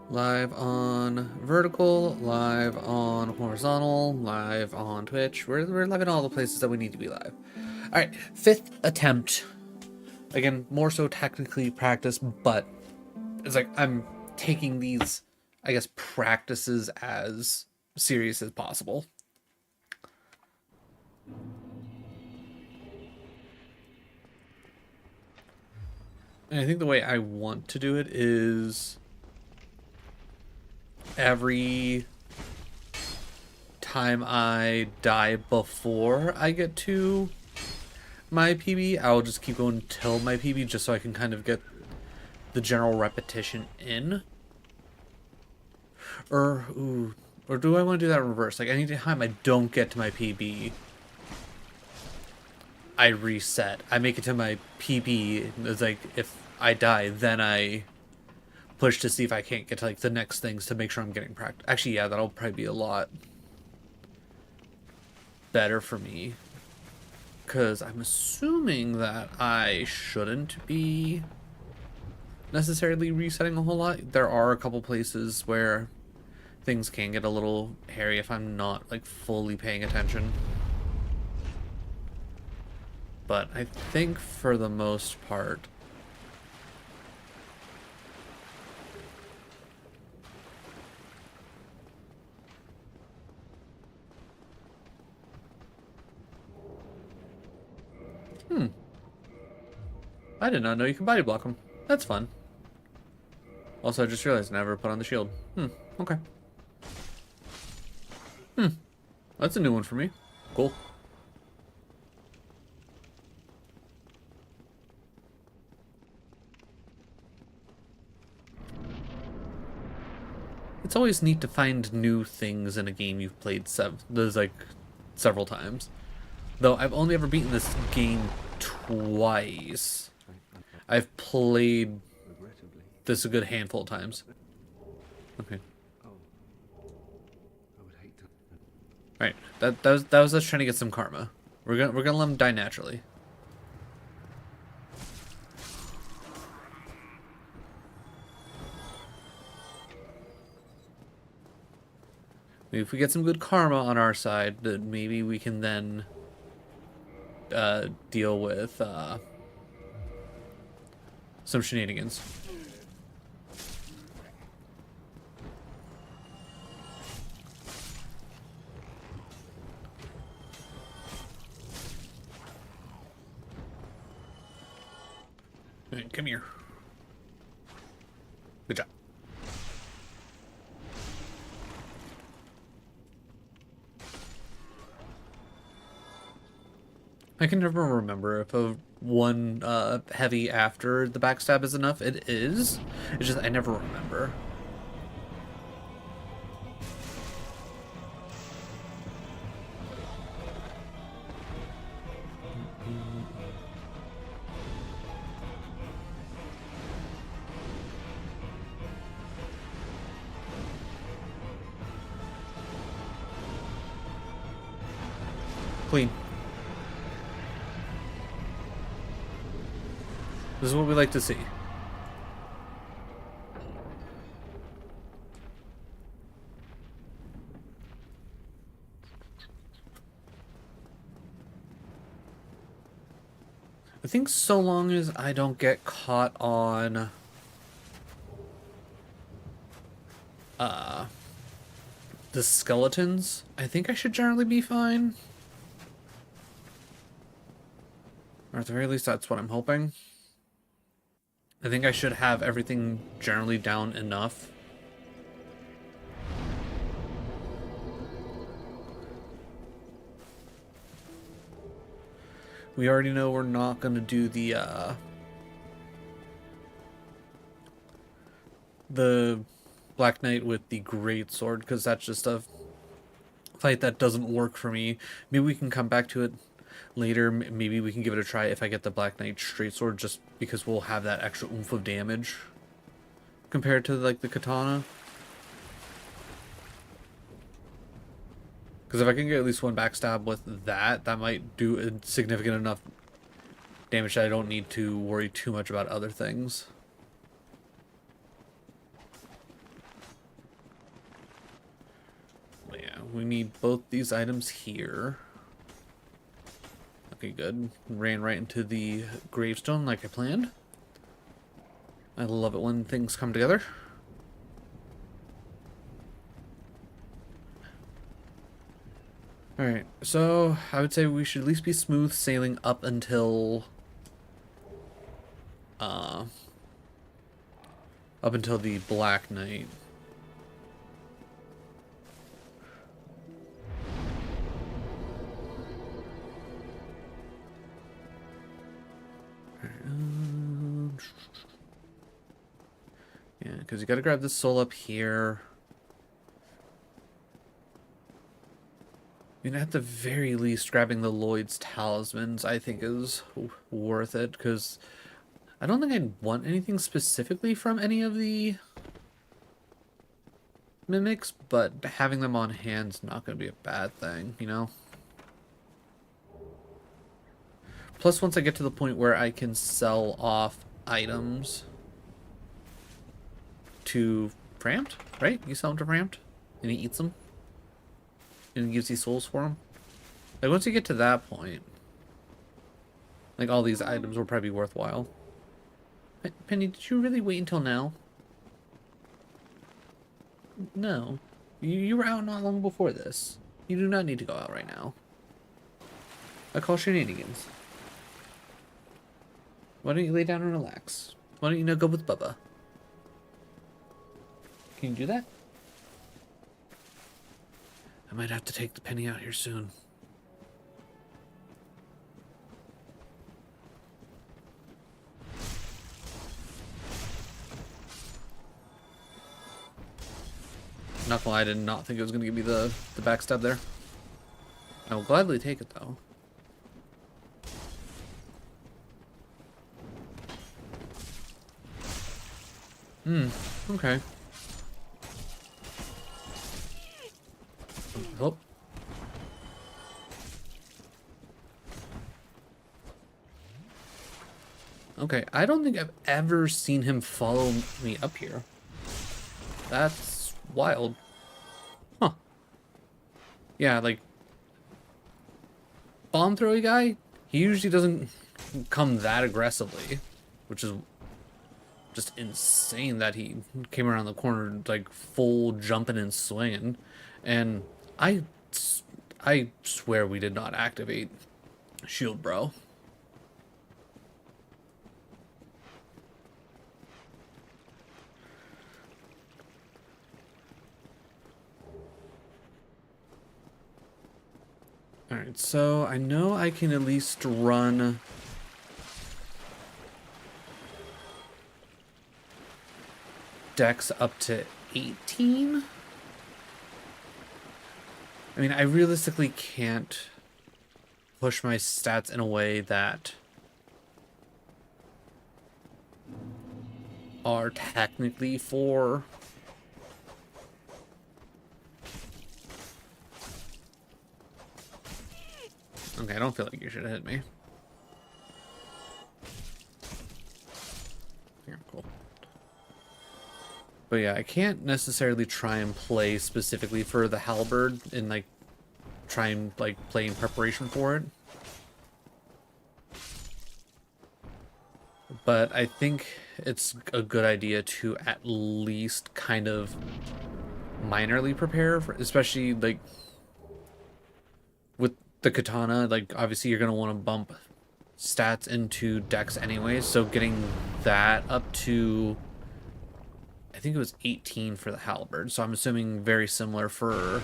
Live on vertical, live on horizontal, live on Twitch. We're live in all the places that we need to be live. All right, fifth attempt. Again, more so technically practice, but it's like I'm taking these, I guess, practices as serious as possible. And I think the way I want to do it is every time I die before I get to my PB, I'll just keep going till my PB just so I can kind of get the general repetition in. Or do I want to do that in reverse? Like any time I don't get to my PB, I reset. I make it to my PB. It's like if I die, then I push to see if I can't get to like the next things to make sure I'm getting practice. Actually, yeah, that'll probably be a lot better for me. Because I'm assuming that I shouldn't be necessarily resetting a whole lot. There are a couple places where things can get a little hairy if I'm not like fully paying attention. But I think for the most part, I did not know you can body block them. That's fun. Also, I just realized I never put on the shield. Okay. That's a new one for me. Cool. It's always neat to find new things in a game you've played several times. Though I've only ever beaten this game twice. I've played this a good handful of times. Okay. Right. That was us trying to get some karma. We're gonna let him die naturally. Maybe if we get some good karma on our side, then maybe we can then deal with some shenanigans. Right, come here. Good job. I can never remember if a one heavy after the backstab is enough. It is. It's just I never remember. Clean. This is what we like to see. I think so long as I don't get caught on the skeletons, I think I should generally be fine. Or at the very least that's what I'm hoping. I think I should have everything generally down enough. We already know we're not going to do the Black Knight with the Great Sword, because that's just a fight that doesn't work for me. Maybe we can come back to it later. Maybe we can give it a try if I get the Black Knight Straight Sword, just because we'll have that extra oomph of damage compared to like the katana. Because if I can get at least one backstab with that, that might do a significant enough damage that I don't need to worry too much about other things. we need both these items here. Okay, good. Ran right into the gravestone like I planned. I love it when things come together. Alright, so I would say we should at least be smooth sailing up until the Black Knight. Yeah, because you gotta grab this soul up here. I mean, at the very least, grabbing the Lloyd's talismans, I think, is worth it, because I don't think I'd want anything specifically from any of the mimics, but having them on hand's not going to be a bad thing, you know? Plus, once I get to the point where I can sell off items to Frampt, right? You sell them to Frampt, and he eats them, and gives you souls for them. Like, once you get to that point, like, all these items will probably be worthwhile. Penny, did you really wait until now? No. You were out not long before this. You do not need to go out right now. I call shenanigans. Why don't you lay down and relax? Why don't you now go with Bubba? Can you do that? I might have to take the Penny out here soon. Not gonna lie, I did not think it was gonna give me the backstab there. I will gladly take it though. Okay. Oh. Okay, I don't think I've ever seen him follow me up here. That's wild. Huh. Yeah, like, bomb throwy guy, he usually doesn't come that aggressively, which is just insane that he came around the corner like full jumping and swinging. And I swear we did not activate shield, bro. Alright, so I know I can at least run dex up to 18. I mean, I realistically can't push my stats in a way that are technically for okay, I don't feel like you should have hit me. Yeah, cool. But yeah, I can't necessarily try and play specifically for the halberd and like try and like play in preparation for it. But I think it's a good idea to at least kind of minorly prepare for, especially like with the katana, like obviously you're going to want to bump stats into dex anyways, so getting that up to I think it was 18 for the halberd, so I'm assuming very similar for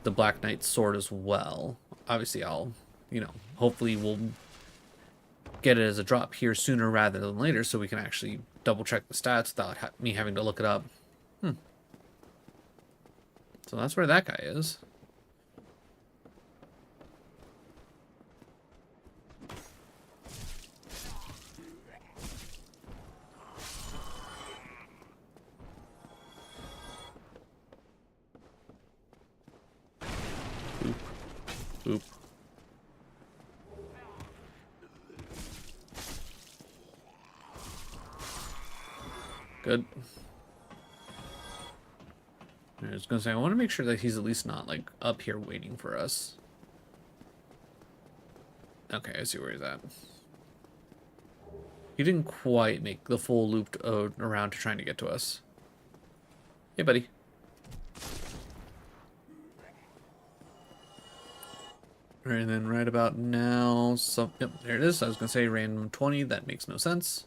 the Black Knight's sword as well. Obviously I'll, you know, hopefully we'll get it as a drop here sooner rather than later so we can actually double check the stats without me having to look it up. So that's where that guy is. Oop. Good. I was gonna say, I want to make sure that he's at least not, like, up here waiting for us. Okay, I see where he's at. He didn't quite make the full loop around to trying to get to us. Hey, buddy. Alright, and then right about now, yep, there it is. I was gonna say random 20, that makes no sense.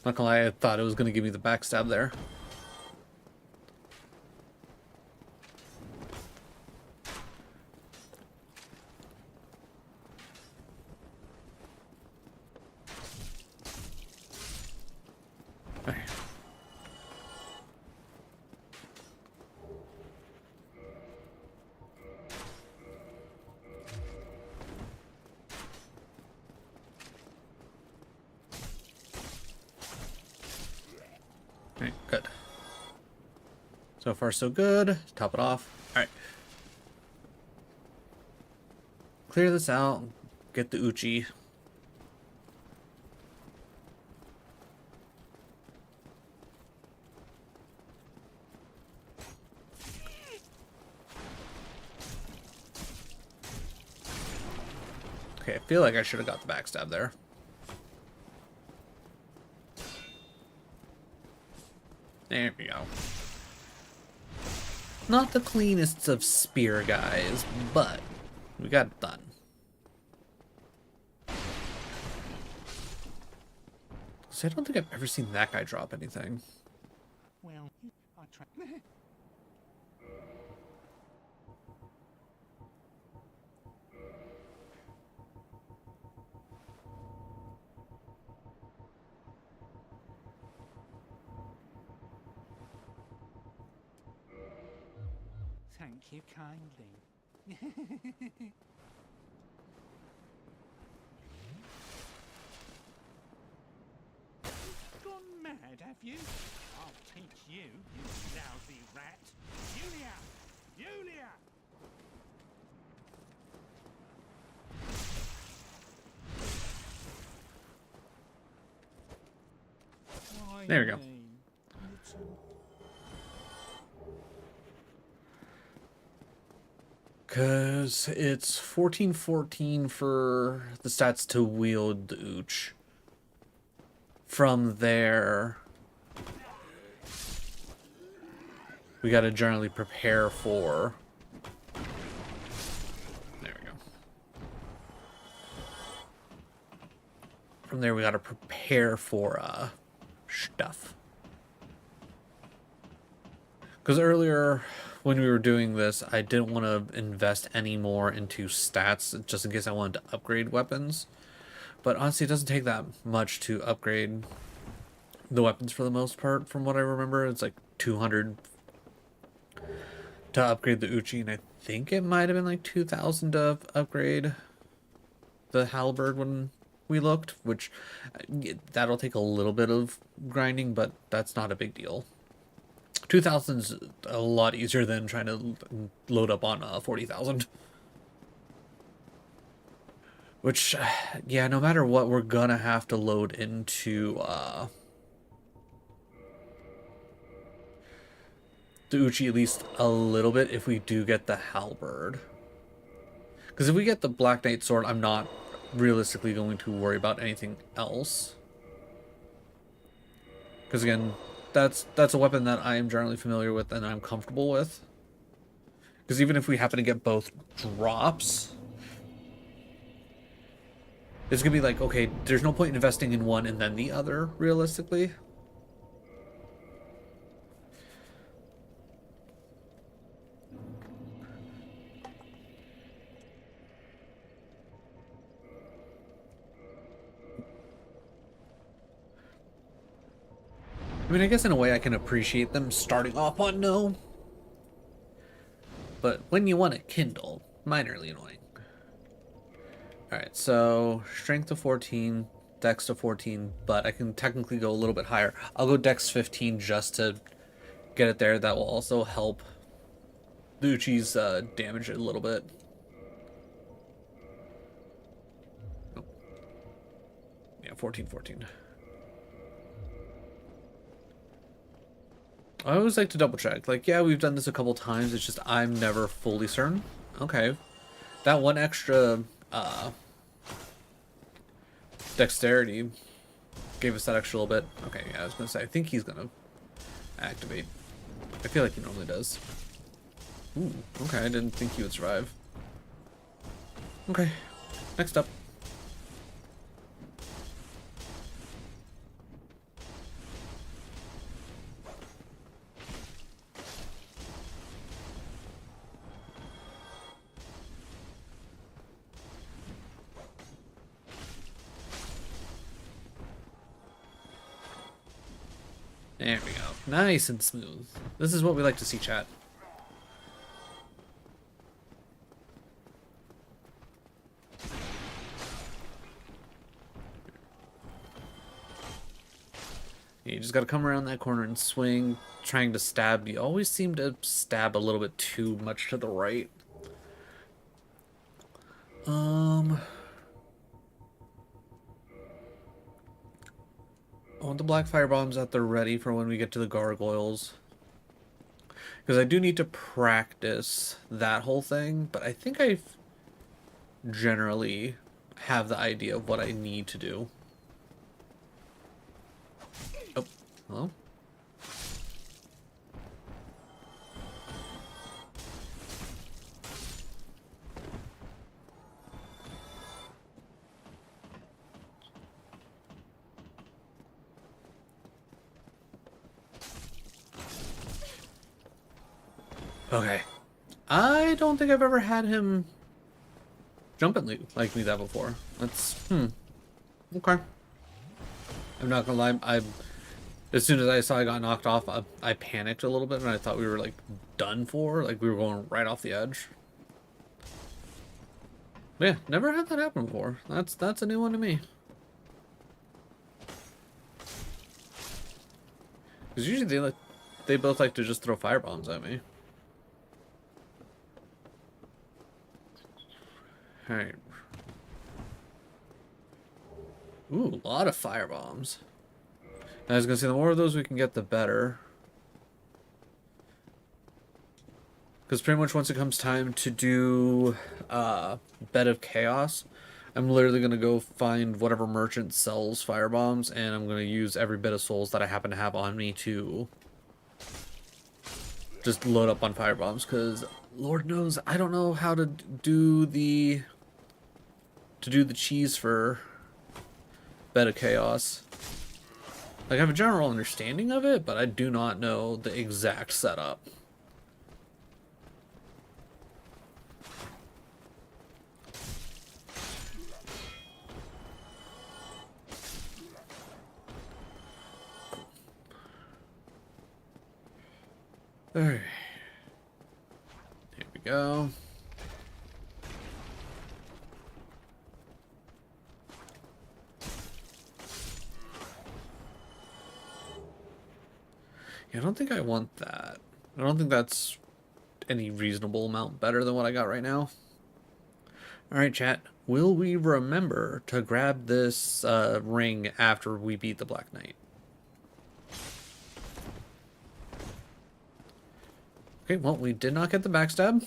Not gonna lie, I thought it was gonna give me the backstab there. Okay. Alright, good. So far, so good. Top it off. Alright. Clear this out. Get the Uchi. Okay, I feel like I should have got the backstab there. There we go. Not the cleanest of spear guys, but we got it done. So I don't think I've ever seen that guy drop anything. Well, I try. Thank you kindly. Gone mad, have you? I'll teach you, you lousy rat. Julia! Julia! There we go. Because it's 14-14 for the stats to wield the Ooch. From there, we got to generally prepare for... There we go. From there, we got to prepare for stuff. Because earlier, when we were doing this, I didn't want to invest any more into stats, just in case I wanted to upgrade weapons. But honestly, it doesn't take that much to upgrade the weapons for the most part, from what I remember. It's like 200 to upgrade the Uchi, and I think it might have been like 2,000 to upgrade the halberd when we looked, which that'll take a little bit of grinding, but that's not a big deal. 2,000's a lot easier than trying to load up on 40,000. Which, yeah, no matter what, we're gonna have to load into the Uchi at least a little bit if we do get the halberd. Because if we get the Black Knight sword, I'm not realistically going to worry about anything else. Because again, that's a weapon that I am generally familiar with and I'm comfortable with. Because even if we happen to get both drops, it's gonna be like, okay, there's no point in investing in one and then the other, realistically. I mean, I guess in a way I can appreciate them starting off on no. But when you want it kindled, minorly annoying. Alright, so strength of 14. Dex to 14, but I can technically go a little bit higher. I'll go Dex 15 just to get it there. That will also help the Uchi's damage it a little bit. Oh. Yeah, 14, 14. I always like to double check. Like, yeah, we've done this a couple times. It's just I'm never fully certain. Okay. That one extra dexterity gave us that extra little bit. Okay, yeah, I was going to say, I think he's going to activate. I feel like he normally does. Ooh, okay, I didn't think he would survive. Okay, next up. There we go. Nice and smooth. This is what we like to see, chat. You just gotta come around that corner and swing, trying to stab. You always seem to stab a little bit too much to the right. I want the black fire bombs at the ready for when we get to the gargoyles. Because I do need to practice that whole thing, but I think I generally have the idea of what I need to do. Oh, hello? Okay. I don't think I've ever had him jump at like me that before. That's, okay. I'm not gonna lie, as soon as I saw I got knocked off, I panicked a little bit and I thought we were like done for, like we were going right off the edge. But yeah, never had that happen before. That's a new one to me. Because usually they both like to just throw firebombs at me. Alright. Ooh, a lot of firebombs. I was gonna say, the more of those we can get, the better. Because pretty much once it comes time to do Bed of Chaos, I'm literally gonna go find whatever merchant sells firebombs, and I'm gonna use every bit of souls that I happen to have on me to just load up on firebombs. Because Lord knows I don't know how to do the cheese for Bed of Chaos. Like, I have a general understanding of it, but I do not know the exact setup. Alright. Here we go. I don't think I want that. I don't think that's any reasonable amount better than what I got right now. Alright, chat. Will we remember to grab this ring after we beat the Black Knight? Okay, well, we did not get the backstab.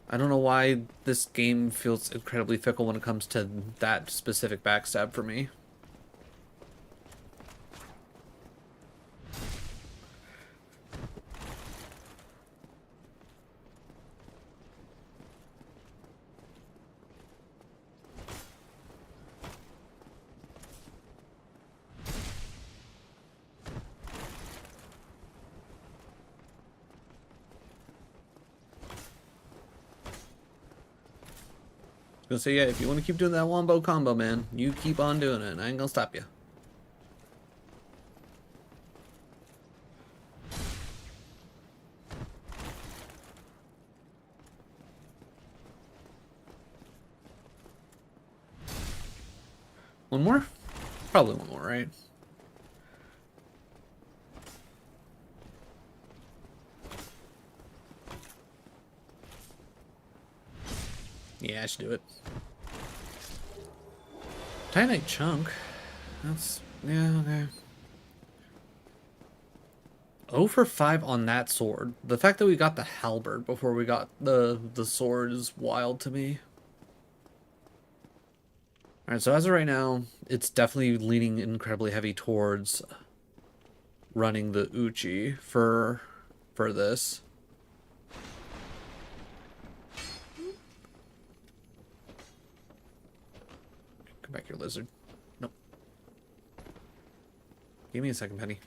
I don't know why this game feels incredibly fickle when it comes to that specific backstab for me. Gonna say, yeah, if you want to keep doing that wombo combo, man, you keep on doing it. I ain't gonna stop you. One more? Probably one more, right? Yeah, I should do it. Titanite chunk. That's... yeah, okay. 0 for 5 on that sword. The fact that we got the halberd before we got the sword is wild to me. Alright, so as of right now, it's definitely leaning incredibly heavy towards running the Uchi for this. Come back here, lizard. Nope. Give me a second, Penny.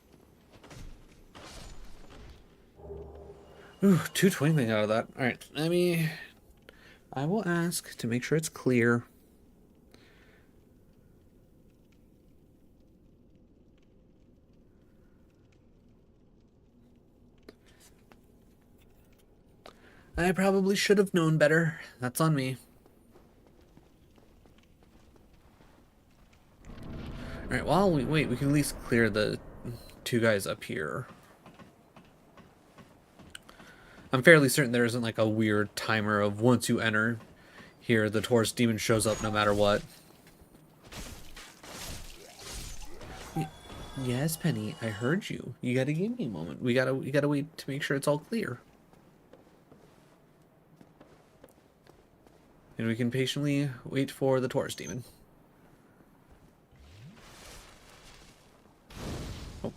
Ooh, 2 twinkling out of that. Alright, I will ask to make sure it's clear. I probably should have known better. That's on me. Alright, while we wait, we can at least clear the 2 guys up here. I'm fairly certain there isn't like a weird timer of once you enter here, the Taurus demon shows up no matter what. Yes, Penny, I heard you. You gotta give me a moment. We gotta wait to make sure it's all clear. And we can patiently wait for the Taurus demon. Oh.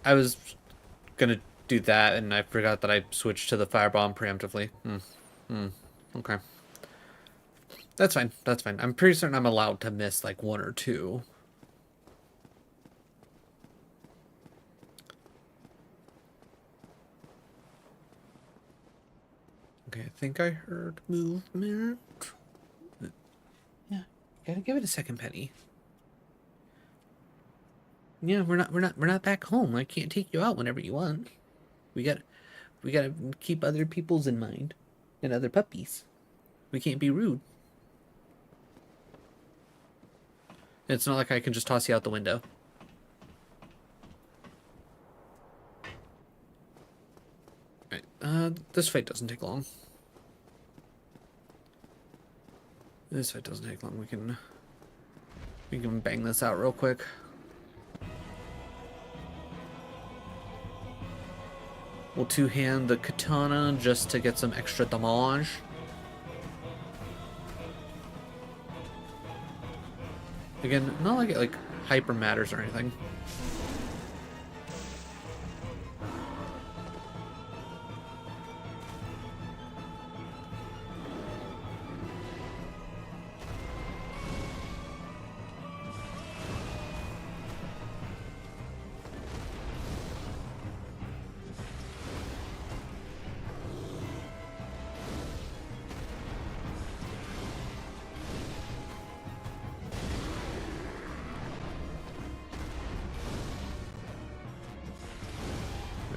I was gonna do that, and I forgot that I switched to the firebomb preemptively. Okay. That's fine. That's fine. I'm pretty certain I'm allowed to miss like 1 or 2. Okay, I think I heard movement. Yeah, gotta give it a second, Penny. Yeah, we're not back home. I can't take you out whenever you want. We gotta keep other people's in mind, and other puppies. We can't be rude. It's not like I can just toss you out the window. Right, this fight doesn't take long. This fight doesn't take long. We can bang this out real quick. We'll two-hand the katana just to get some extra damage. Again, not like it like hyper matters or anything.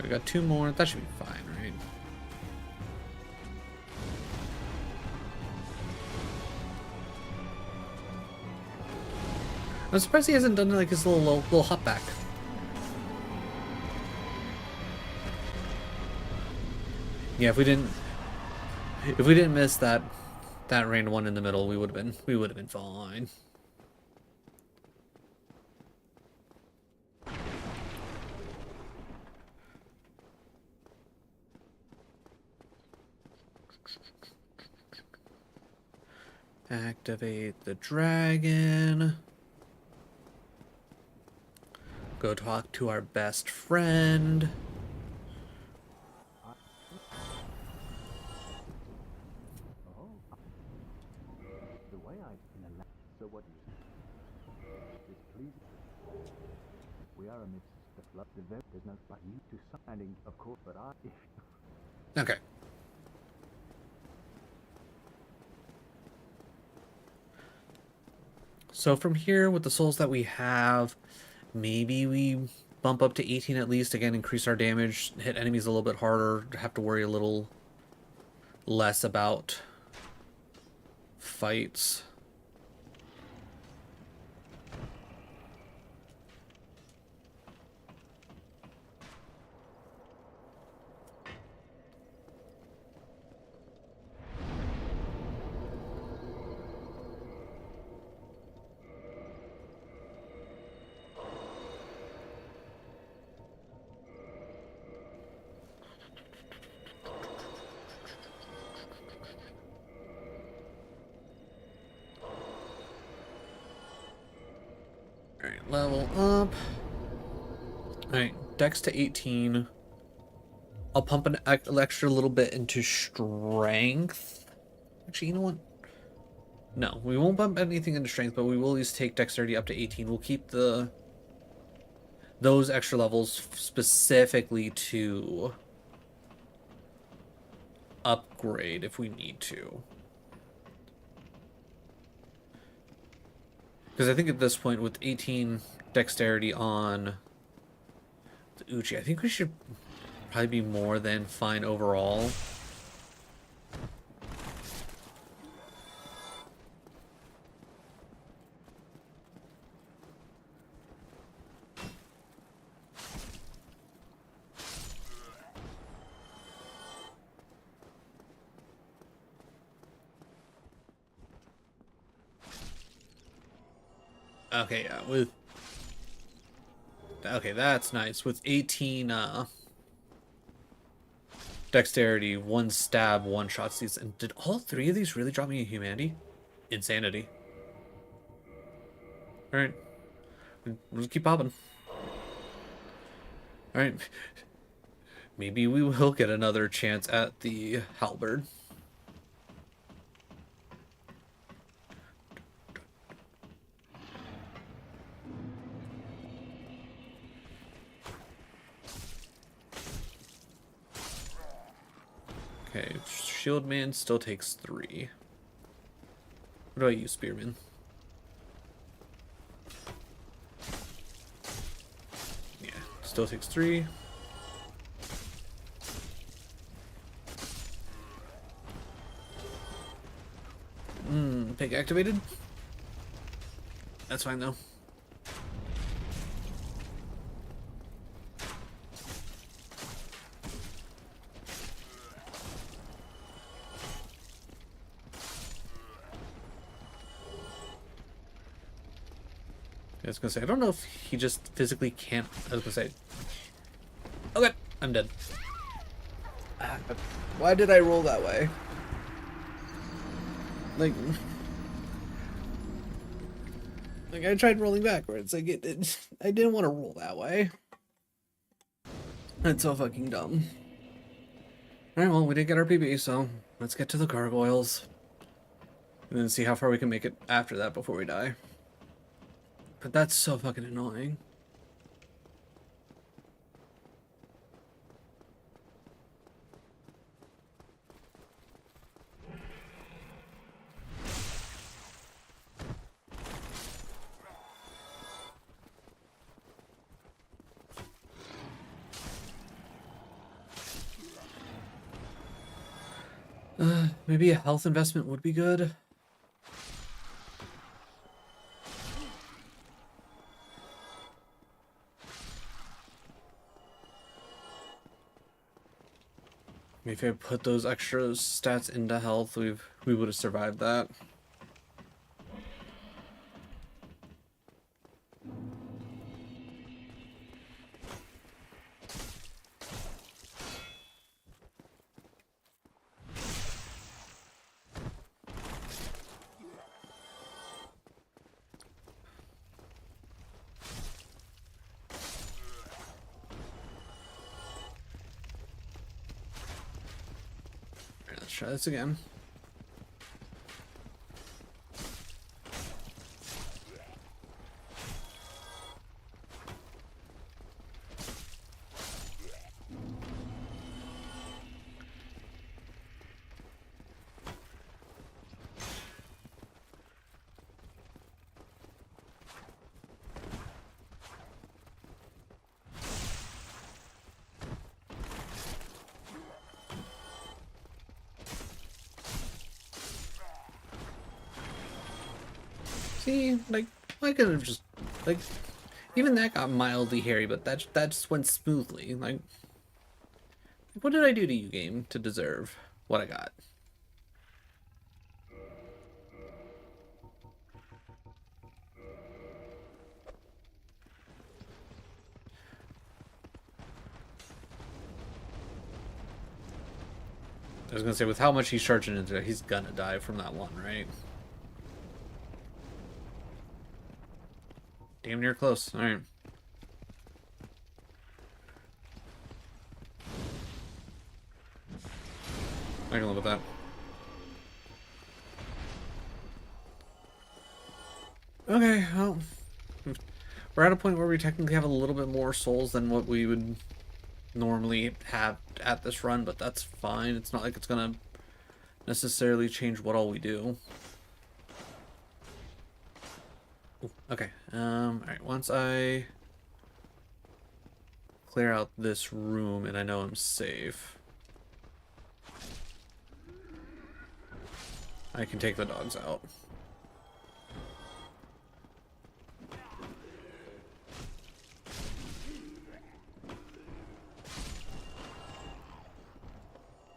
We got 2 more. That should be fine, right? I'm surprised he hasn't done like his little hop back. Yeah, if we didn't miss that random one in the middle, we would have been fine. Activate the dragon. Go talk to our best friend. The way I so what do you say? Is pleasing. We are amidst the flood. There's no but you to standing, of course, but I Okay. So from here, with the souls that we have, maybe we bump up to 18 at least. Again, increase our damage, hit enemies a little bit harder, have to worry a little less about fights. Alright, level up. Alright, dex to 18. I'll pump an extra little bit into strength. Actually, you know what? No, we won't bump anything into strength, but we will at least take dexterity up to 18. We'll keep those extra levels specifically to upgrade if we need to. Because I think at this point, with 18 dexterity on the Uchi, I think we should probably be more than fine overall. Okay, yeah, with... Okay, that's nice. With 18, dexterity, one stab, one shots these. And did all three of these really drop me a humanity? Insanity. Alright. We'll just keep popping. Alright. Maybe we will get another chance at the halberd. Okay, shield man still takes 3. What do I use, spearman? Yeah, still takes 3. Pig activated? That's fine though. I was gonna say, I don't know if he just physically can't. I was gonna say, okay, I'm dead. Why did I roll that way? Like I tried rolling backwards. Like I didn't want to roll that way. That's so fucking dumb. Alright, well, we did get our PB, so let's get to the gargoyles. And then see how far we can make it after that before we die. But that's so fucking annoying. Maybe a health investment would be good. Maybe if I put those extra stats into health, we would have survived that. Let's try this again. See, like, I could have just, like, even that got mildly hairy, but that just went smoothly. Like, what did I do to you, game, to deserve what I got? I was gonna say, with how much he's charging into it, he's gonna die from that one, right? Damn near close. Alright. I can live with that. Okay, well, we're at a point where we technically have a little bit more souls than what we would normally have at this run, but that's fine. It's not like it's gonna necessarily change what all we do. Ooh, okay, alright, once I clear out this room and I know I'm safe, I can take the dogs out.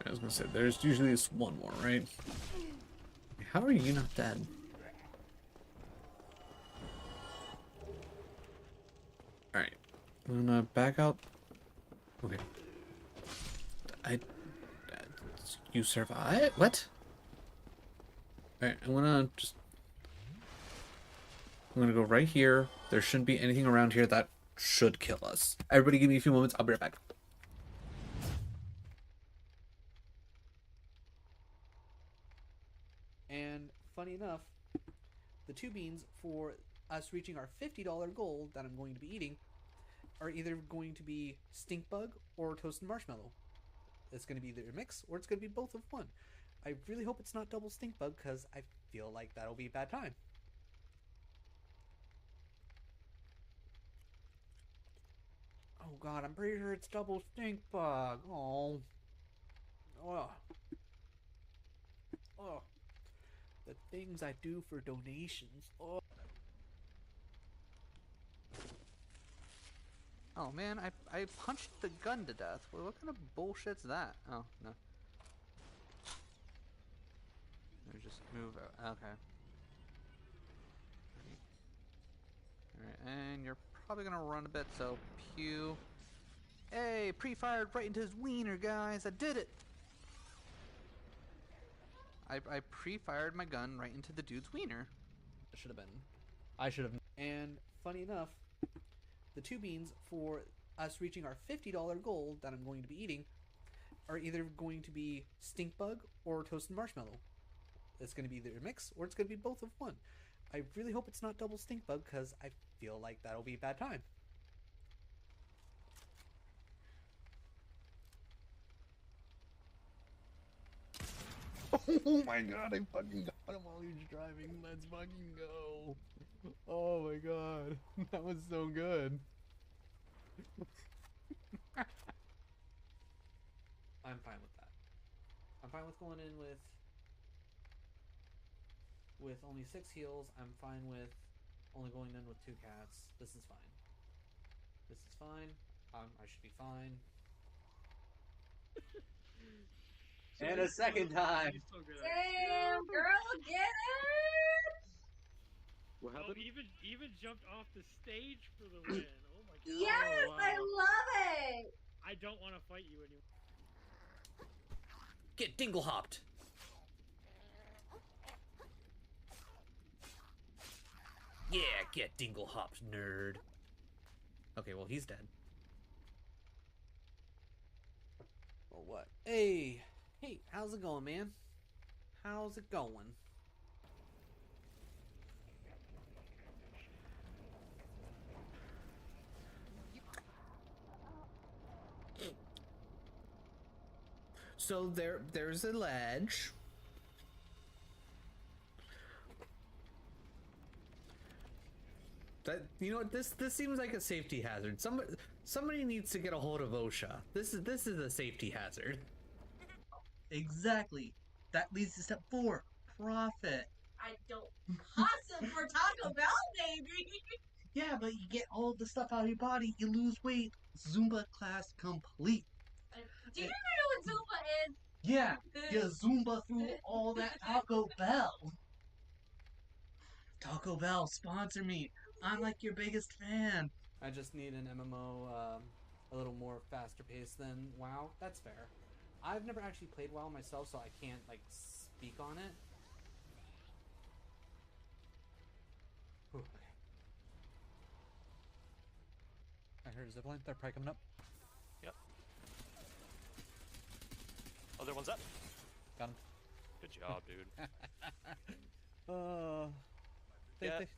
I was gonna say, there's usually this one more, right? How are you not dead? Alright. I'm gonna back out. Okay. You survive? What? Alright, I'm gonna go right here. There shouldn't be anything around here that should kill us. Everybody give me a few moments. I'll be right back. And funny enough, the two beans for us reaching our $50 goal that I'm going to be eating are either going to be stink bug or toasted marshmallow. It's going to be either a mix or it's going to be both of one. I really hope it's not double stink bug because I feel like that'll be a bad time. Oh god, I'm pretty sure it's double stink bug. Oh. Oh. Oh. The things I do for donations. Oh. Oh man, I punched the gun to death. What kind of bullshit's that? Oh, no. Let me just move out. Okay. Alright, and you're probably gonna run a bit, so pew. Hey, pre-fired right into his wiener, guys. I did it! I pre-fired my gun right into the dude's wiener. It should have been. I should have. And funny enough, the two beans for us reaching our $50 goal that I'm going to be eating are either going to be stink bug or toasted marshmallow. It's going to be either a mix or it's going to be both of one. I really hope it's not double stink bug because I feel like that'll be a bad time. Oh my god, I fucking got him while he was driving. Let's fucking go. Oh my god. That was so good. I'm fine with that. I'm fine with going in with only 6 heals. I'm fine with only going in with 2 cats. This is fine. This is fine. I should be fine. And a second time. Damn, girl, get it! What happened? Even jumped off the stage for the win. Oh my god. Yes, Oh, wow. I love it! I don't want to fight you anymore. Get dingle hopped. Yeah, get dingle hopped, nerd. Okay, well, he's dead. Or what? Hey, how's it going, man? How's it going? So there's a ledge. That, you know what, this seems like a safety hazard. Somebody needs to get a hold of OSHA. This is a safety hazard. Exactly. That leads to step 4. Profit. I don't possibly For Taco Bell, maybe. Yeah, but you get all the stuff out of your body, you lose weight. Zumba class complete. Do you even know what Zumba is? Yeah, you Zumba through all that Taco Bell. Taco Bell, sponsor me. I'm like your biggest fan. I just need an MMO a little more faster paced than WoW. That's fair. I've never actually played WoW myself, so I can't like speak on it. Whew, okay. I heard a zipline. They're probably coming up. Yep. Other one's up. Got him. Good job, dude.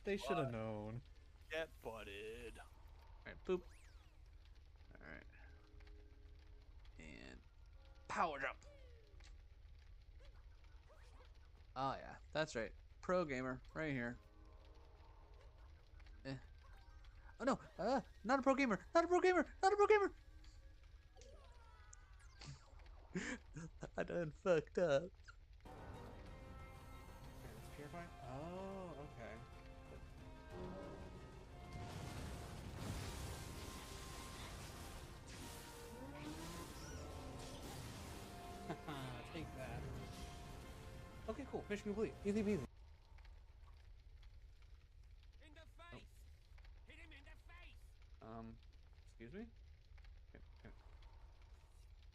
They should have known. Get butted. Alright, boop. Alright. And power jump. Oh yeah, that's right. Pro gamer, right here. Oh no, not a pro gamer, not a pro gamer, not a pro gamer! I done fucked up. Okay, let's purify. Oh, okay. Take that. Okay, cool. Mission complete. Easy peasy. In the face! Hit him in the face! Excuse me?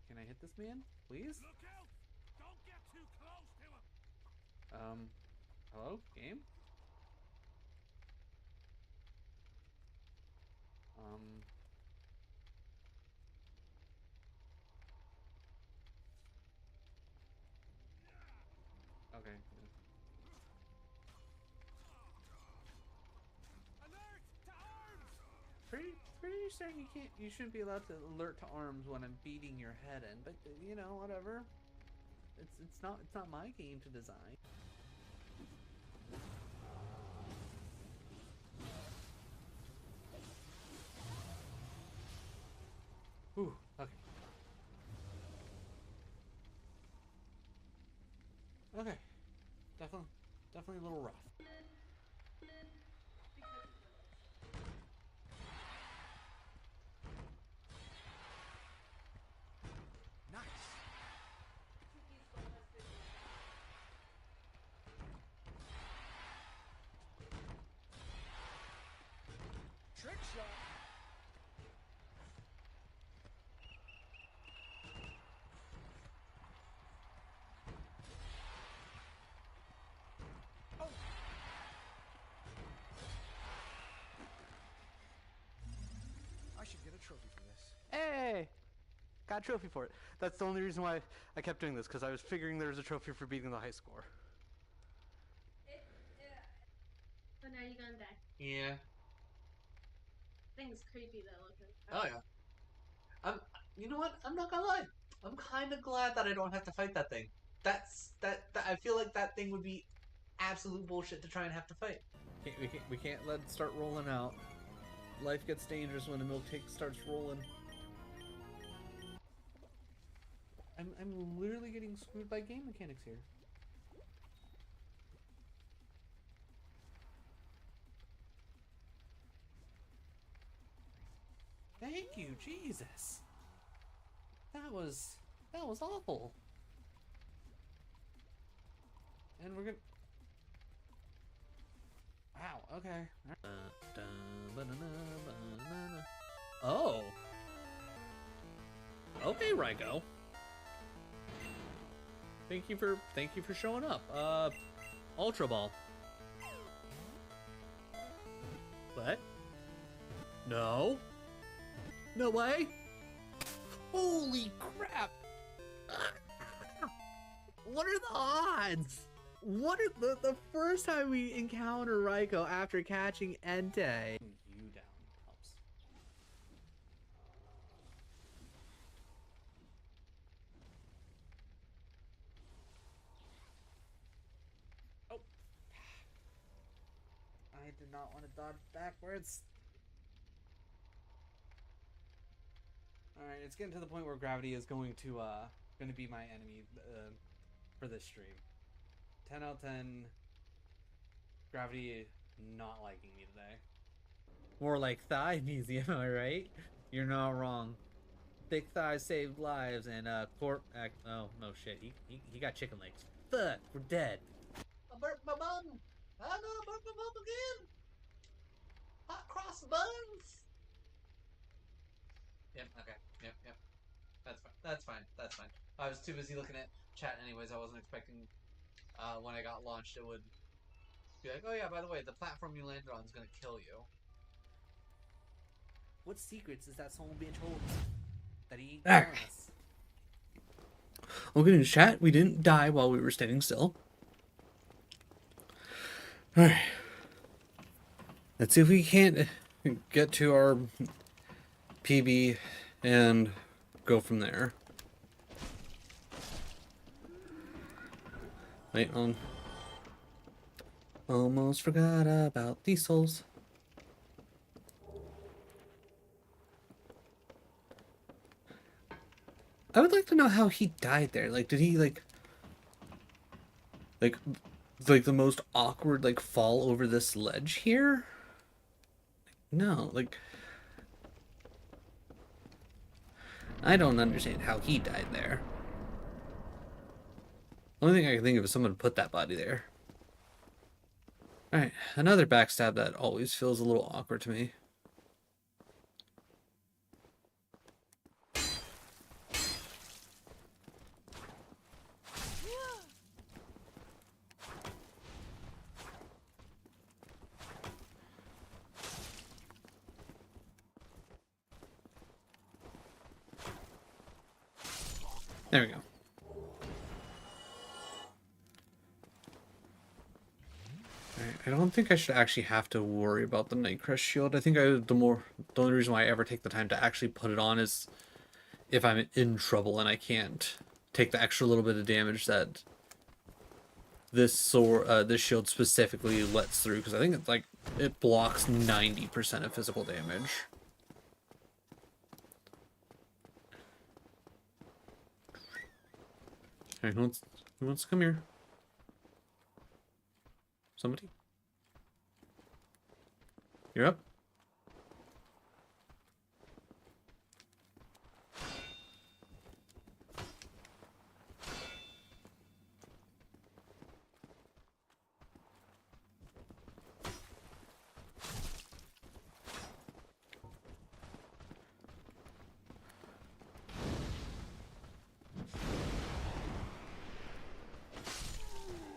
Can I hit this man, please? Look out! Don't get too close to him! Hello? Game? Okay. Alert to arms! Pretty certain you shouldn't be allowed to alert to arms when I'm beating your head in, but you know, whatever. It's not my game to design. Whew, okay. Okay. Definitely a little rough. Nice! Trick shot! I should get a trophy for this. Hey! Got a trophy for it. That's the only reason why I kept doing this, because I was figuring there was a trophy for beating the high score. So now you going back. Yeah. Thing's creepy though looking. Oh yeah. You know what? I'm not gonna lie. I'm kind of glad that I don't have to fight that thing. That I feel like that thing would be absolute bullshit to try and have to fight. We can't let it start rolling out. Life gets dangerous when the milk starts rolling. I'm literally getting screwed by game mechanics here. Thank you, Jesus. That was awful. And we're gonna. Wow. Okay. Oh. Okay, Ryko. Thank you for showing up. Ultra Ball. What? No. No way. Holy crap. What are the odds? What are the first time we encounter Ryko after catching Entei? You down helps. Oh. I did not want to dodge backwards. Alright, it's getting to the point where gravity is going to be my enemy for this stream. 10 out of 10. Gravity not liking me today. More like thigh museum, am I right? You're not wrong. Thick thighs saved lives, and oh no shit, he got chicken legs. Fuck, we're dead. I burped my bum. I know I burped my bum again. Hot cross buns. Yep. Okay. Yep. That's fine. That's fine. I was too busy looking at chat anyways. I wasn't expecting when I got launched it would be like, oh yeah, by the way, the platform you landed on is gonna kill you. What secrets does that soul bitch hold that he ain't Back. telling us? Looking in chat, we didn't die while we were standing still. Alright. Let's see if we can't get to our PB and go from there. Wait on. Almost forgot about these souls. I would like to know how he died there. Like, did he like the most awkward like fall over this ledge here? No, like I don't understand how he died there. Only thing I can think of is someone put that body there. Alright, another backstab that always feels a little awkward to me. There we go. Alright, I don't think I should actually have to worry about the Nightcrest shield. I think the only reason why I ever take the time to actually put it on is if I'm in trouble and I can't take the extra little bit of damage that this shield specifically lets through, because I think it's like it blocks 90% of physical damage. Alright, who wants to come here? Somebody? You're up?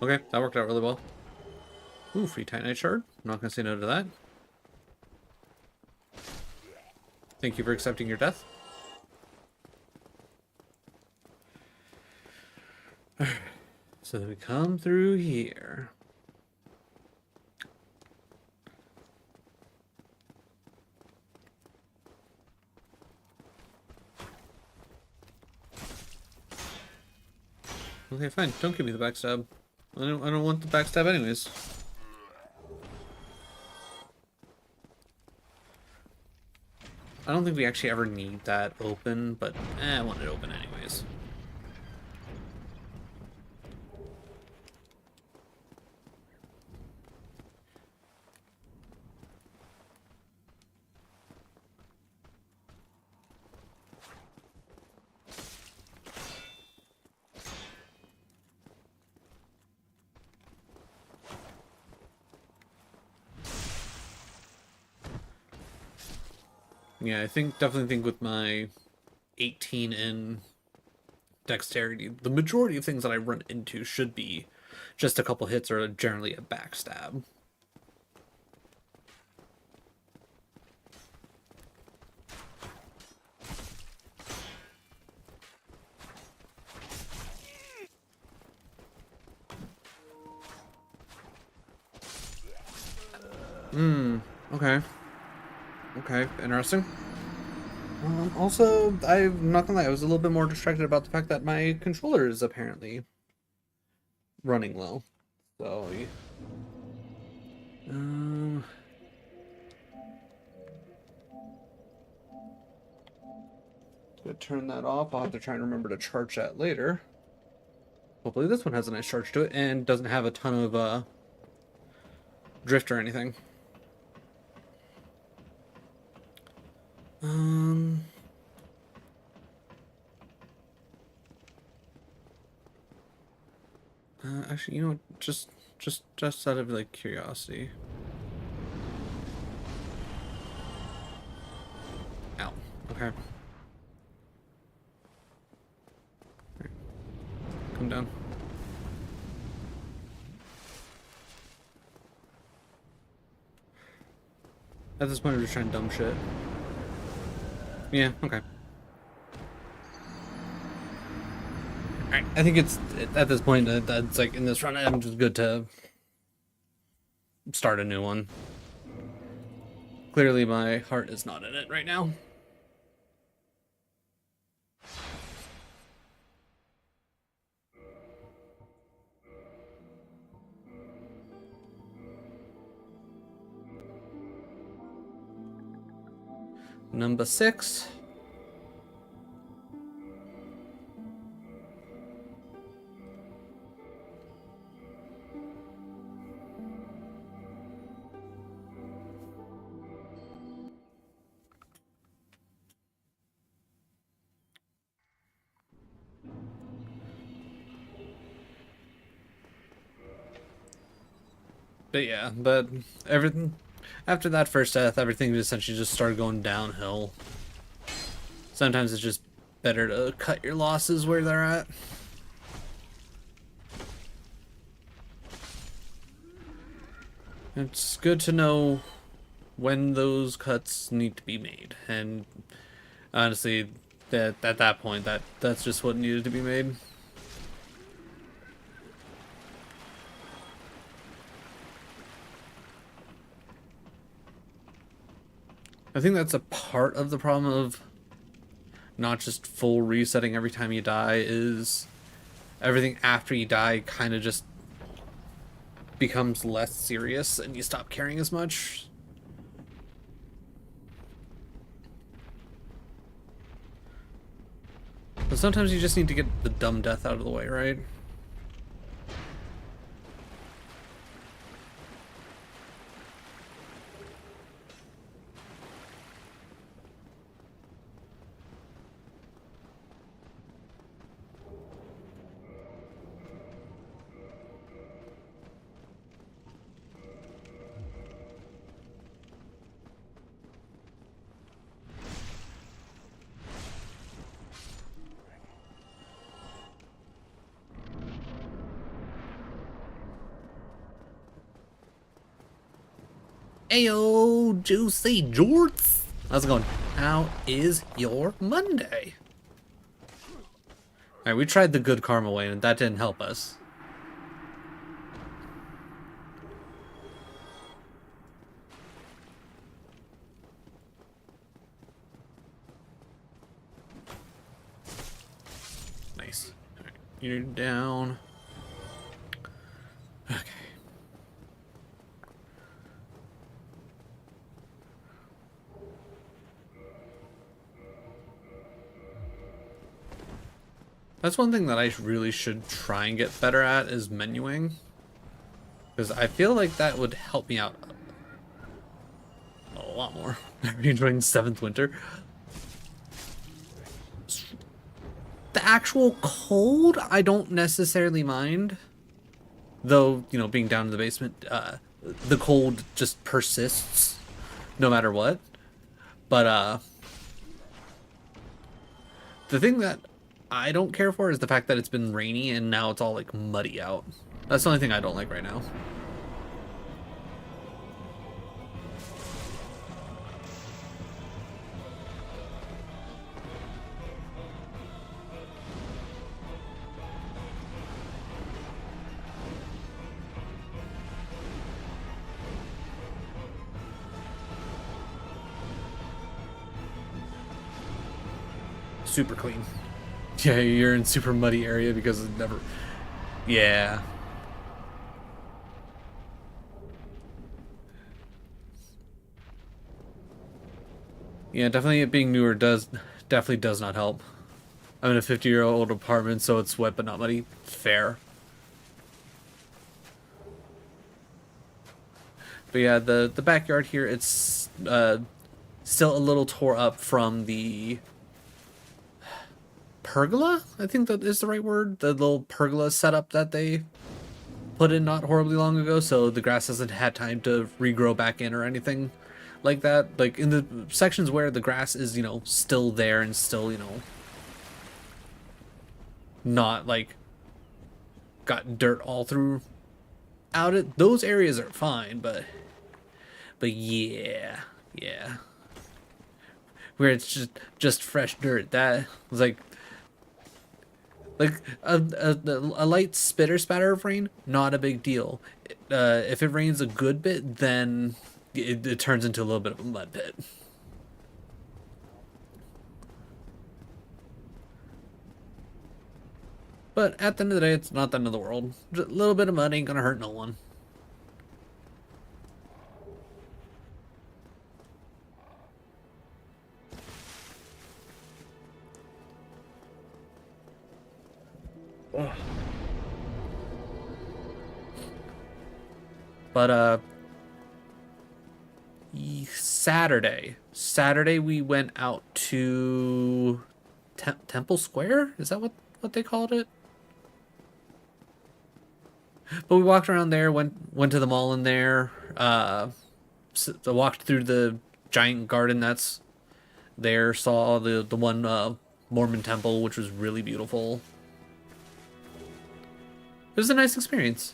Okay, that worked out really well. Ooh, free Titanite shard. I'm not gonna say no to that. Thank you for accepting your death. So then we come through here. Okay, fine. Don't give me the backstab. I don't want the backstab anyways. I don't think we actually ever need that open, but I want it open anyways. Yeah, definitely think with my 18 in dexterity, the majority of things that I run into should be just a couple hits or generally a backstab. Okay. Okay, interesting. Also, I'm not gonna lie, I was a little bit more distracted about the fact that my controller is apparently running low. So, gonna turn that off. I'll have to try and remember to charge that later. Hopefully this one has a nice charge to it and doesn't have a ton of drift or anything. Actually, you know what? Just out of like curiosity. Ow. Okay. Right. Come down. At this point, we're just trying dumb shit. Yeah. Okay. Alright, I think it's at this point that's like in this run, I'm just good to start a new one. Clearly, my heart is not in it right now. Number 6. But yeah, but everything after that first death, everything essentially just started going downhill. Sometimes it's just better to cut your losses where they're at. It's good to know when those cuts need to be made, and honestly, at that point, that's just what needed to be made. I think that's a part of the problem of not just full resetting every time you die, is everything after you die kind of just becomes less serious and you stop caring as much. But sometimes you just need to get the dumb death out of the way, right? Ayo, Juicy Jorts! How's it going? How is your Monday? Alright, we tried the good karma way and that didn't help us. Nice. Alright, you're down. Okay. That's one thing that I really should try and get better at, is menuing. Because I feel like that would help me out a lot more. Are you enjoying 7th Winter? The actual cold, I don't necessarily mind. Though, you know, being down in the basement, the cold just persists no matter what. But, the thing that I don't care for is the fact that it's been rainy and now it's all like muddy out. That's the only thing I don't like right now. Super clean. Yeah, you're in super muddy area because it never... Yeah. Yeah, definitely it being newer definitely does not help. I'm in a 50-year-old apartment, so it's wet but not muddy. Fair. But yeah, the backyard here, it's still a little tore up from the pergola. I think that is the right word. The little pergola setup that they put in not horribly long ago, so the grass hasn't had time to regrow back in or anything like that. Like in the sections where the grass is, you know, still there and still, you know, not like got dirt all through out it, those areas are fine, but yeah, where it's just fresh dirt, that was like a light spitter spatter of rain, not a big deal. If it rains a good bit, then it turns into a little bit of a mud pit. But at the end of the day, it's not the end of the world. Just a little bit of mud ain't gonna hurt no one. But Saturday we went out to Temple Square. Is that what they called it? But we walked around there, went to the mall in there. Walked through the giant garden that's there. Saw the one Mormon temple, which was really beautiful. It was a nice experience.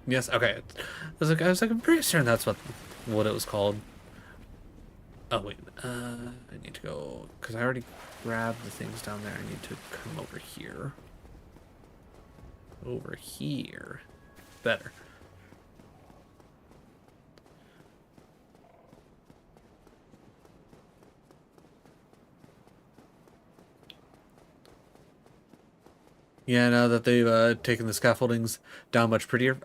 Yes, okay. I was like, I'm pretty sure that's what it was called. Oh wait, I need to go because I already grabbed the things down there. I need to come over here. Over here, better. Yeah, now that they've taken the scaffoldings down much prettier.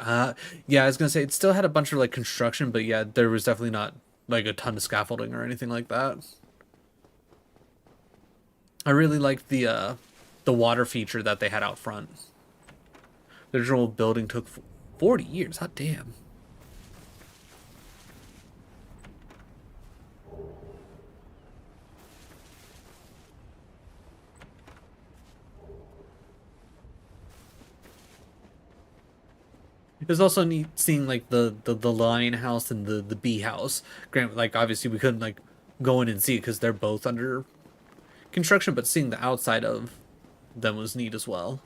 Yeah, I was gonna say it still had a bunch of like construction, but yeah, there was definitely not like a ton of scaffolding or anything like that. I really liked the water feature that they had out front. The original building took 40 years. Hot damn. It was also neat seeing like the lion house and the bee house. Grant, like obviously we couldn't like go in and see it because they're both under construction, but seeing the outside of them was neat as well.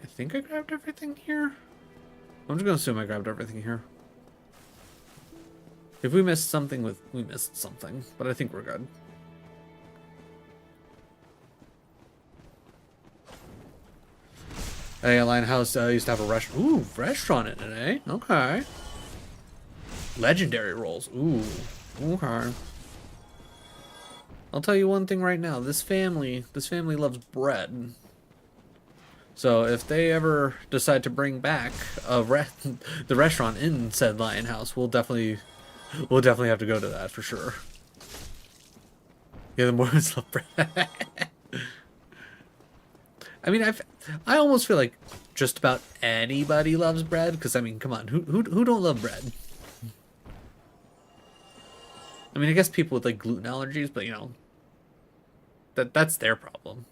I think I grabbed everything here. I'm just gonna assume I grabbed everything here. If we missed something, we missed something, but I think we're good. Hey, Lion House used to have a restaurant in it, eh? Okay. Legendary rolls. Ooh, okay. I'll tell you one thing right now. This family loves bread. So if they ever decide to bring back the restaurant in said Lion House, we'll definitely have to go to that for sure. Yeah, the Mormons love bread. I mean, I almost feel like just about anybody loves bread, because I mean, come on, who don't love bread? I mean, I guess people with like gluten allergies, but you know, that's their problem.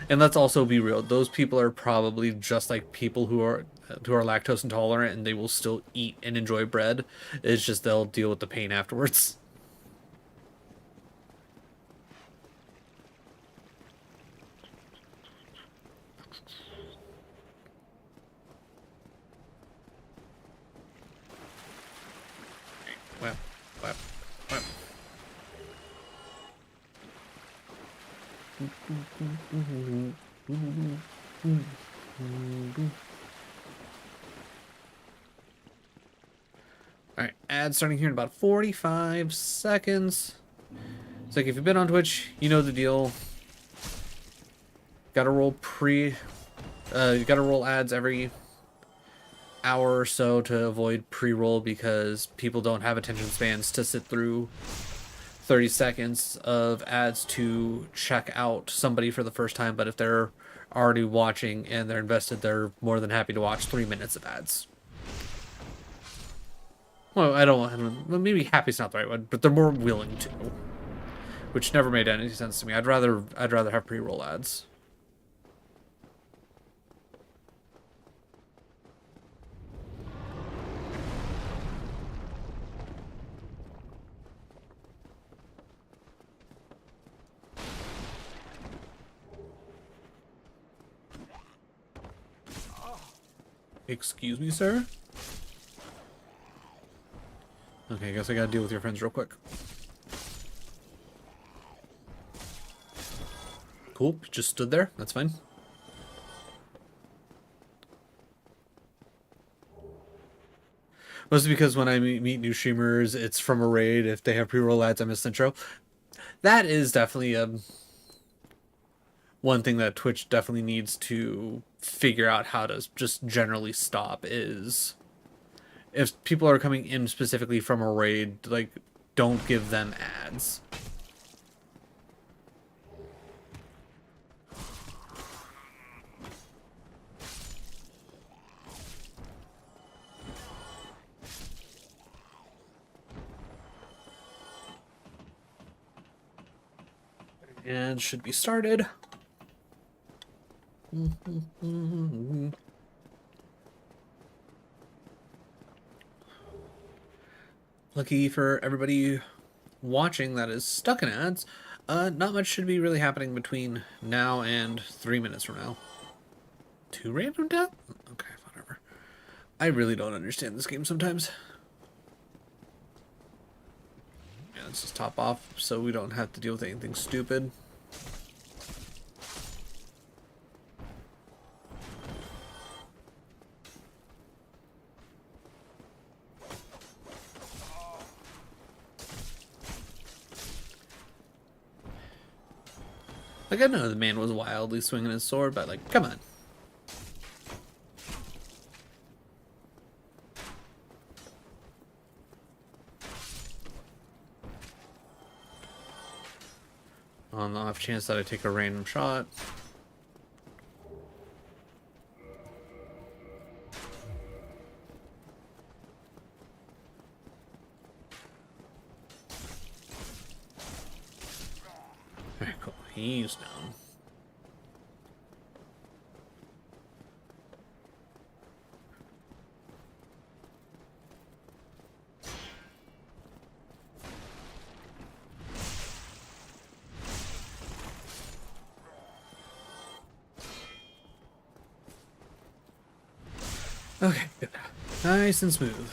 And let's also be real; those people are probably just like people who are lactose intolerant, and they will still eat and enjoy bread. It's just they'll deal with the pain afterwards. Whap. Alright, ad starting here in about 45 seconds. It's like if you've been on Twitch, you know the deal. Gotta roll ads every hour or so to avoid pre-roll because people don't have attention spans to sit through 30 seconds of ads to check out somebody for the first time, but if they're already watching and they're invested, they're more than happy to watch 3 minutes of ads. Well, I don't well, maybe happy's not the right one, but they're more willing to, which never made any sense to me. I'd rather have pre-roll ads. Excuse me, sir? Okay, I guess I gotta deal with your friends real quick. Cool, just stood there. That's fine. Mostly because when I meet new streamers, it's from a raid. If they have pre-roll ads, I miss the intro. That is definitely one thing that Twitch definitely needs to figure out how to just generally stop is if people are coming in specifically from a raid, like, don't give them ads. And should be started. Lucky for everybody watching that is stuck in ads, not much should be really happening between now and 3 minutes from now. 2 random death? Okay, whatever. I really don't understand this game sometimes. Yeah, let's just top off so we don't have to deal with anything stupid. Like, I know the man was wildly swinging his sword, but, like, come on. On the off chance that I take a random shot. Alright, cool. He's down. Okay, good. Nice and smooth.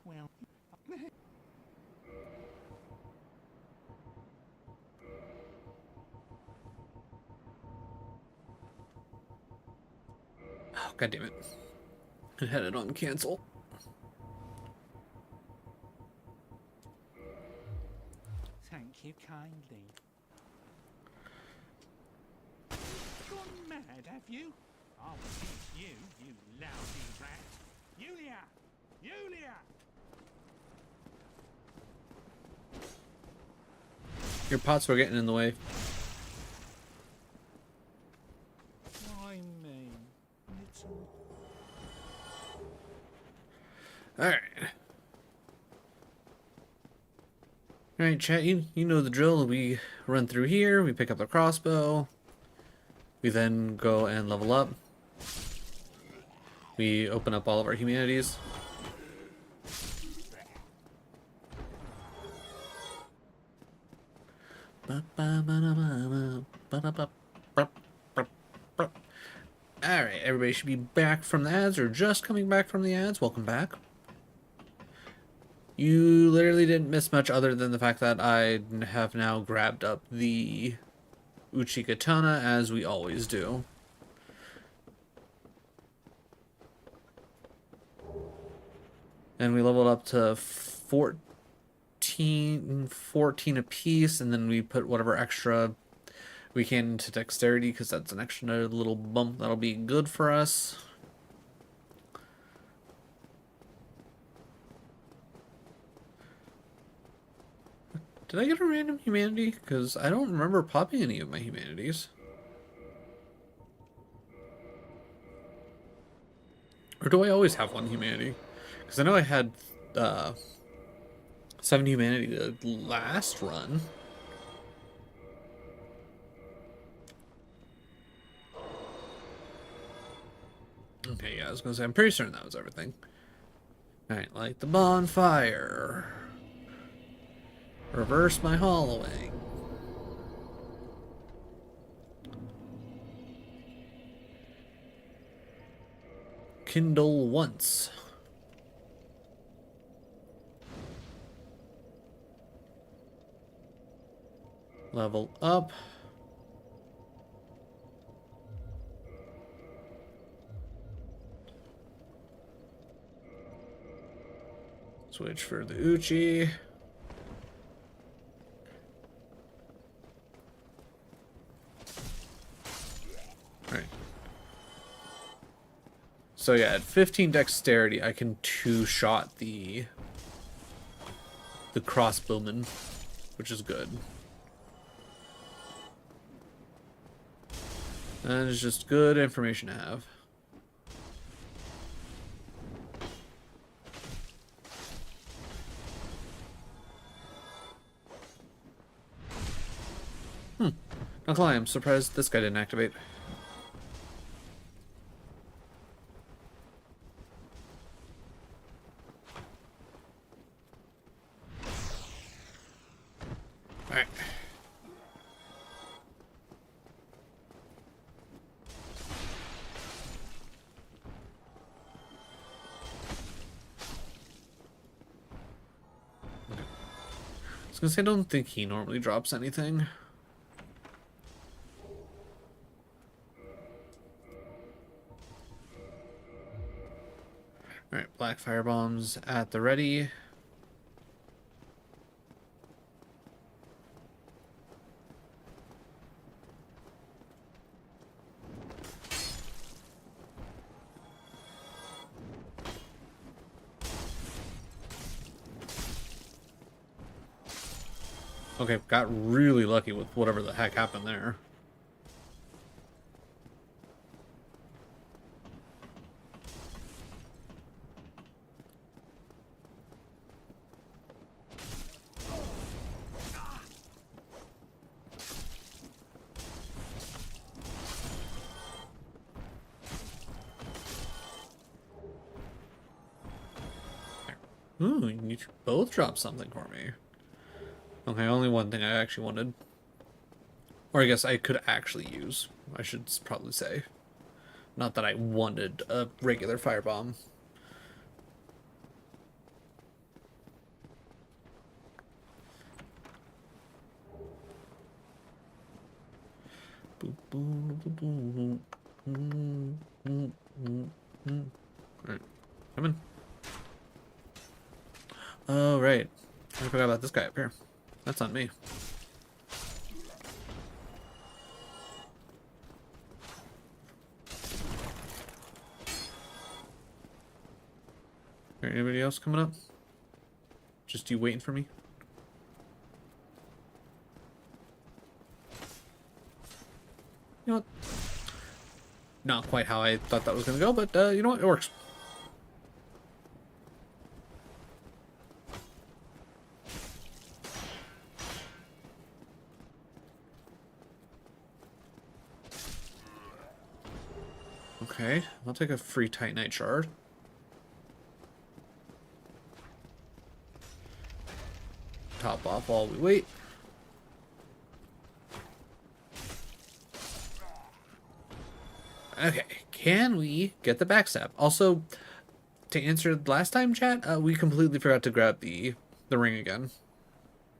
Well, Oh, god damn it. I had it on cancel. thank you kindly. Gone mad, have you? I'll teach you, you lousy rat. Yulia! Yulia! Your pots were getting in the way. Why me? Little... Alright. Alright, chat, you know the drill. We run through here, we pick up the crossbow. We then go and level up. We open up all of our humanities. Alright, everybody should be back from the ads or just coming back from the ads. Welcome back. You literally didn't miss much other than the fact that I have now grabbed up the Uchi Katana as we always do. And we leveled up to 14 13, 14 apiece, and then we put whatever extra we can into dexterity, because that's an extra little bump that'll be good for us. Did I get a random humanity? Because I don't remember popping any of my humanities. Or do I always have one humanity? Because I know I had 7 humanity the last run. Okay, yeah, I was going to say, I'm pretty certain that was everything. Alright, light the bonfire. Reverse my hollowing. Kindle once. Level up. Switch for the Uchi. Right. So yeah, at 15 dexterity, I can two-shot the crossbowman, which is good. That is just good information to have. Not gonna lie, I'm surprised this guy didn't activate. Alright. I was gonna say, I don't think he normally drops anything. Alright, black fire bombs at the ready. Okay, got really lucky with whatever the heck happened there. Ooh, you both dropped something for me. Okay, only one thing I actually wanted. Or I guess I could actually use, I should probably say. Not that I wanted a regular firebomb. Alright, come in. Oh, right. I forgot about this guy up here. That's on me. Alright, anybody else coming up? Just you waiting for me? You know what? Not quite how I thought that was going to go, but you know what? It works. Okay, I'll take a free Titanite shard. Top off while we wait. Okay, can we get the backstab? Also, to answer last time, chat, we completely forgot to grab the ring again.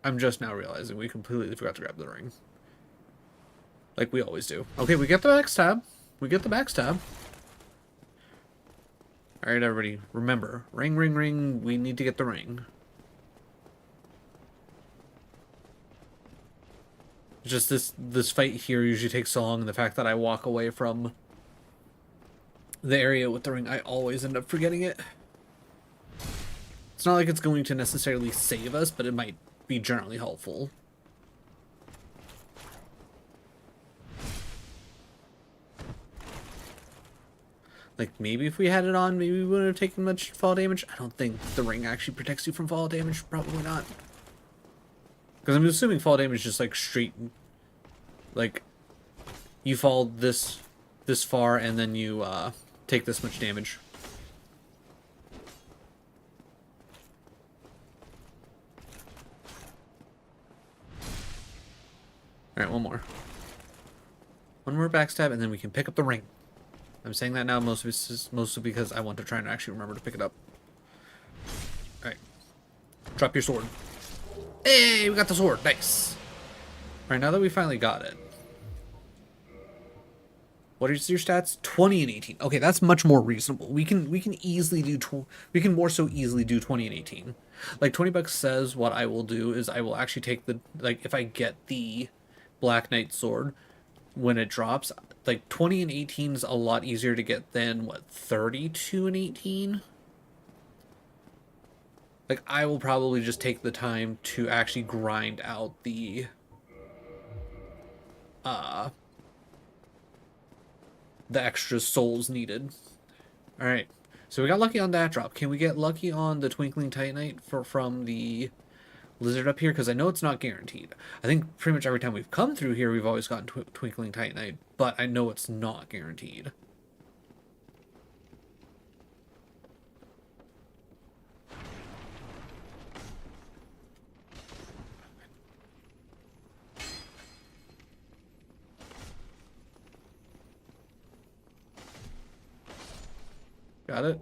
I'm just now realizing we completely forgot to grab the ring. Like we always do. Okay, we get the backstab. We get the backstab. Alright, everybody, remember. Ring, ring, ring. We need to get the ring. Just this fight here usually takes so long, and the fact that I walk away from the area with the ring, I always end up forgetting it. It's not like it's going to necessarily save us, but it might be generally helpful. Like, maybe if we had it on, maybe we wouldn't have taken much fall damage. I don't think the ring actually protects you from fall damage. Probably not. Because I'm assuming fall damage is just, like, straight... Like, you fall this far, and then you, take this much damage. Alright, one more. One more backstab, and then we can pick up the ring. I'm saying that now mostly because I want to try and actually remember to pick it up. Alright. Drop your sword. Hey, we got the sword. Nice. Alright, now that we finally got it. What is your stats? 20 and 18. Okay, that's much more reasonable. We can easily do we can more so easily do 20 and 18. Like, $20 says what I will do is I will actually take the, like, if I get the Black Knight sword when it drops, like 20 and 18 is a lot easier to get than what, 32 and 18. Like, I will probably just take the time to actually grind out the extra souls needed. All right, so we got lucky on that drop. Can we get lucky on the Twinkling Titanite from the lizard up here? Because I know it's not guaranteed. I think pretty much every time we've come through here, we've always gotten Twinkling Titanite, but I know it's not guaranteed. Got it.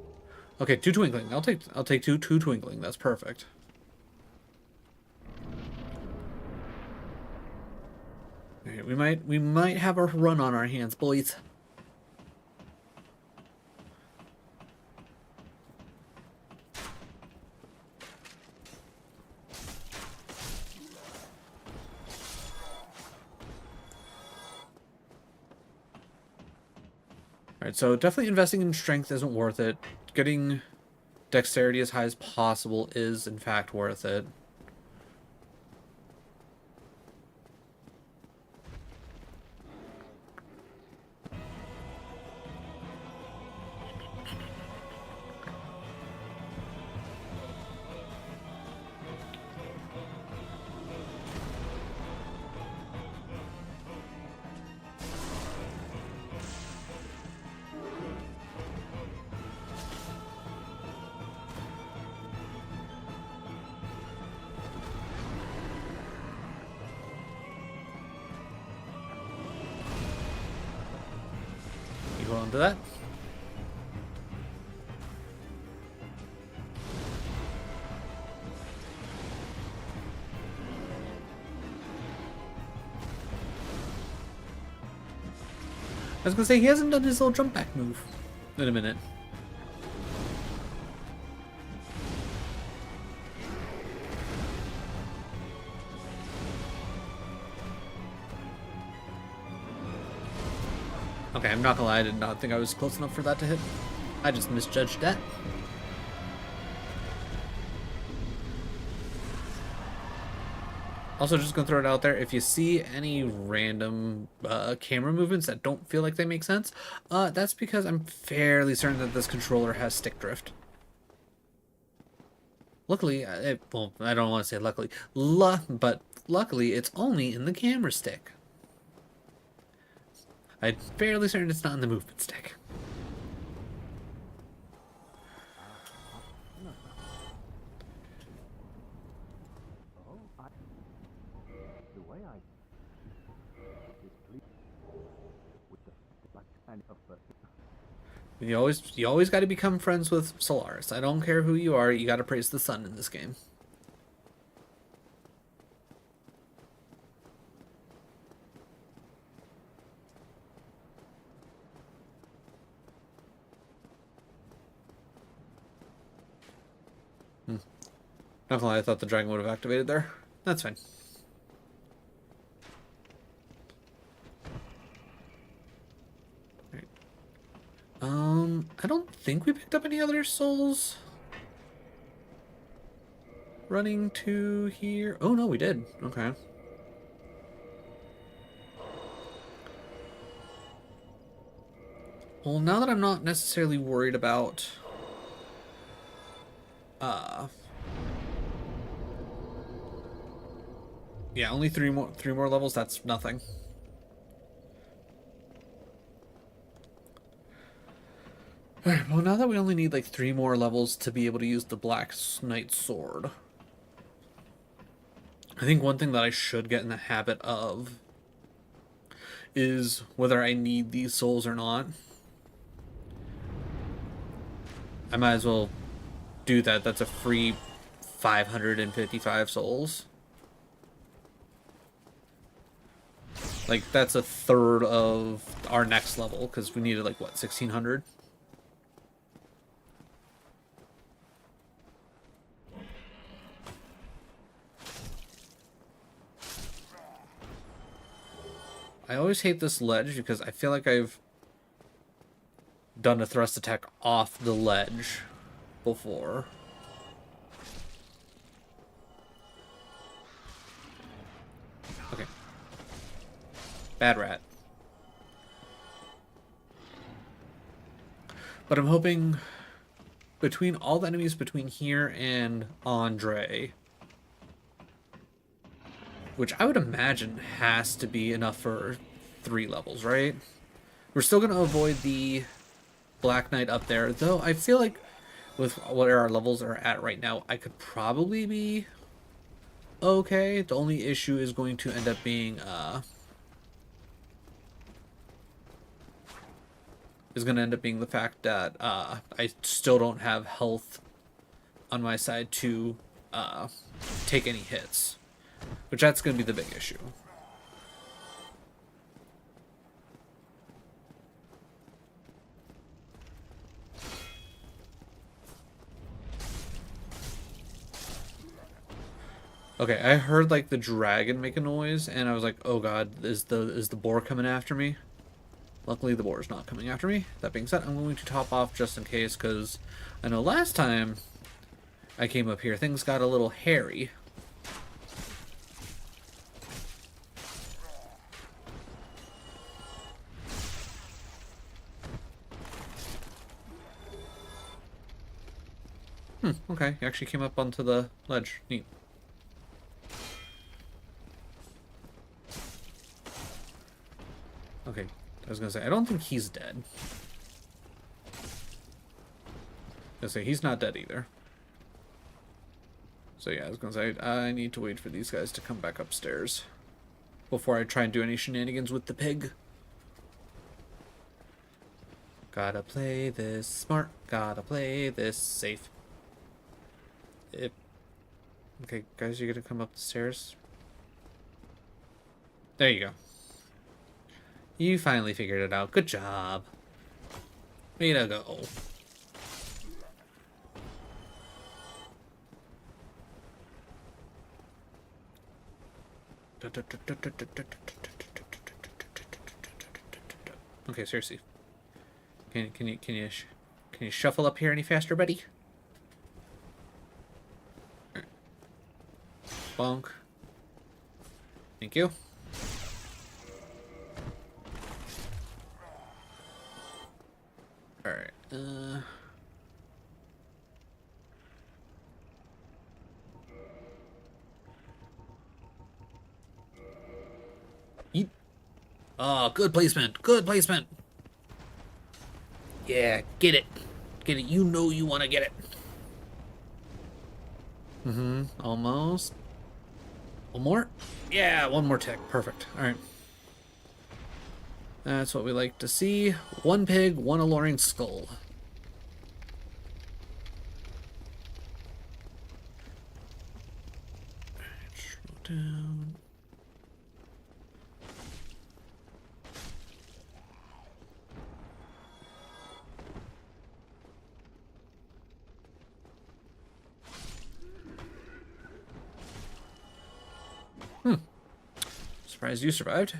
Okay, 2 twinkling. I'll take two twinkling. That's perfect. Okay, we might have a run on our hands, boys. Alright, so definitely investing in strength isn't worth it. Getting dexterity as high as possible is, in fact, worth it. Hold on to that. I was gonna say, he hasn't done his little jump back move in a minute. Okay, I'm not gonna lie, I did not think I was close enough for that to hit. I just misjudged that. Also, just gonna throw it out there, if you see any random camera movements that don't feel like they make sense, that's because I'm fairly certain that this controller has stick drift. Luckily, well, I don't want to say luckily, but luckily it's only in the camera stick. I'm fairly certain it's not in the movement stick. The way I is pleased with the black and of the You always got to become friends with Solaris. I don't care who you are. You got to praise the sun in this game. Not gonna lie, I thought the dragon would have activated there. That's fine. I don't think we picked up any other souls. Running to here. Oh no, we did. Okay. Well, now that I'm not necessarily worried about yeah, only three more levels, that's nothing. Alright, well now that we only need like 3 more levels to be able to use the Black Knight sword. I think one thing that I should get in the habit of is whether I need these souls or not. I might as well do that. That's a free 555 souls. Like, that's a third of our next level, because we needed, like, what, 1,600? I always hate this ledge, because I feel like I've done a thrust attack off the ledge before. Okay. Bad rat. But I'm hoping between all the enemies between here and Andre, which I would imagine has to be enough for 3 levels, right? We're still going to avoid the Black Knight up there, though I feel like with what our levels are at right now, I could probably be okay. The only issue is going to end up being the fact that I still don't have health on my side to take any hits, which that's going to be the big issue. Okay, I heard like the dragon make a noise, and I was like, "Oh God, is the boar coming after me?" Luckily, the boar is not coming after me. That being said, I'm going to top off just in case, because I know last time I came up here, things got a little hairy. Okay, he actually came up onto the ledge. Neat. Okay, I was gonna say, I don't think he's dead. I was gonna say, he's not dead either. So yeah, I was gonna say, I need to wait for these guys to come back upstairs before I try and do any shenanigans with the pig. Gotta play this smart, gotta play this safe. Okay, guys, you gonna come up the stairs? There you go. You finally figured it out. Good job. Way to go. Okay, seriously. Can you shuffle up here any faster, buddy? Bonk. Thank you. Alright, Yeet. Oh, good placement. Good placement. Yeah, get it. Get it. You know you want to get it. Almost. One more? Yeah, one more tick. Perfect. Alright. That's what we like to see. One pig, one alluring skull. Scroll down. Surprised you survived.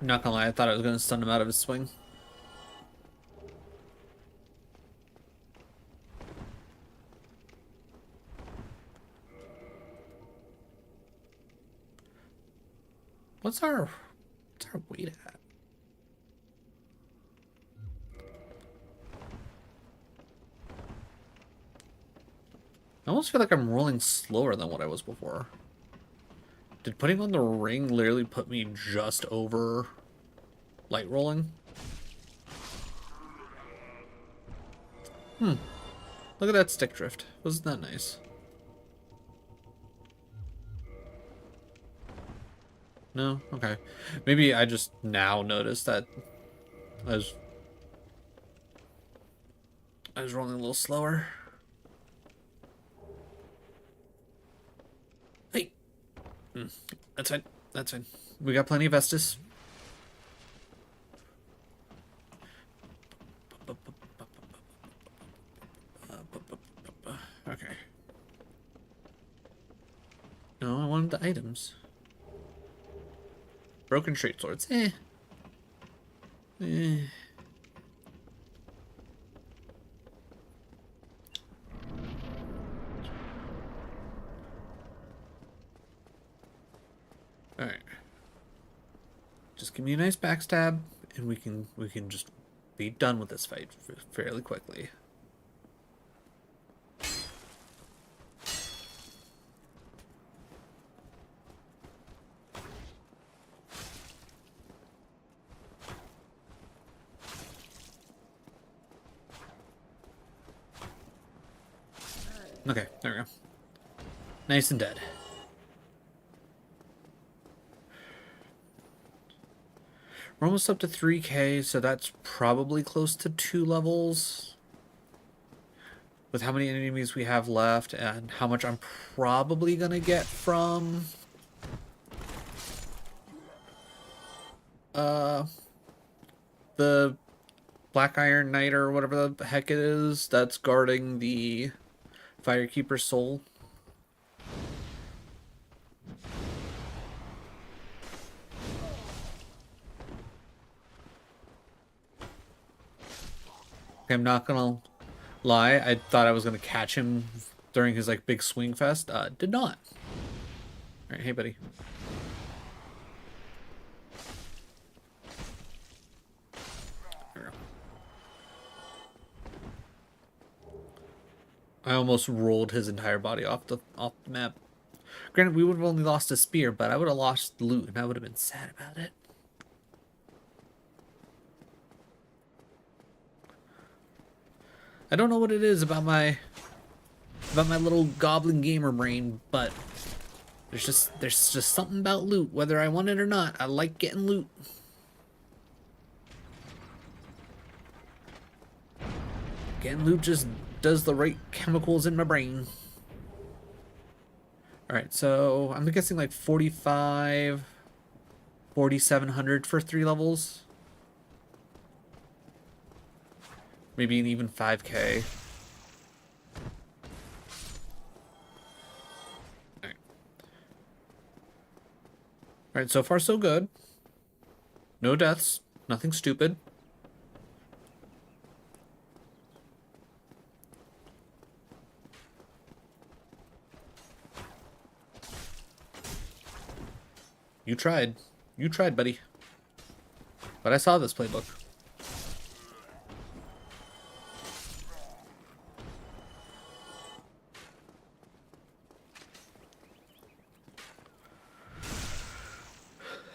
Not gonna lie, I thought I was gonna stun him out of his swing. What's our weight at? I almost feel like I'm rolling slower than what I was before. Did putting on the ring literally put me just over light rolling? Look at that stick drift. Wasn't that nice? No? Okay. Maybe I just now noticed that I was rolling a little slower. Hey! That's fine. That's fine. We got plenty of Estus. Okay. No, I wanted the items. Broken straight swords. Eh. Alright. Just give me a nice backstab, and we can just be done with this fight fairly quickly. Okay, there we go. Nice and dead. We're almost up to 3k, so that's probably close to 2 levels. With how many enemies we have left and how much I'm probably gonna get from the Black Iron Knight or whatever the heck it is that's guarding the Firekeeper's soul. I'm not gonna lie, I thought I was gonna catch him during his like big swing fest. Did not. Alright, hey buddy. There we go. I almost rolled his entire body off the map. Granted, we would have only lost a spear, but I would have lost loot and I would have been sad about it. I don't know what it is about my little goblin gamer brain, but there's just something about loot, whether I want it or not. I like getting loot. Getting loot just does the right chemicals in my brain. Alright, so I'm guessing like 4,700 for 3 levels. Maybe an even 5k. Alright, so far so good. No deaths, nothing stupid. You tried. You tried, buddy. But I saw this playbook.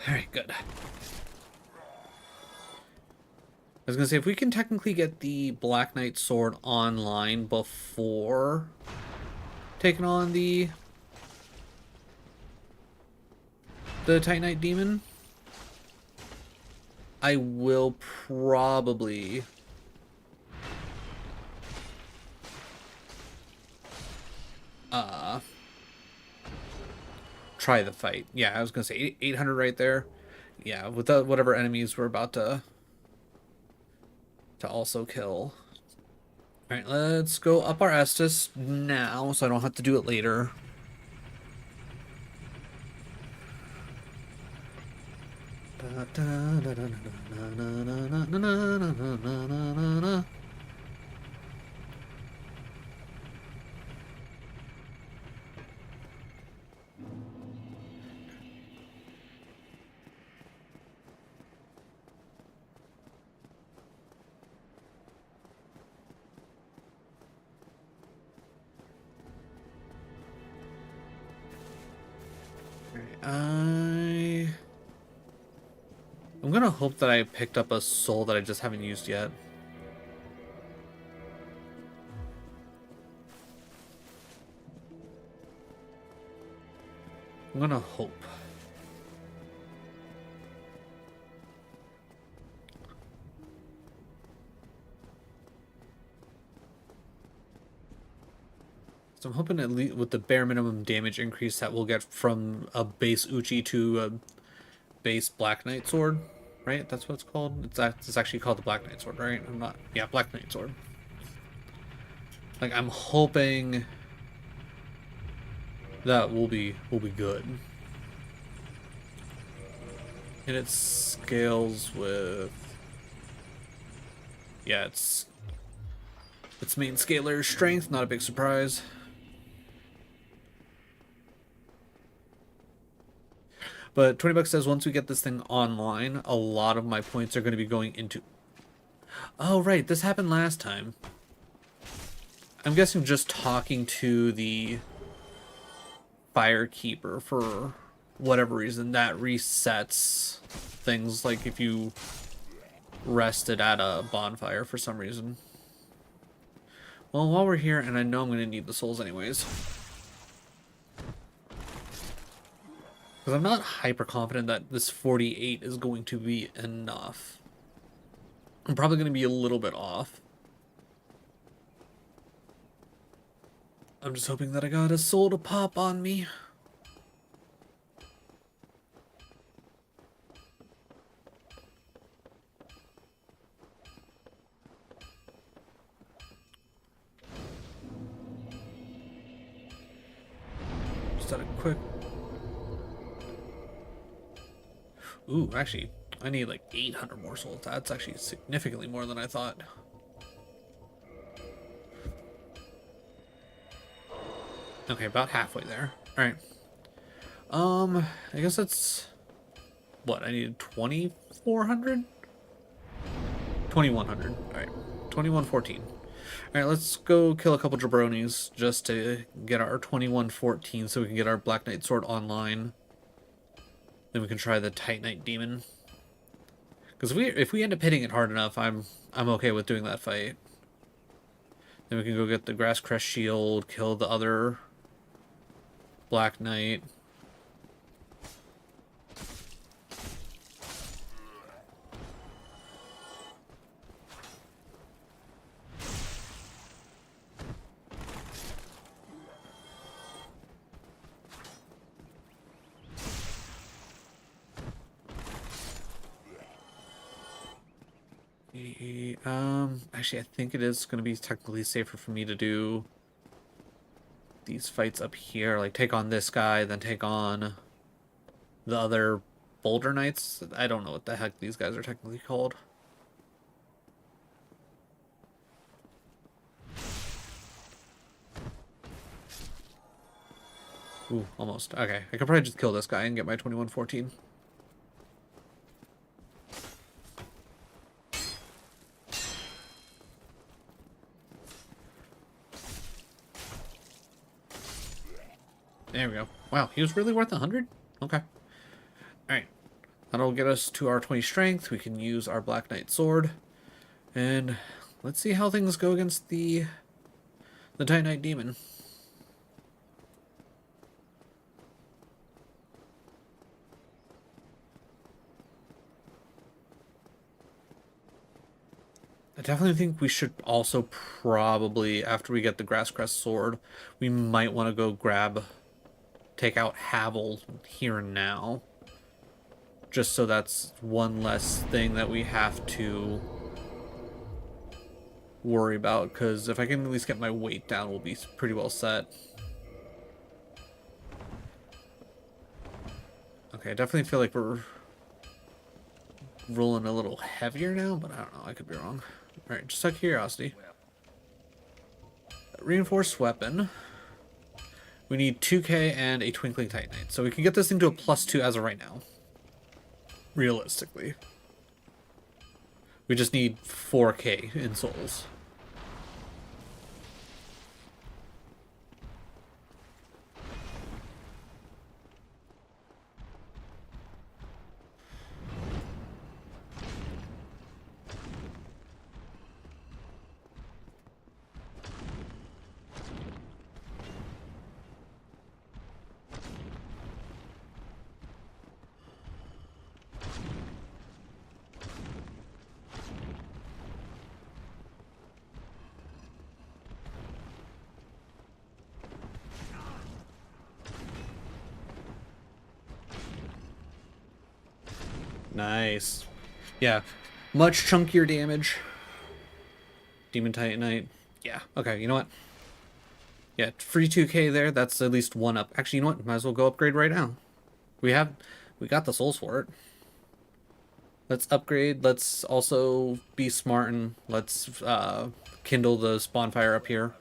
Alright, good. I was gonna say, if we can technically get the Black Knight sword online before taking on the Titanite demon, I will probably try the fight. Yeah, I was gonna say 800 right there. Yeah, with the, whatever enemies we're about to also kill. All right, let's go up our Estus now, so I don't have to do it later. I'm gonna hope that I picked up a soul that I just haven't used yet. I'm gonna hope. So I'm hoping at least with the bare minimum damage increase that we'll get from a base Uchi to a base Black Knight sword, right? That's what it's called. It's actually called the Black Knight sword, right? I'm not. Yeah, Black Knight sword. Like I'm hoping that will be good. And it scales with. Yeah, its main scalar is strength. Not a big surprise. But $20 says once we get this thing online, a lot of my points are going to be going into... Oh, right. This happened last time. I'm guessing just talking to the Firekeeper for whatever reason, that resets things, like if you rested at a bonfire for some reason. Well, while we're here, and I know I'm going to need the souls anyways... Because I'm not hyper confident that this 48 is going to be enough. I'm probably going to be a little bit off. I'm just hoping that I got a soul to pop on me. Just had a quick... Ooh, actually, I need like 800 more souls. That's actually significantly more than I thought. Okay, about halfway there. Alright. I guess that's... What, I needed 2,400? 2,100. Alright, 2,114. Alright, let's go kill a couple jabronis just to get our 2,114 so we can get our Black Knight sword online. Then we can try the Titanite demon. Because if we end up hitting it hard enough, I'm okay with doing that fight. Then we can go get the Grass Crest shield, kill the other Black Knight. Actually, I think it is going to be technically safer for me to do these fights up here. Like, take on this guy, then take on the other Boulder Knights. I don't know what the heck these guys are technically called. Ooh, almost. Okay, I could probably just kill this guy and get my 2114. There we go. Wow, he was really worth 100? Okay. Alright. That'll get us to our 20 strength. We can use our Black Knight sword. And let's see how things go against the Titanite demon. I definitely think we should also probably, after we get the Grass Crest sword, we might want to go take out Havel here and now. Just so that's one less thing that we have to worry about, because if I can at least get my weight down, we'll be pretty well set. Okay, I definitely feel like we're rolling a little heavier now, but I don't know. I could be wrong. All right, just out of curiosity. Reinforced weapon. We need 2K and a Twinkling Titanite. So we can get this thing to a +2 as of right now. Realistically. We just need 4K in souls. Nice. Yeah. Much chunkier damage. Demon Titanite. Yeah. Okay, you know what? Yeah, free 2K there. That's at least one up. Actually, you know what? Might as well go upgrade right now. We got the souls for it. Let's upgrade. Let's also be smart and let's kindle the spawn fire up here.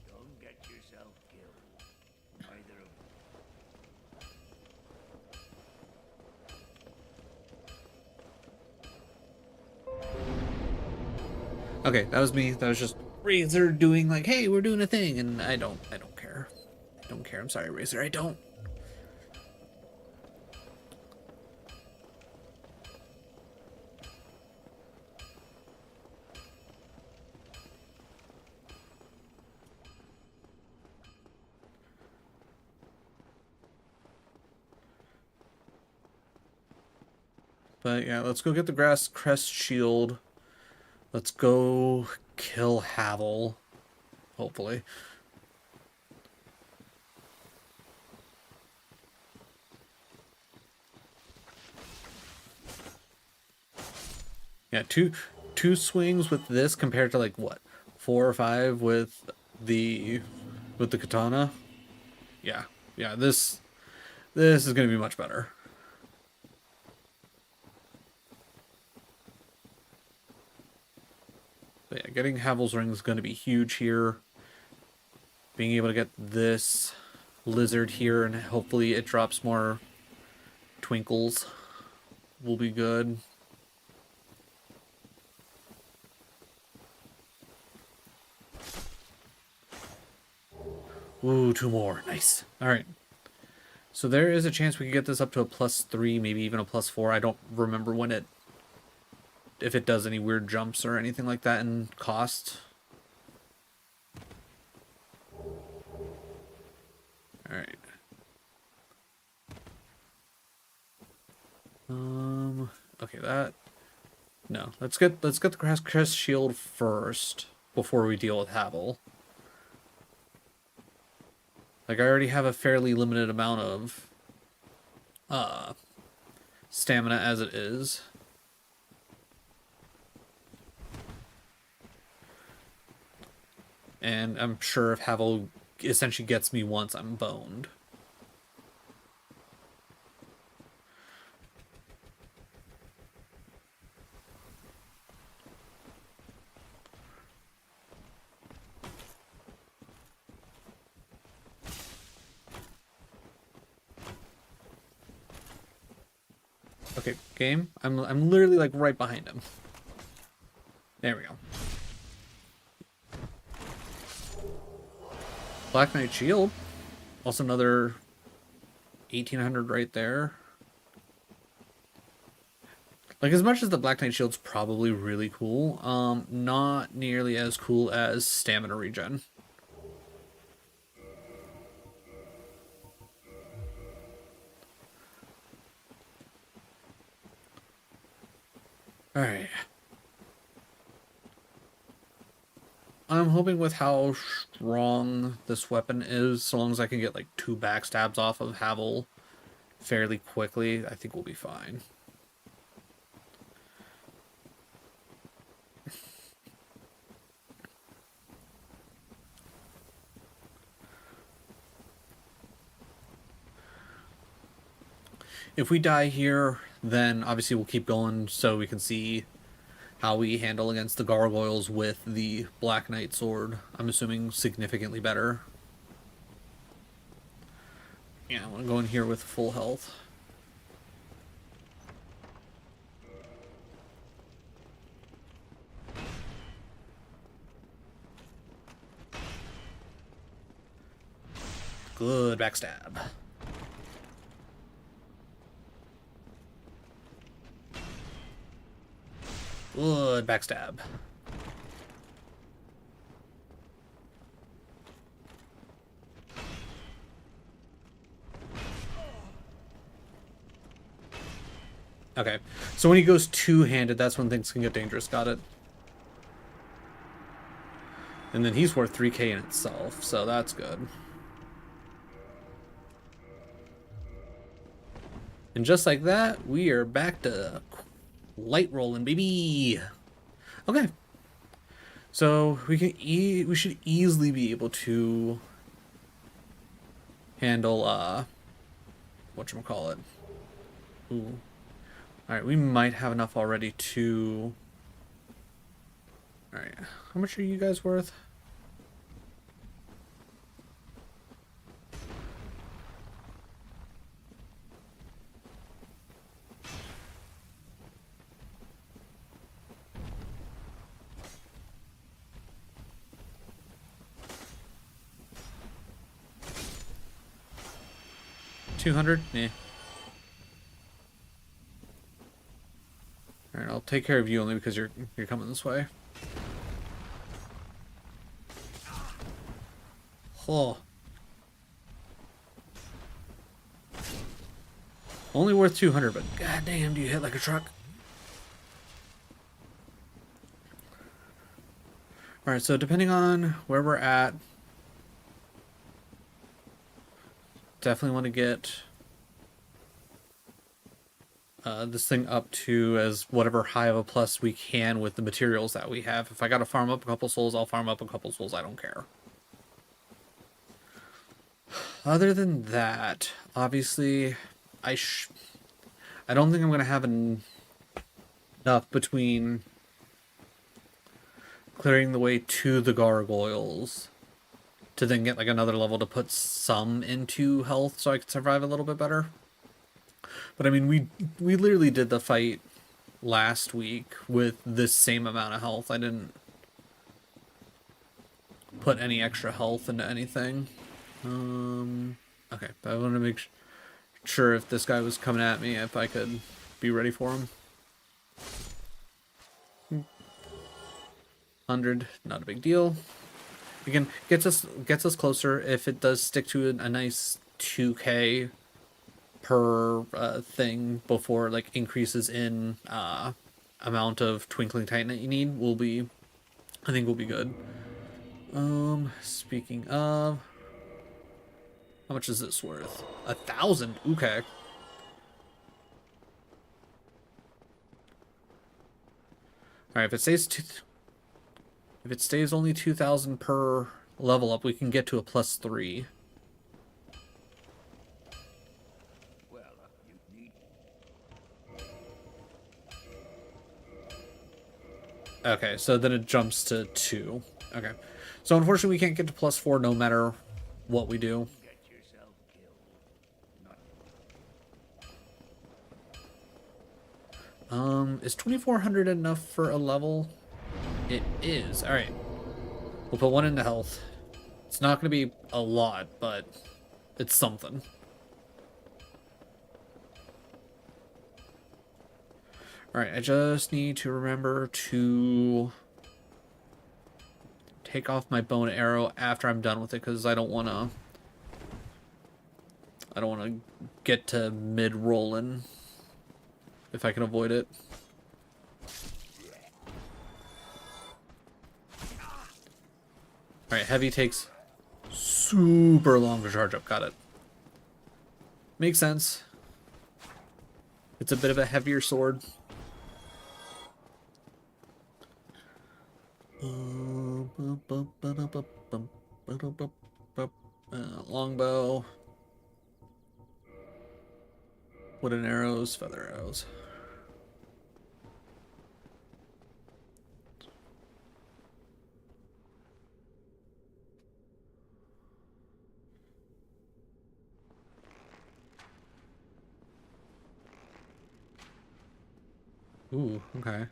Don't get yourself killed. Either of Okay, that was me. That was just Razor doing like, hey, we're doing a thing, and I don't care. I don't care. I'm sorry, Razor. I don't. But yeah, let's go get the grass crest shield. Let's go kill Havel. Hopefully. Yeah, two swings with this compared to like what? 4 or 5 with the katana. Yeah. Yeah, this is going to be much better. But yeah, getting Havel's ring is going to be huge here. Being able to get this lizard here and hopefully it drops more twinkles will be good. Ooh, 2 more. Nice. All right. So there is a chance we could get this up to a +3, maybe even a +4. I don't remember if it does any weird jumps or anything like that in cost. All right. Okay, that. No, let's get the grass crest shield first before we deal with Havel. Like I already have a fairly limited amount of stamina as it is. And I'm sure if Havel essentially gets me once, I'm boned. Okay, game. I'm literally like right behind him. There we go. Black Knight Shield. Also another 1800 right there. Like as much as the Black Knight Shield's probably really cool, not nearly as cool as stamina regen. Alright. I'm hoping with how strong this weapon is, so long as I can get like 2 backstabs off of Havel fairly quickly, I think we'll be fine. If we die here, then obviously we'll keep going so we can see how we handle against the gargoyles with the Black Knight sword. I'm assuming significantly better. Yeah, I want to go in here with full health. Good backstab. Good backstab. Okay, so when he goes two-handed, that's when things can get dangerous. Got it. And then he's worth 3k in itself, so that's good. And just like that, we are back to light rolling, baby. Okay. So we should easily be able to handle whatchamacallit. Ooh. Alright, we might have enough already to... Alright, how much are you guys worth? $200? Nah. Alright, I'll take care of you only because you're coming this way. Oh. Only worth 200, but goddamn, do you hit like a truck? Alright, so depending on where we're at, definitely want to get this thing up to as whatever high of a plus we can with the materials that we have. If I gotta farm up a couple souls, I'll farm up a couple souls. I don't care. Other than that, obviously, I don't think I'm gonna have enough between clearing the way to the gargoyles to then get like another level to put some into health so I could survive a little bit better. But I mean, we literally did the fight last week with this same amount of health. I didn't put any extra health into anything. Okay, but I want to make sure if this guy was coming at me, if I could be ready for him. 100, not a big deal. Again, gets us closer. If it does stick to a nice 2k per thing before like increases in amount of Twinkling Titan that you need, I think we'll be good. Speaking of, how much is this worth? 1,000. Okay. All right, if it stays only 2,000 per level up, we can get to a +3. Okay, so then it jumps to 2. Okay. So unfortunately we can't get to +4 no matter what we do. Is 2,400 enough for a level? It is. Alright. We'll put 1 into health. It's not going to be a lot, but it's something. Alright, I just need to remember to take off my bow and arrow after I'm done with it, because I don't want to get to mid-rolling if I can avoid it. Alright, heavy takes super long to charge up. Got it. Makes sense. It's a bit of a heavier sword. Longbow. Wooden arrows, feather arrows. Ooh, okay.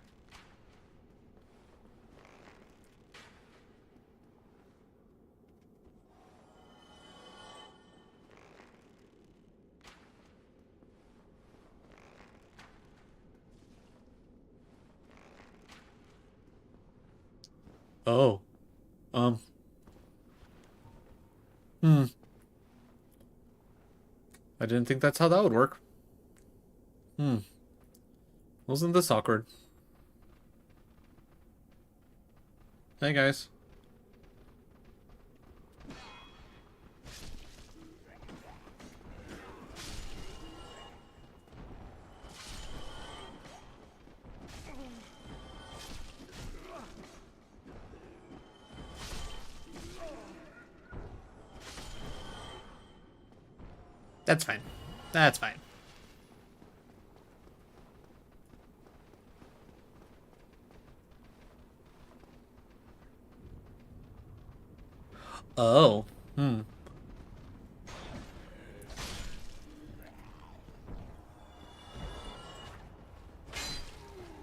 Oh. Um. Hmm. I didn't think that's how that would work. Hmm. Wasn't this awkward? Hey, guys. That's fine. That's fine. Oh. Hmm.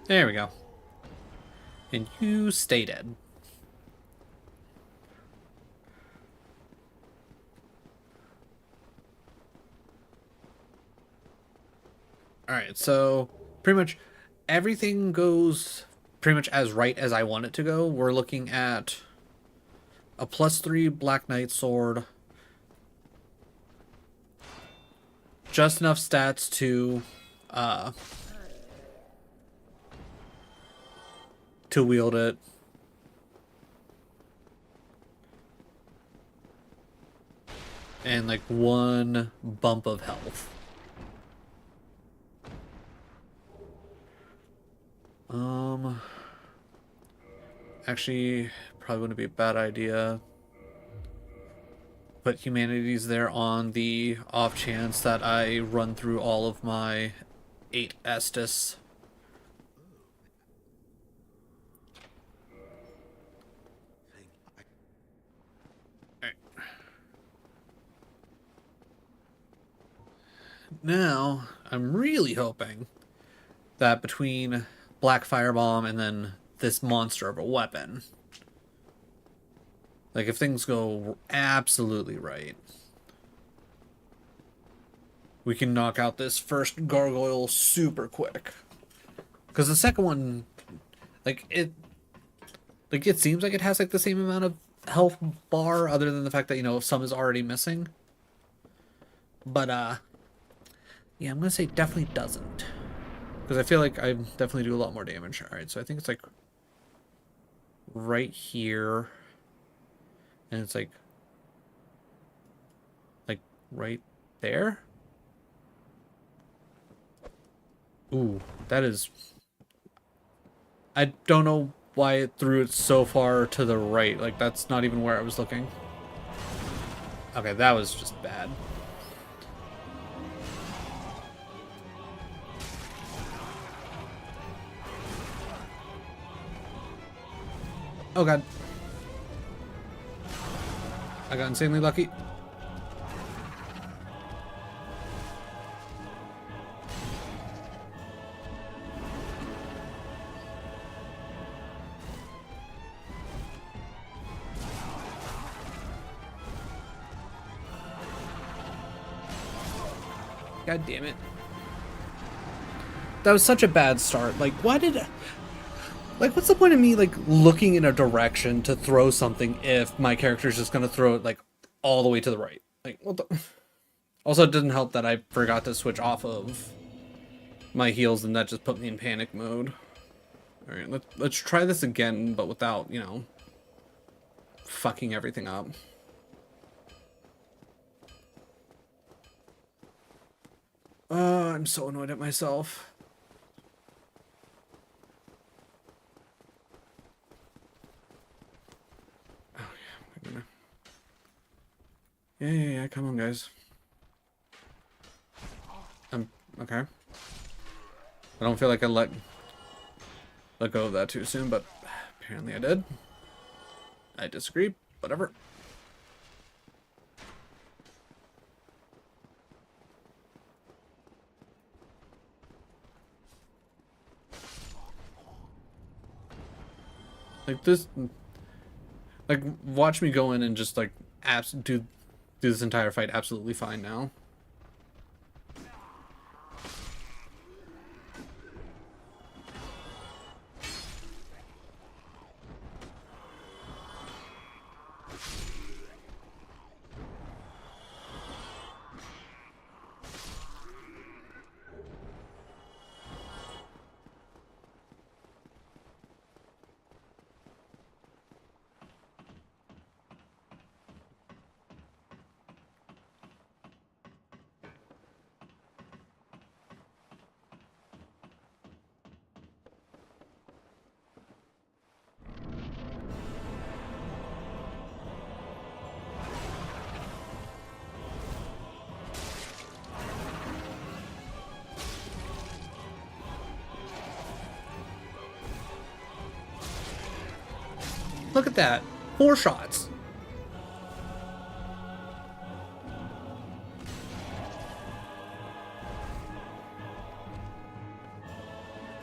There we go. And you stay dead. Alright, so pretty much everything goes pretty much as right as I want it to go. We're looking at a +3 Black Knight sword. Just enough stats to wield it. And like 1 bump of health. Actually, probably wouldn't be a bad idea. Put humanities there on the off chance that I run through all of my 8 Estus. Alright. Now, I'm really hoping that between Black Firebomb and then this monster of a weapon, like if things go absolutely right, we can knock out this first gargoyle super quick. Because the second one, it seems like it has like the same amount of health bar, other than the fact that, you know, some is already missing. But yeah, I'm gonna say definitely doesn't. Because I feel like I definitely do a lot more damage. Alright, so I think it's like right here. And it's like right there. Ooh, that is... I don't know why it threw it so far to the right. Like, that's not even where I was looking. Okay, that was just bad. Oh god. I got insanely lucky. God damn it. That was such a bad start. Like, why did... Like, what's the point of me, like, looking in a direction to throw something if my character's just gonna throw it, like, all the way to the right? Like, what the... Also, it didn't help that I forgot to switch off of my heals, and that just put me in panic mode. Alright, let's try this again, but without, you know, fucking everything up. I'm so annoyed at myself. Oh, yeah, I'm gonna... Yeah, come on, guys. I'm Okay. I don't feel like I let go of that too soon, but apparently I did. I disagree. Whatever. Like this, like watch me go in and just like do this entire fight absolutely fine now. Look at that. 4 shots.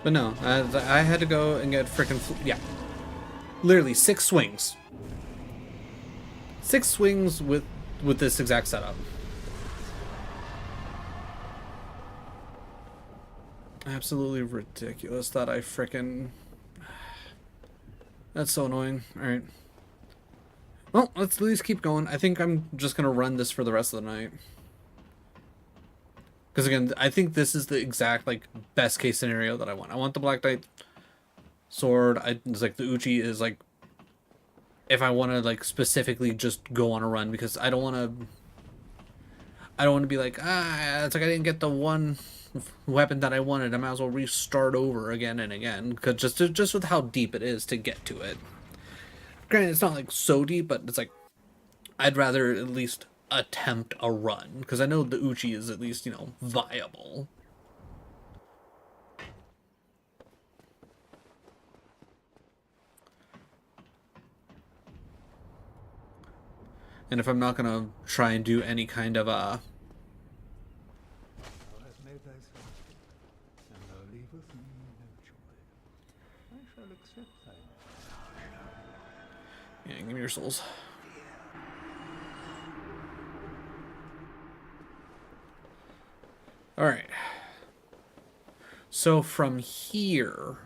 But no, I had to go and get freaking... Yeah. Literally 6 swings. 6 swings with this exact setup. Absolutely ridiculous that I freaking... That's so annoying. Alright. Well, let's at least keep going. I think I'm just going to run this for the rest of the night. Because again, I think this is the exact, like, best case scenario that I want. I want the Black Knight sword. It's like the Uchi is, like, if I want to, like, specifically just go on a run. Because I don't want to be like, it's like I didn't get the one weapon that I wanted. I might as well restart over again and again. Because just with how deep it is to get to it. Granted, it's not, like, so deep, but it's like, I'd rather at least attempt a run, because I know the Uchi is at least, you know, viable. And if I'm not gonna try and do any kind of Thou hast made thyself, and thou leavest me no choice. I shall accept thy yeah, give me your souls. All right. So from here,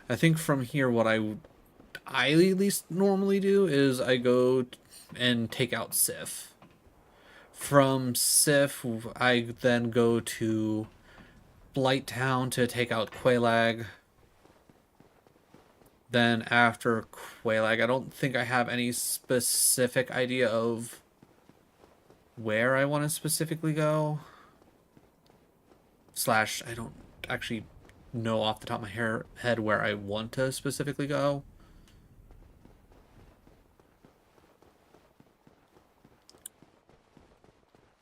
I think from here what I at least normally do is I go and take out Sif. From Sif, I then go to Blight Town to take out Quelaag. Then after Quelaag, I don't think I have any specific idea of where I want to specifically go. Slash, I don't actually know off the top of my head where I want to specifically go.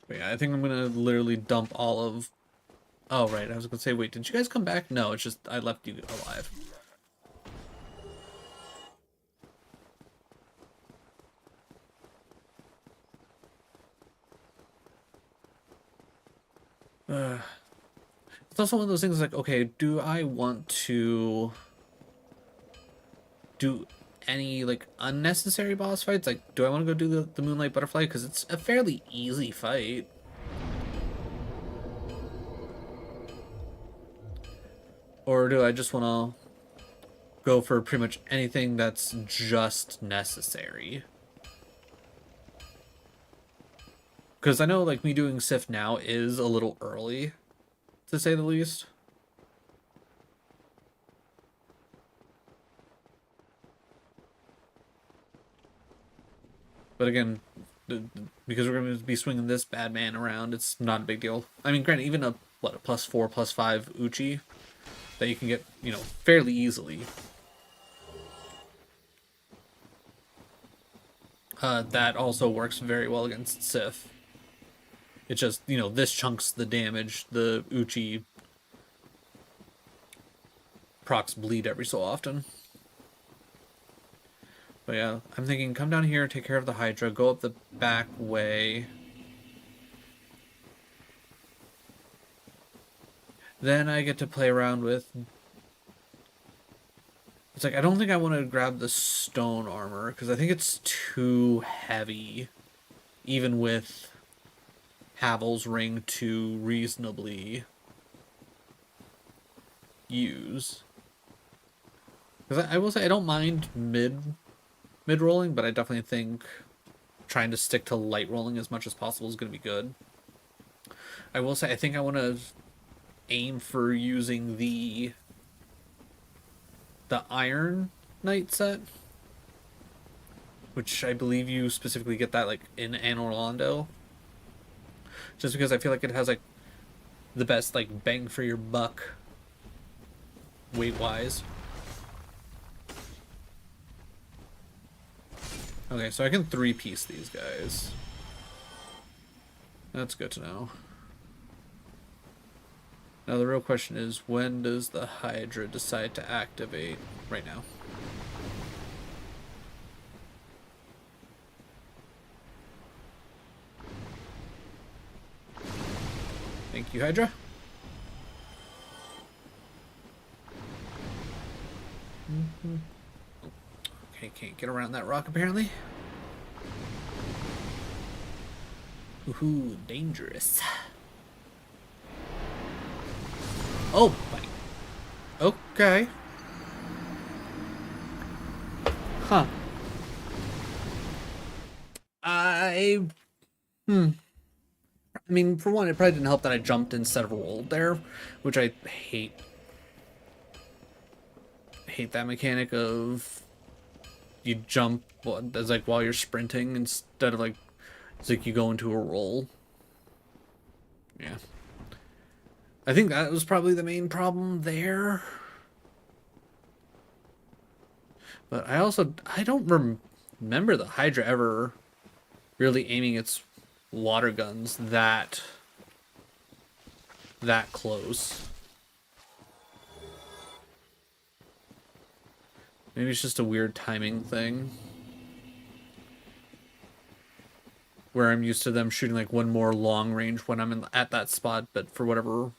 But yeah, I think I'm gonna literally dump all of... Oh, right, I was gonna say, wait, did you guys come back? No, it's just I left you alive. It's also one of those things like, okay, do I want to do any, like, unnecessary boss fights? Like, do I want to go do the Moonlight Butterfly? Because it's a fairly easy fight. Or do I just want to go for pretty much anything that's just necessary? Because I know, like, me doing Sif now is a little early, to say the least. But again, because we're going to be swinging this bad man around, it's not a big deal. I mean, granted, even a +4, +5 Uchi that you can get, you know, fairly easily. That also works very well against Sif. It's just, you know, this chunks the damage. The Uchi procs bleed every so often. But yeah, I'm thinking come down here, take care of the Hydra, go up the back way. Then I get to play around with... It's like, I don't think I want to grab the stone armor, because I think it's too heavy, even with Havel's ring to reasonably use. Because I will say, I don't mind mid-rolling, but I definitely think trying to stick to light rolling as much as possible is going to be good. I will say, I think I want to aim for using the Iron Knight set, which I believe you specifically get that like in Anne Orlando, just because I feel like it has like the best like bang for your buck weight wise. Okay, so I can 3-piece these guys. That's good to know. Now the real question is, when does the Hydra decide to activate? Right now. Thank you, Hydra. Okay, can't get around that rock apparently. Ooh, dangerous. Oh, buddy. Okay. Huh. I mean, for one, it probably didn't help that I jumped instead of rolled there, which I hate. Hate that mechanic of you jump as like while you're sprinting instead of like it's like you go into a roll. Yeah. I think that was probably the main problem there. But I don't remember the Hydra ever really aiming its water guns that close. Maybe it's just a weird timing thing. Where I'm used to them shooting like one more long range when I'm at that spot, but for whatever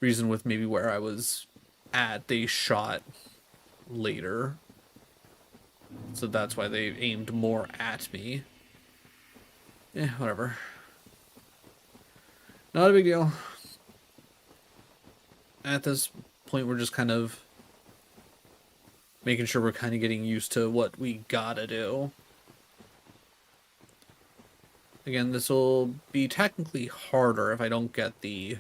reason with maybe where I was at, they shot later. So that's why they aimed more at me. Yeah, whatever. Not a big deal. At this point, we're just kind of making sure we're kind of getting used to what we gotta do. Again, this will be technically harder if I don't get the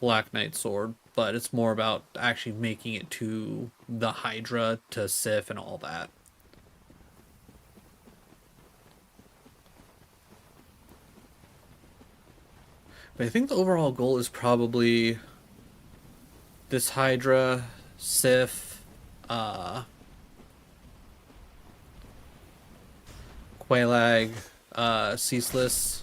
Black Knight sword, but it's more about actually making it to the Hydra, to Sif, and all that. But I think the overall goal is probably this Hydra, Sif, Quelaag, Ceaseless.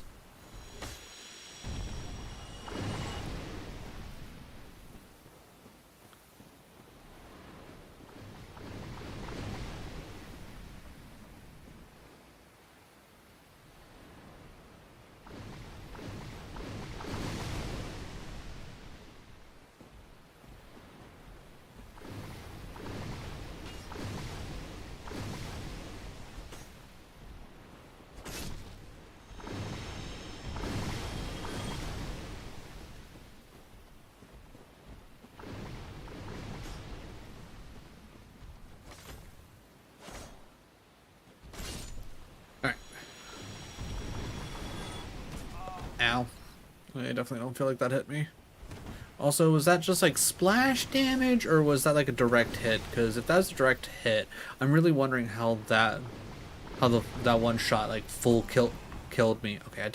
Ow. I definitely don't feel like that hit me. Also, was that just like splash damage, or was that like a direct hit? Because if that's a direct hit, I'm really wondering how that one shot like full killed me. Okay,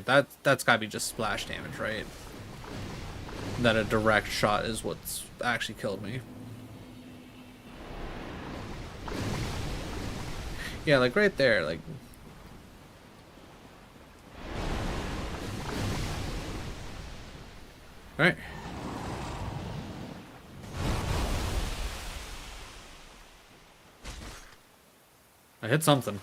that's gotta be just splash damage, right? That a direct shot is what's actually killed me. Yeah, like right there, like. Alright. I hit something.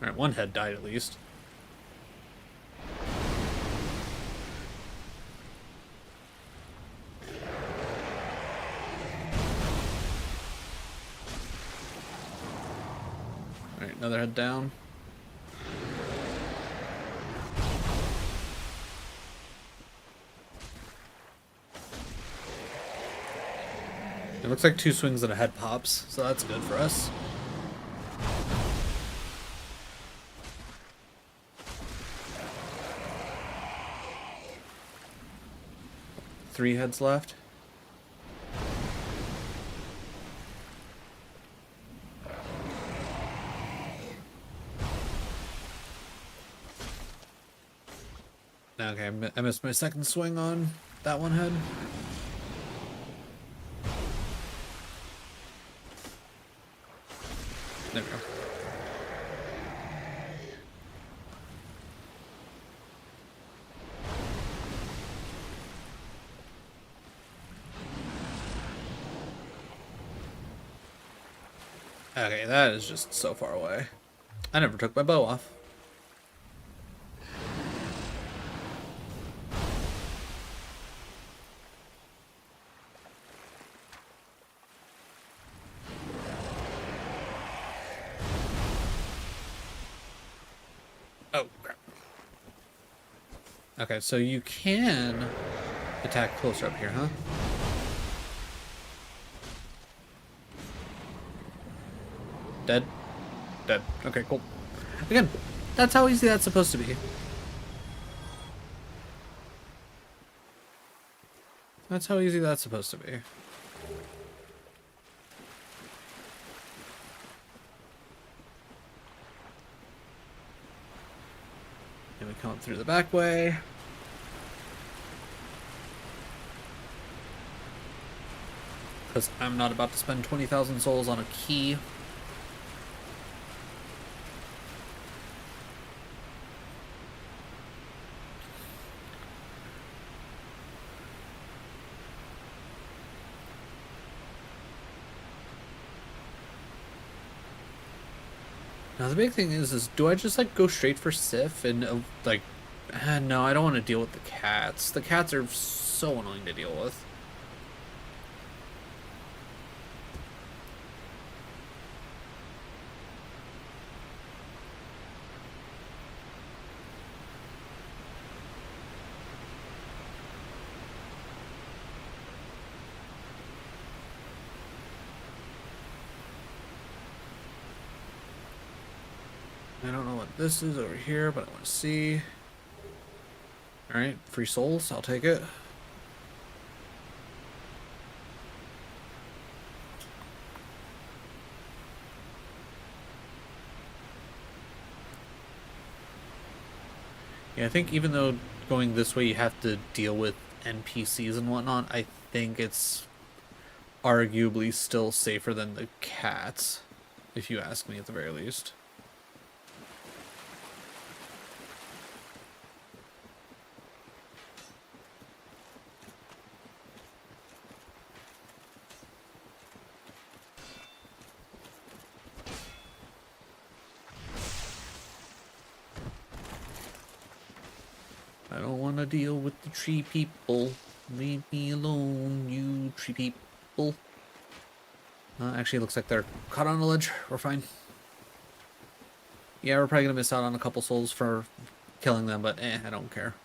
Alright, one head died at least. Alright, another head down. It looks like 2 swings and a head pops, so that's good for us. Three heads left. Okay, I missed my second swing on that one head. There we go. Okay, that is just so far away. I never took my bow off. Oh, crap. Okay, so you can attack closer up here, huh? Dead? Dead. Okay, cool. Again, that's how easy that's supposed to be. That's how easy that's supposed to be. And we come up through the back way. Because I'm not about to spend 20,000 souls on a key. Now the big thing is do I just like go straight for Sif and like, no, I don't want to deal with the cats. The cats are so annoying to deal with. I don't know what this is over here, but I want to see. Alright, free souls, I'll take it. Yeah, I think even though going this way you have to deal with NPCs and whatnot, I think it's arguably still safer than the cats, if you ask me at the very least. I don't want to deal with the tree people. Leave me alone, you tree people. Actually, it looks like they're caught on a ledge. We're fine. Yeah, we're probably going to miss out on a couple souls for killing them, but I don't care.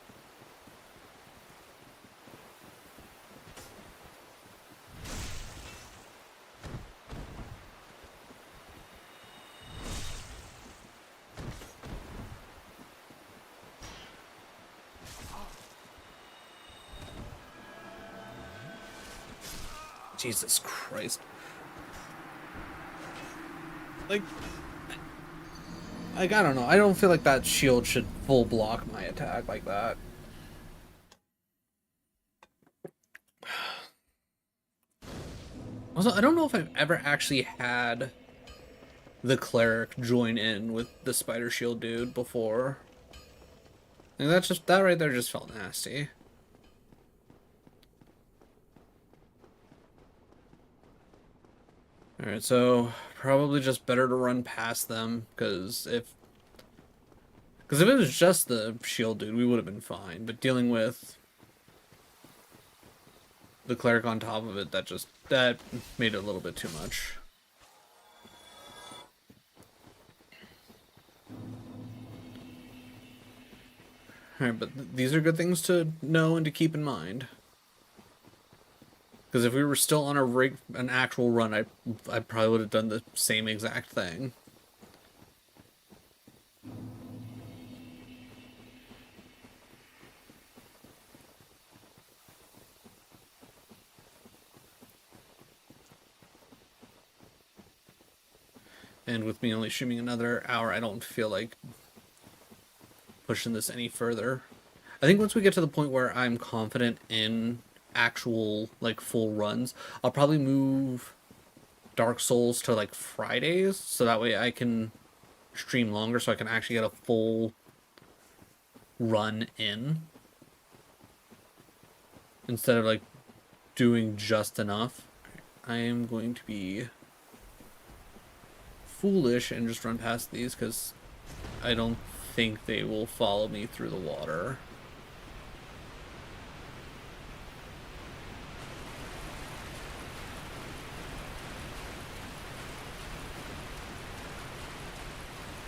Jesus Christ. Like, Like, I don't know. I don't feel like that shield should full block my attack like that. Also, I don't know if I've ever actually had the cleric join in with the spider shield dude before. And that's just, that right there just felt nasty. Alright, so probably just better to run past them, because if it was just the shield dude, we would have been fine. But dealing with the cleric on top of it, that made it a little bit too much. Alright, but these are good things to know and to keep in mind. Because if we were still on an actual run, I probably would have done the same exact thing. And with me only streaming another hour, I don't feel like pushing this any further. I think once we get to the point where I'm confident in actual, like, full runs, I'll probably move Dark Souls to, like, Fridays, so that way I can stream longer, so I can actually get a full run in. Instead of, like, doing just enough. I am going to be foolish and just run past these, because I don't think they will follow me through the water.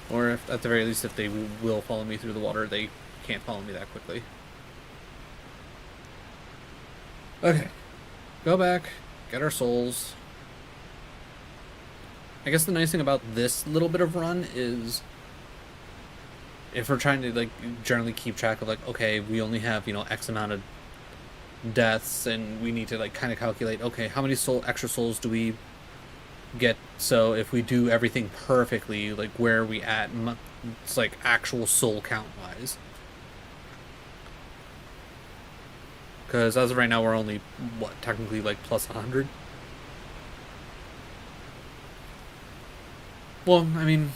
Or if, at the very least, if they will follow me through the water, they can't follow me that quickly. Okay. Go back, get our souls. I guess the nice thing about this little bit of run is if we're trying to, like, generally keep track of, like, okay, we only have, you know, X amount of deaths, and we need to, like, kind of calculate, okay, how many extra souls do we get? So if we do everything perfectly, like, where are we at? It's like actual soul count wise. Because as of right now, we're only, what, technically, like, plus 100? Well, I mean,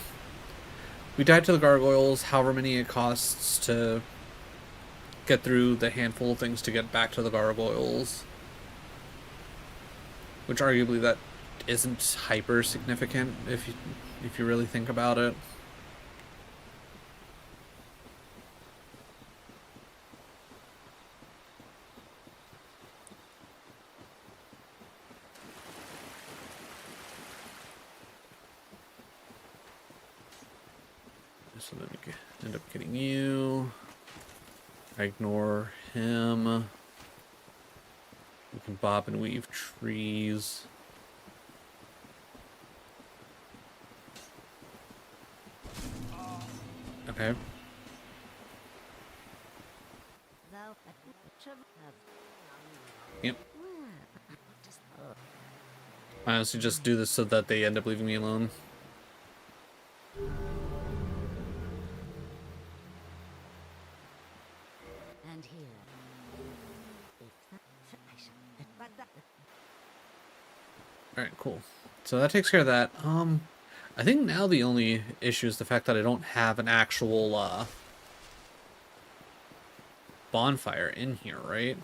we died to the gargoyles, however many it costs to get through the handful of things to get back to the gargoyles. Which arguably that isn't hyper significant if you really think about it. So then we end up getting you. I ignore him. We can bob and weave trees. Okay. Yep. I honestly just do this so that they end up leaving me alone. And here. Alright, cool. So that takes care of that. I think now the only issue is the fact that I don't have an actual, bonfire in here, right?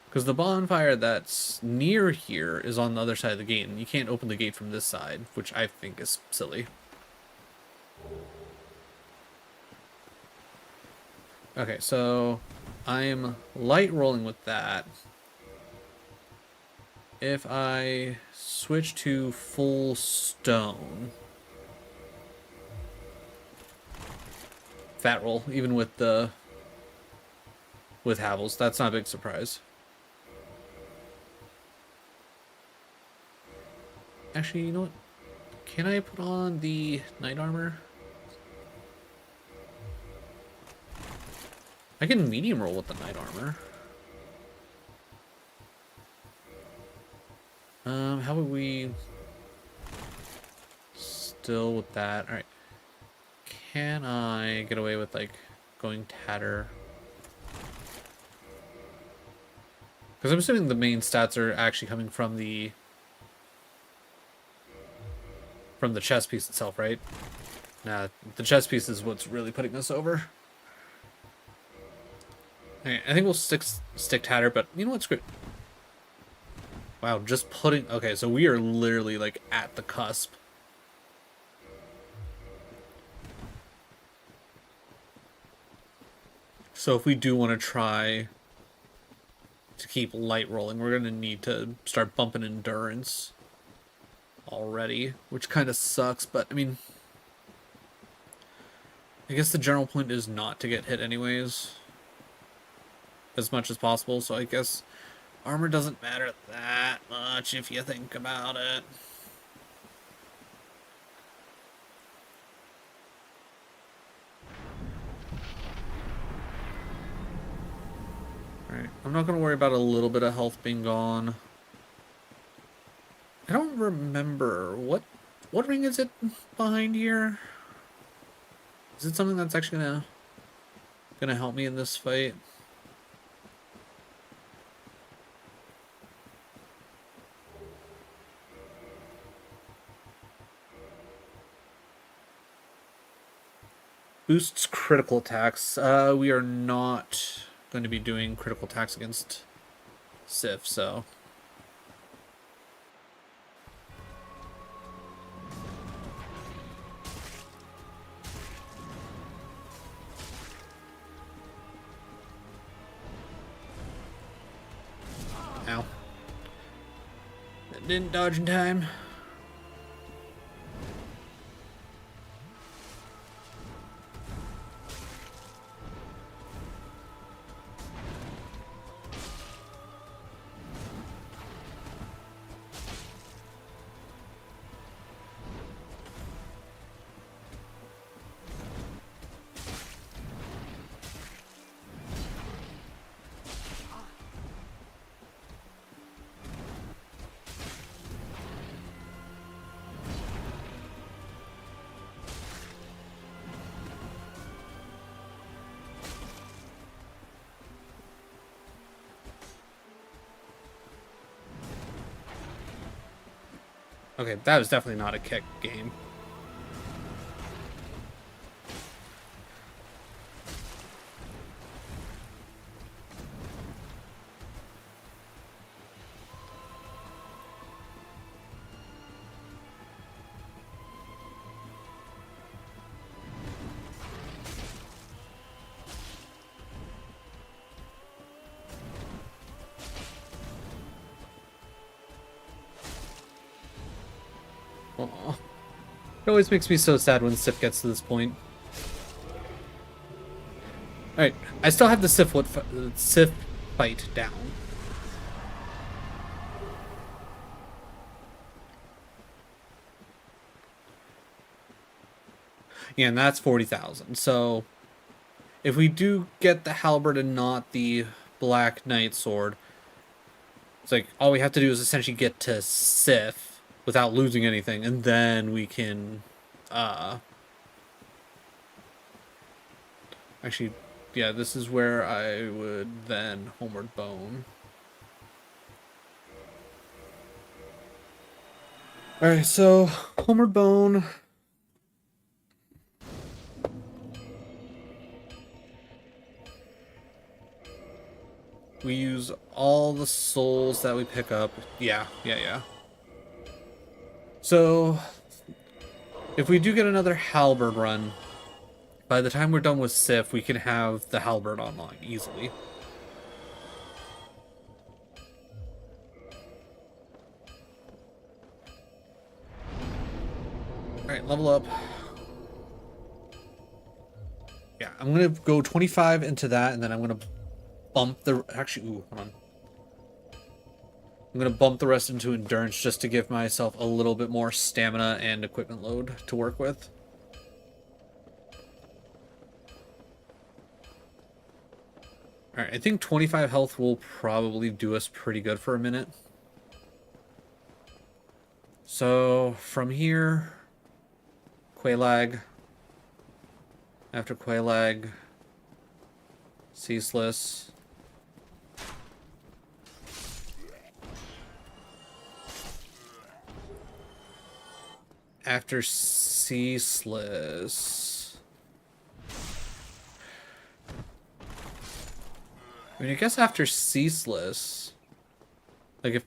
Because the bonfire that's near here is on the other side of the gate, and you can't open the gate from this side, which I think is silly. Okay, so I'm light rolling with that. If I switch to full stone, fat roll, even with Havels, that's not a big surprise. Actually, you know what? Can I put on the knight armor? I can medium roll with the knight armor. How would we still with that. All right. Can I get away with like going tatter? Because I'm assuming the main stats are actually coming from the chess piece itself, right? Nah, the chess piece is what's really putting us over. Okay, I think we'll stick tatter, but you know what's great? Wow, just putting... Okay, so we are literally like at the cusp. So if we do want to try to keep light rolling, we're going to need to start bumping endurance already, which kind of sucks, but I mean, I guess the general point is not to get hit anyways as much as possible, so I guess armor doesn't matter that much if you think about it. Alright, I'm not going to worry about a little bit of health being gone. I don't remember. What ring is it behind here? Is it something that's actually gonna help me in this fight? Boosts critical attacks. We are not going to be doing critical attacks against Sif, so... Ow. That didn't dodge in time. Okay, that was definitely not a kick game. Aw. It always makes me so sad when Sif gets to this point. Alright, I still have the Sif fight down. Yeah, and that's 40,000. So, if we do get the halberd and not the Black Knight sword, it's like all we have to do is essentially get to Sif without losing anything, and then we can actually, yeah, this is where I would then homeward bone. Alright, so homeward bone. We use all the souls that we pick up. Yeah. So, if we do get another halberd run, by the time we're done with Sif, we can have the halberd online easily. Alright, level up. Yeah, I'm gonna go 25 into that, and then I'm gonna bump the... Actually, ooh, hold on. I'm going to bump the rest into endurance just to give myself a little bit more stamina and equipment load to work with. Alright, I think 25 health will probably do us pretty good for a minute. So, from here... Quelaag. After Quelaag, Ceaseless. After Ceaseless. I mean, I guess after Ceaseless, like if,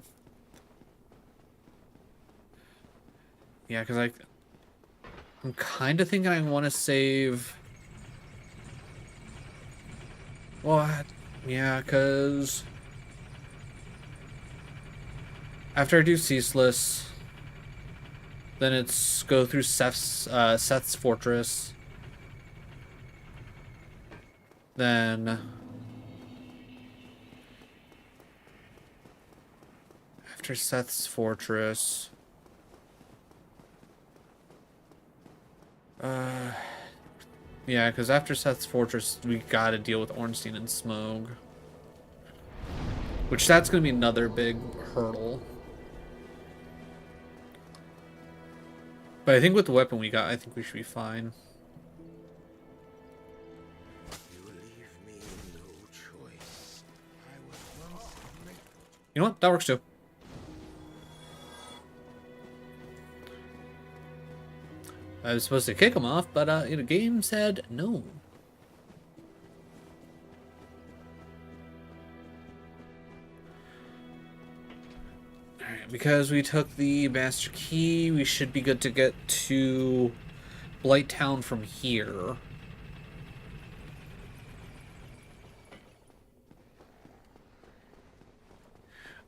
yeah, because I'm kind of thinking I want to save. Well, yeah, because after I do Ceaseless, then it's go through Seth's Fortress. Then after Seth's Fortress, yeah, because after Seth's Fortress, we gotta deal with Ornstein and Smough. Which that's gonna be another big hurdle. But I think with the weapon we got, I think we should be fine. You know what? That works too. I was supposed to kick him off, but the game said no. Alright, because we took the Master Key, we should be good to get to Blight Town from here.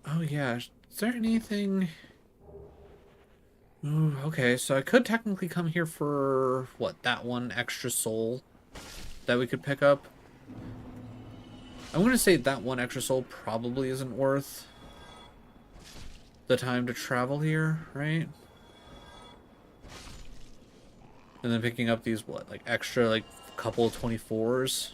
Oh yeah, is there anything... Ooh, okay, so I could technically come here for, what, that one extra soul that we could pick up? I'm going to say that one extra soul probably isn't worth the time to travel here, right? And then picking up these, what, like extra, like, couple of 24s?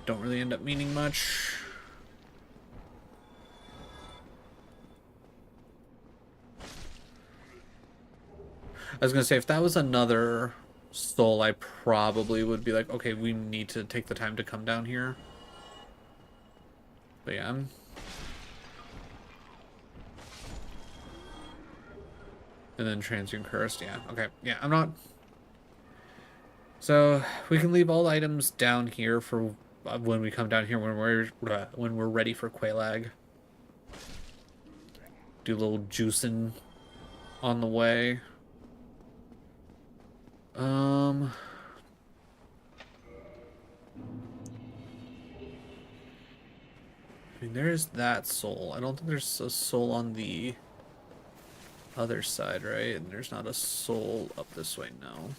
Don't really end up meaning much. I was gonna say, if that was another soul, I probably would be like, okay, we need to take the time to come down here. But yeah, and then Transient Cursed, yeah, okay. Yeah, I'm not... So, we can leave all items down here for when we come down here, when we're ready for Quelaag. Do a little juicing on the way. I mean, there's that soul. I don't think there's a soul on the other side, right? And there's not a soul up this way, no.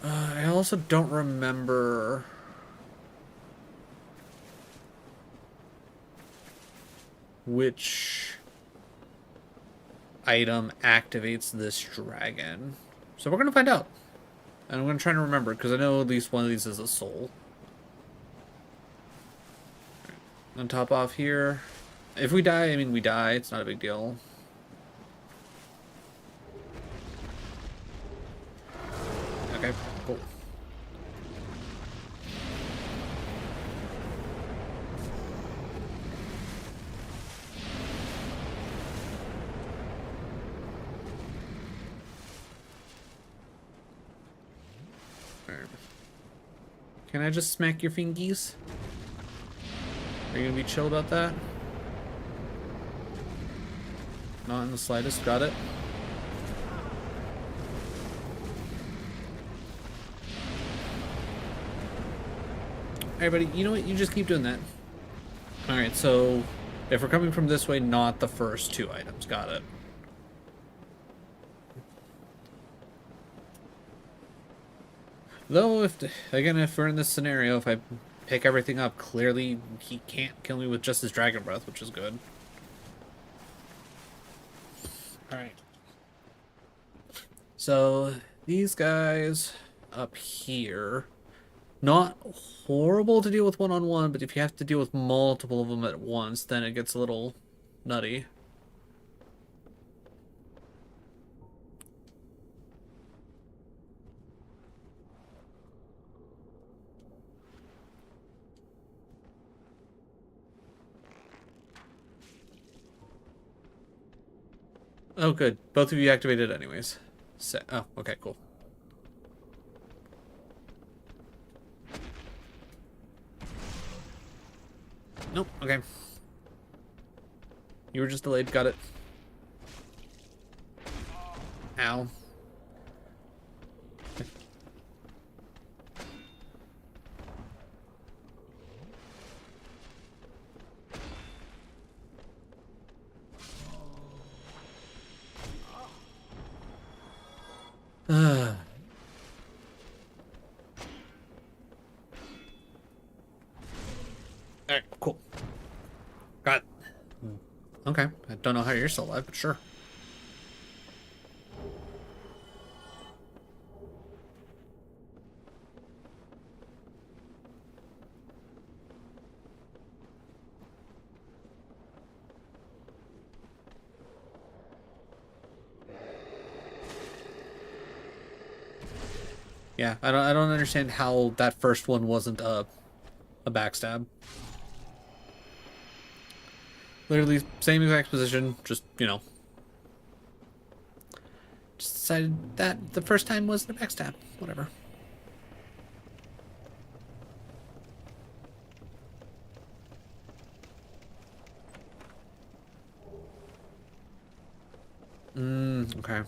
I also don't remember... which item activates this dragon. So we're going to find out. And I'm going to try to remember, because I know at least one of these is a soul. On top off here. If we die, I mean we die. It's not a big deal. Okay, cool. Can I just smack your fingies? Are you gonna be chill about that? Not in the slightest. Got it. Alright, buddy. You know what? You just keep doing that. Alright, so if we're coming from this way, not the first two items. Got it. Though, if we're in this scenario, if I pick everything up, clearly he can't kill me with just his dragon breath, which is good. Alright. So, these guys up here, not horrible to deal with one-on-one, but if you have to deal with multiple of them at once, then it gets a little nutty. Oh, good. Both of you activated anyways. Oh, okay, cool. Nope, okay. You were just delayed, got it. Ow. Alright, cool. Got it. Okay, I don't know how you're still alive, but sure. Yeah, I don't understand how that first one wasn't a backstab. Literally same exact position, just, you know. Just decided that the first time wasn't a backstab. Whatever. Okay.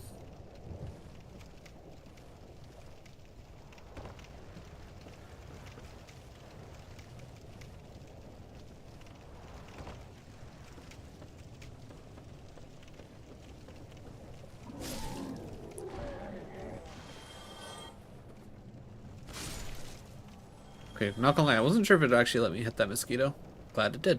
Okay, not gonna lie, I wasn't sure if it would actually let me hit that mosquito. Glad it did.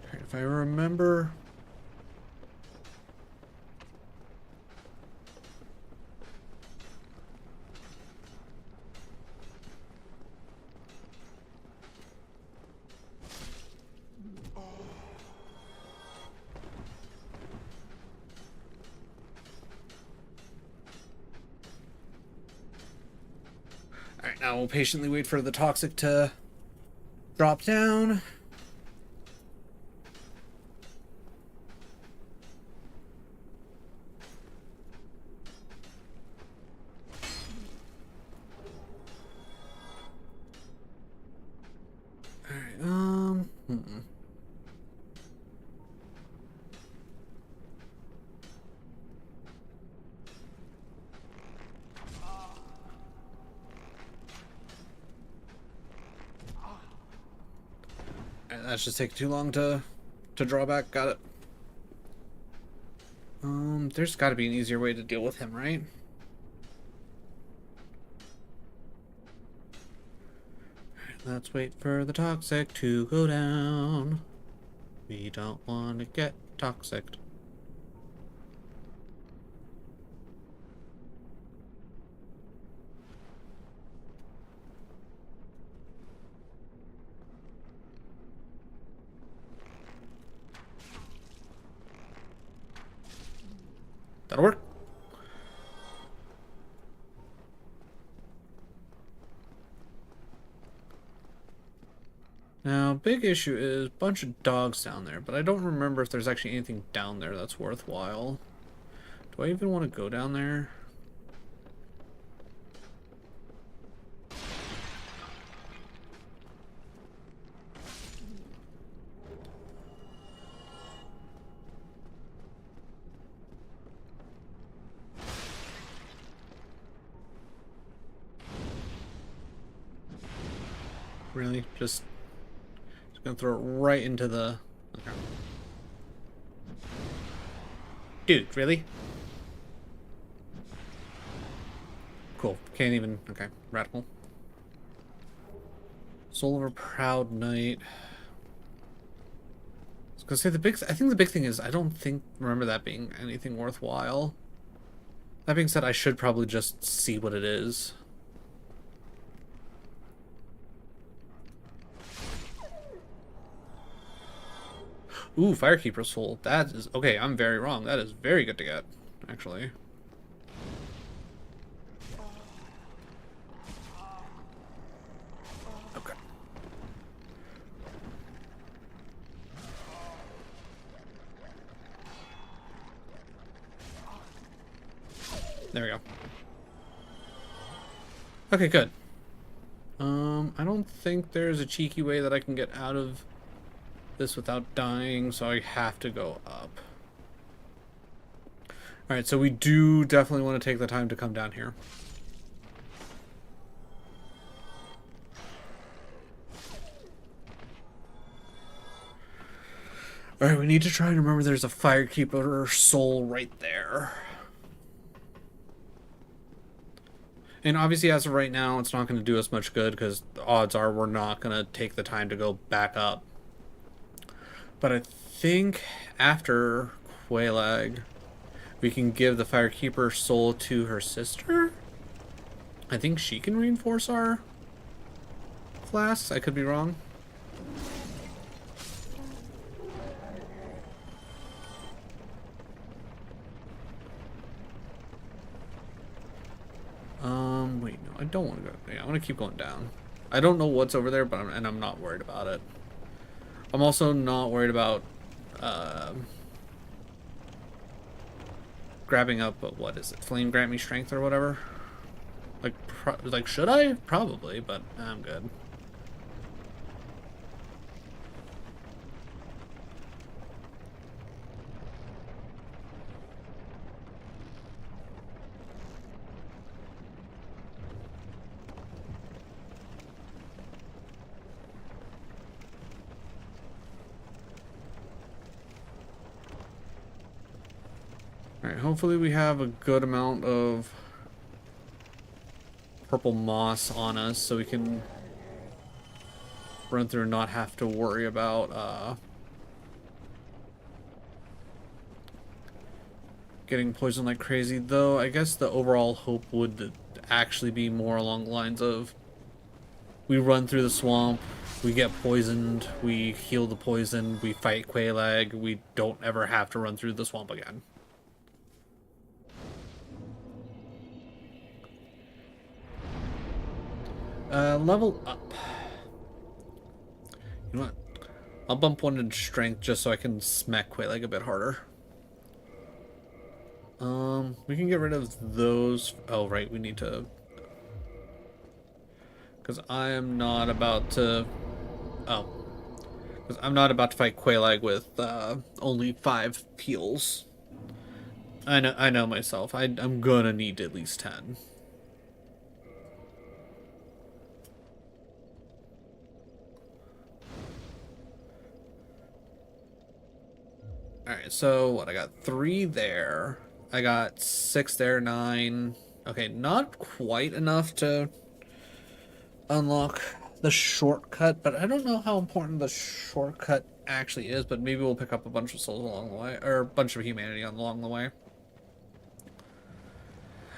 Alright, if I remember... Alright, now we'll patiently wait for the toxic to drop down. Alright, That's just taking too long to draw back. Got it. There's got to be an easier way to deal with him, right? Alright, let's wait for the toxic to go down. We don't want to get toxic. That'll work. Now, big issue is a bunch of dogs down there, but I don't remember if there's actually anything down there that's worthwhile. Do I even want to go down there? Really? Just gonna throw it right into the... Okay. Dude, really? Cool. Can't even. Okay. Radical. Soul of a Proud Knight. I was gonna say I think the big thing is I don't remember that being anything worthwhile. That being said, I should probably just see what it is. Ooh, Firekeeper Soul. That is okay. I'm very wrong. That is very good to get, actually. Okay. There we go. Okay, good. I don't think there's a cheeky way that I can get out of this without dying, so I have to go up. Alright, so we do definitely want to take the time to come down here. Alright, we need to try and remember there's a Firekeeper Soul right there. And obviously, as of right now, it's not going to do us much good because the odds are we're not going to take the time to go back up. But I think after Quelaag, we can give the Firekeeper Soul to her sister. I think she can reinforce our flasks. I could be wrong. Wait, no, I don't want to go. Yeah, I want to keep going down. I don't know what's over there, but I'm not worried about it. I'm also not worried about grabbing up. What is it? Flame grant me strength or whatever. Like should I? Probably, but I'm good. Alright, hopefully we have a good amount of purple moss on us so we can run through and not have to worry about getting poisoned like crazy. Though I guess the overall hope would actually be more along the lines of we run through the swamp, we get poisoned, we heal the poison, we fight Quelaag, we don't ever have to run through the swamp again. Level up. You know what? I'll bump one in strength just so I can smack Quelaag a bit harder. We can get rid of those. Oh, right, we need to. Because I am not about to. Oh. Because I'm not about to fight Quelaag with only 5 peels. I know myself. I'm gonna need at least 10. Alright, so what? I got 3 there. I got 6 there, 9. Okay, not quite enough to unlock the shortcut, but I don't know how important the shortcut actually is, but maybe we'll pick up a bunch of souls along the way, or a bunch of humanity along the way.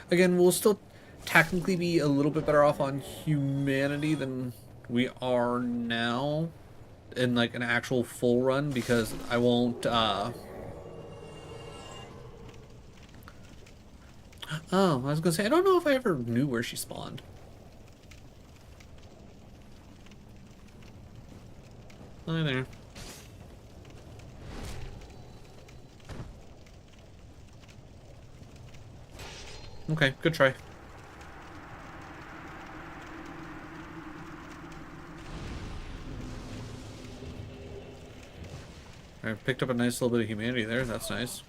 Again, we'll still technically be a little bit better off on humanity than we are now in like an actual full run, because I won't oh, I was gonna say, I don't know if I ever knew where she spawned. Hi there. Okay, good try. I picked up a nice little bit of humanity there. That's nice.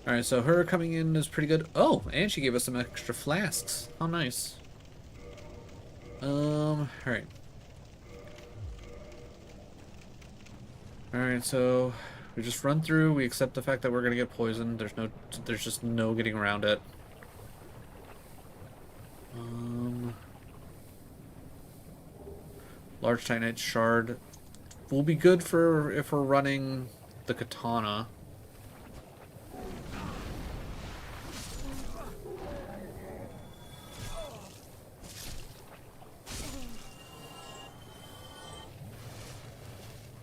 Alright, so her coming in is pretty good. Oh, and she gave us some extra flasks. How nice. Alright. Alright, so We just run through, we accept the fact that we're gonna get poisoned. There's just no getting around it. Large Titanite Shard will be good for if we're running the katana.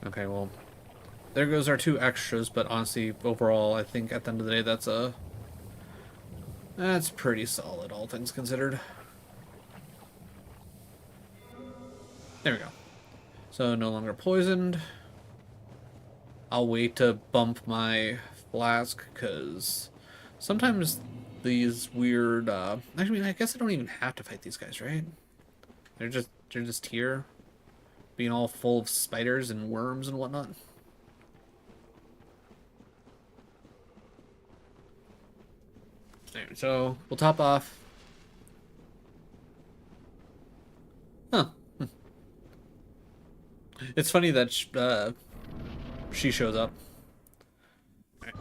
Okay, well, there goes our 2 extras, but honestly, overall, I think at the end of the day, that's pretty solid, all things considered. There we go. So, no longer poisoned. I'll wait to bump my flask, because sometimes these weird, actually, I guess I don't even have to fight these guys, right? They're just here, being all full of spiders and worms and whatnot. Alright, so we'll top off. Huh. It's funny that she shows up. Alright.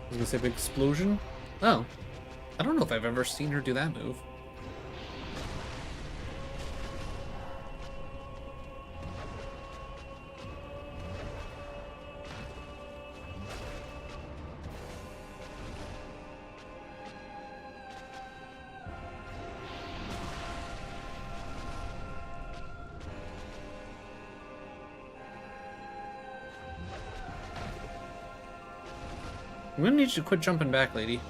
I was gonna say big explosion. Oh. I don't know if I've ever seen her do that move. I'm gonna need you to quit jumping back, lady.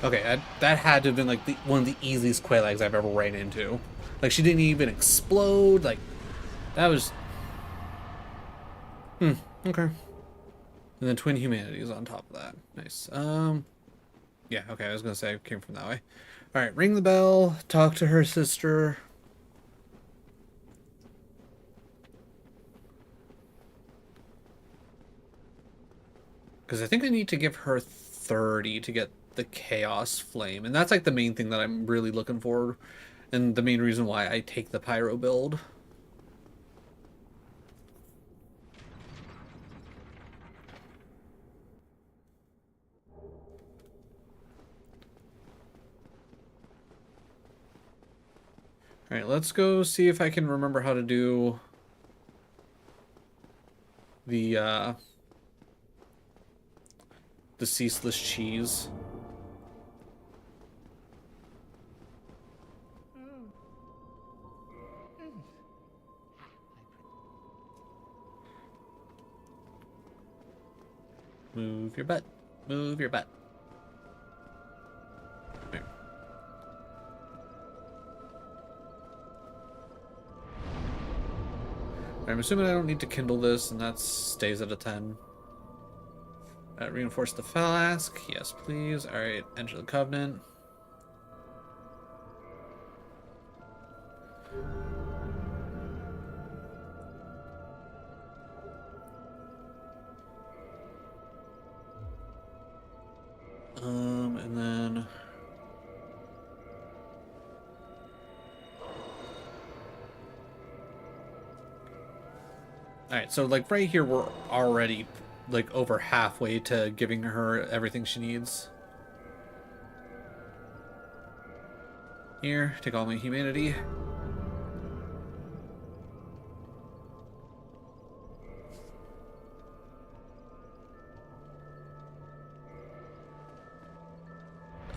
Okay, that had to have been like one of the easiest Quelags I've ever ran into. Like, she didn't even explode. Like, that was... okay. And then Twin Humanities on top of that. Nice. Yeah, okay, I was gonna say I came from that way. Alright, ring the bell, talk to her sister. Because I think I need to give her 30 to get the Chaos Flame. And that's like the main thing that I'm really looking for. And the main reason why I take the Pyro build. Alright, let's go see if I can remember how to do the ceaseless cheese. Move your butt. Move your butt. There. I'm assuming I don't need to kindle this, and that stays at a 10. Reinforce the flask. Yes, please. Alright, enter the covenant. And then... Alright, so like right here we're already like over halfway to giving her everything she needs. Here, take all my humanity.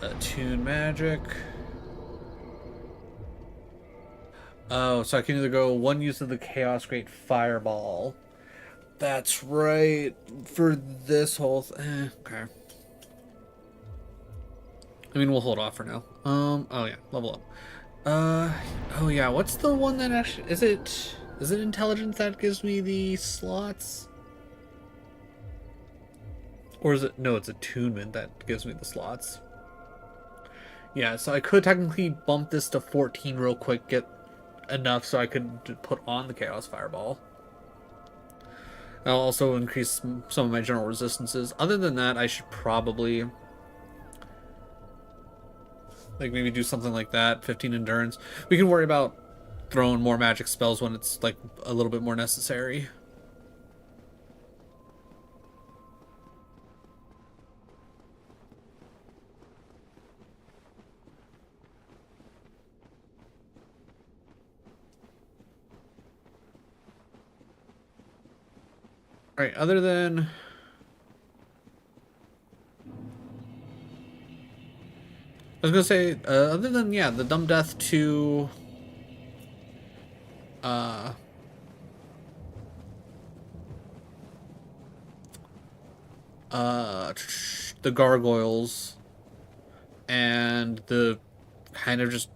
Attune magic. Oh, so I can either go one use of the Chaos Great Fireball, That's right. For this whole okay. I mean, we'll hold off for now. Oh yeah, level up. Oh yeah, what's the one that actually is it intelligence that gives me the slots? Or is it no, it's attunement that gives me the slots. Yeah, so I could technically bump this to 14 real quick, get enough so I could put on the Chaos Fireball. I'll also increase some of my general resistances. Other than that, I should probably like maybe do something like that. 15 endurance. We can worry about throwing more magic spells when it's like a little bit more necessary. All right, other than I was gonna say, other than yeah, the dumb death to uh uh the gargoyles and the kind of just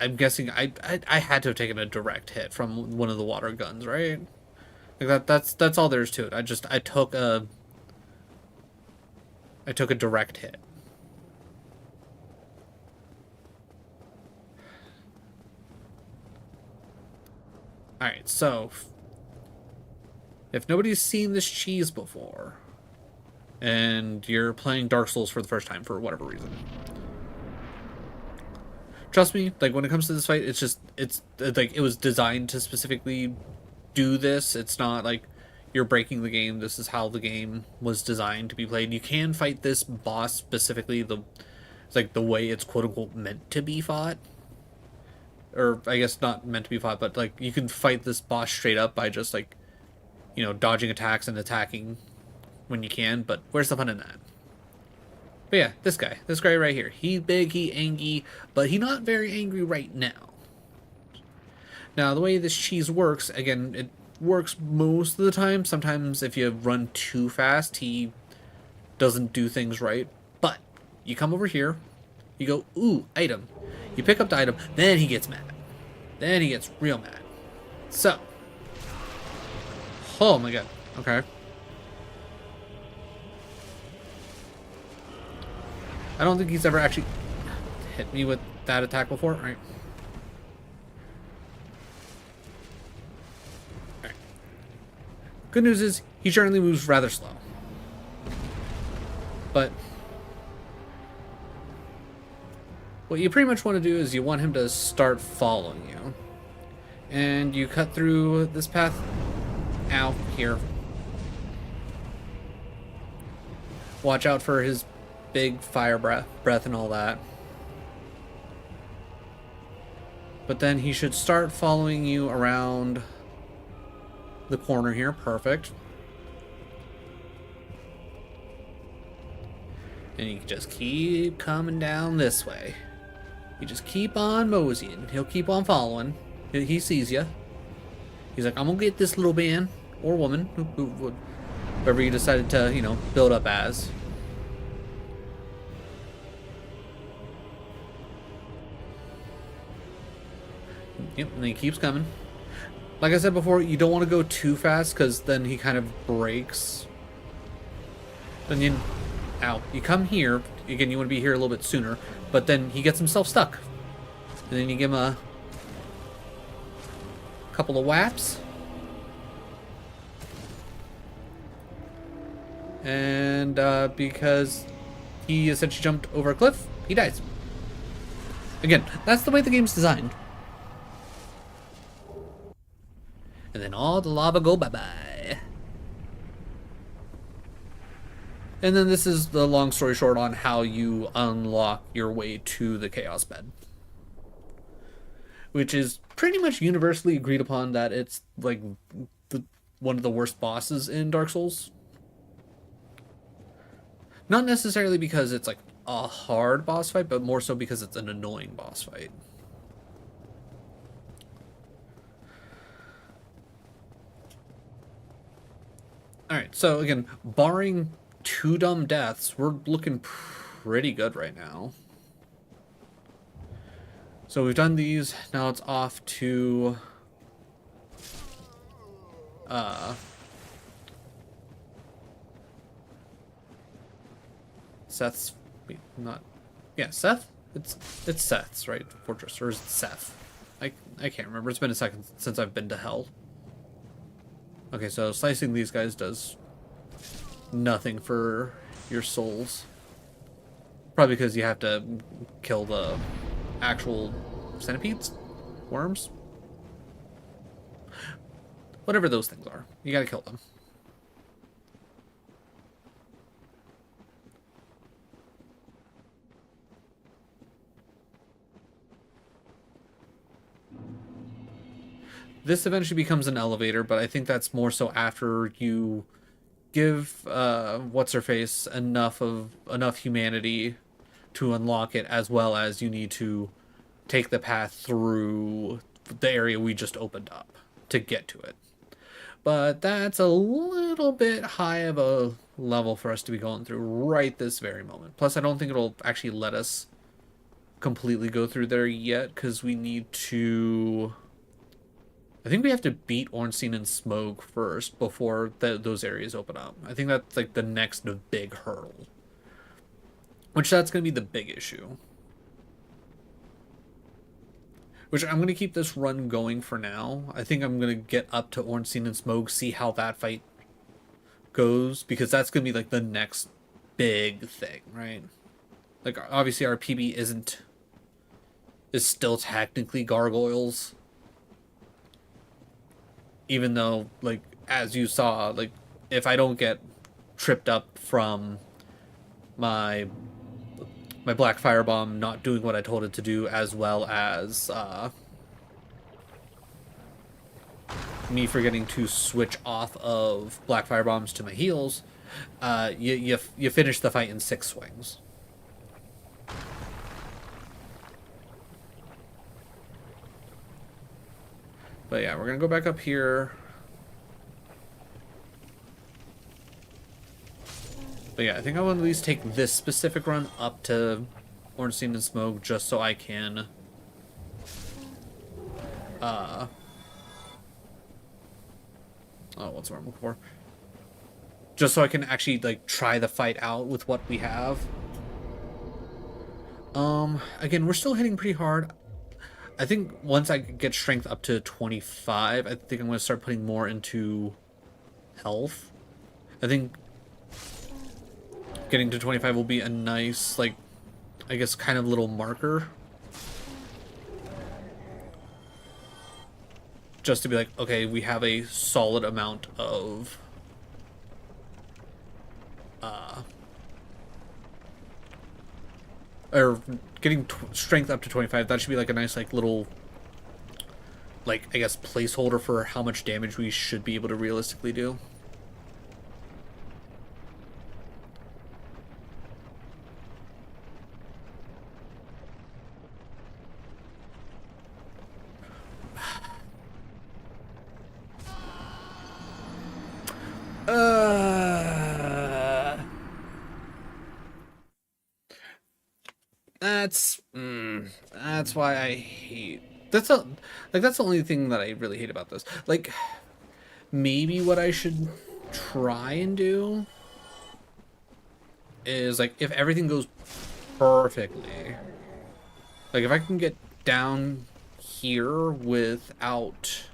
I'm guessing I had to have taken a direct hit from one of the water guns, right? Like that's all there is to it. I took a direct hit. All right, so if nobody's seen this cheese before, and you're playing Dark Souls for the first time for whatever reason, trust me, like when it comes to this fight, it's like it was designed to specifically do this. It's not like you're breaking the game. This is how the game was designed to be played. You can fight this boss specifically it's like the way it's quote unquote meant to be fought. Or I guess not meant to be fought, but like you can fight this boss straight up by just like, dodging attacks and attacking when you can, but where's the fun in that? But yeah, this guy right here. He big, he angry, but he not very angry right now. Now, the way this cheese works, again, it works most of the time. Sometimes if you run too fast, he doesn't do things right. But you come over here, you go, ooh, item. You pick up the item, then he gets mad. Then he gets real mad. So. Oh my god. Okay. I don't think he's ever actually hit me with that attack before. All right. All right. Good news is he generally moves rather slow. But what you pretty much want to do is you want him to start following you. And you cut through this path out here. Watch out for his big fire breath and all that. But then he should start following you around the corner here. Perfect. And you just keep coming down this way. You just keep on moseying. He'll keep on following. He sees you. He's like, I'm gonna get this little man or woman, whoever you decided to, build up as. Yep, and he keeps coming. Like I said before, you don't want to go too fast because then he kind of breaks. Then you come here. Again, you want to be here a little bit sooner, but then he gets himself stuck. And then you give him a couple of whaps. And because he essentially jumped over a cliff, he dies. Again, that's the way the game's designed. And then all the lava go bye-bye. And then this is the long story short on how you unlock your way to the Chaos Bed. Which is pretty much universally agreed upon that it's like one of the worst bosses in Dark Souls. Not necessarily because it's like a hard boss fight, but more so because it's an annoying boss fight. So again, barring 2 dumb deaths, we're looking pretty good right now. So we've done these. Now it's off to Seth's. Wait, not. Yeah, Seth. It's Seth's, right? Fortress, or is it Seth? I can't remember. It's been a second since I've been to hell. Okay, so slicing these guys does nothing for your souls. Probably because you have to kill the actual centipedes? Worms? Whatever those things are. You gotta kill them. This eventually becomes an elevator, but I think that's more so after you give what's-her-face enough humanity to unlock it, as well as you need to take the path through the area we just opened up to get to it. But that's a little bit high of a level for us to be going through right this very moment. Plus, I don't think it'll actually let us completely go through there yet, because we need to... I think we have to beat Ornstein and Smoke first before those areas open up. I think that's like the next big hurdle. Which that's going to be the big issue. Which I'm going to keep this run going for now. I think I'm going to get up to Ornstein and Smoke, see how that fight goes. Because that's going to be like the next big thing, right? Like obviously our PB is still technically gargoyles. Even though, like, as you saw, like, if I don't get tripped up from my Black Firebomb not doing what I told it to do, as well as me forgetting to switch off of Black Firebombs to my heals, you finish the fight in 6 swings. But yeah, we're gonna go back up here. But yeah, I think I will at least take this specific run up to Ornstein and Smoke just so I can oh, what's the word I'm looking for? Just so I can actually like try the fight out with what we have. Again, we're still hitting pretty hard. I think once I get strength up to 25, I think I'm going to start putting more into health. I think getting to 25 will be a nice, like, I guess kind of little marker. Just to be like, okay, we have a solid amount of or getting strength up to 25, that should be like a nice like little, like, I guess placeholder for how much damage we should be able to realistically do. That's why I hate. That's the only thing that I really hate about this. Like, maybe what I should try and do is like if everything goes perfectly, like if I can get down here without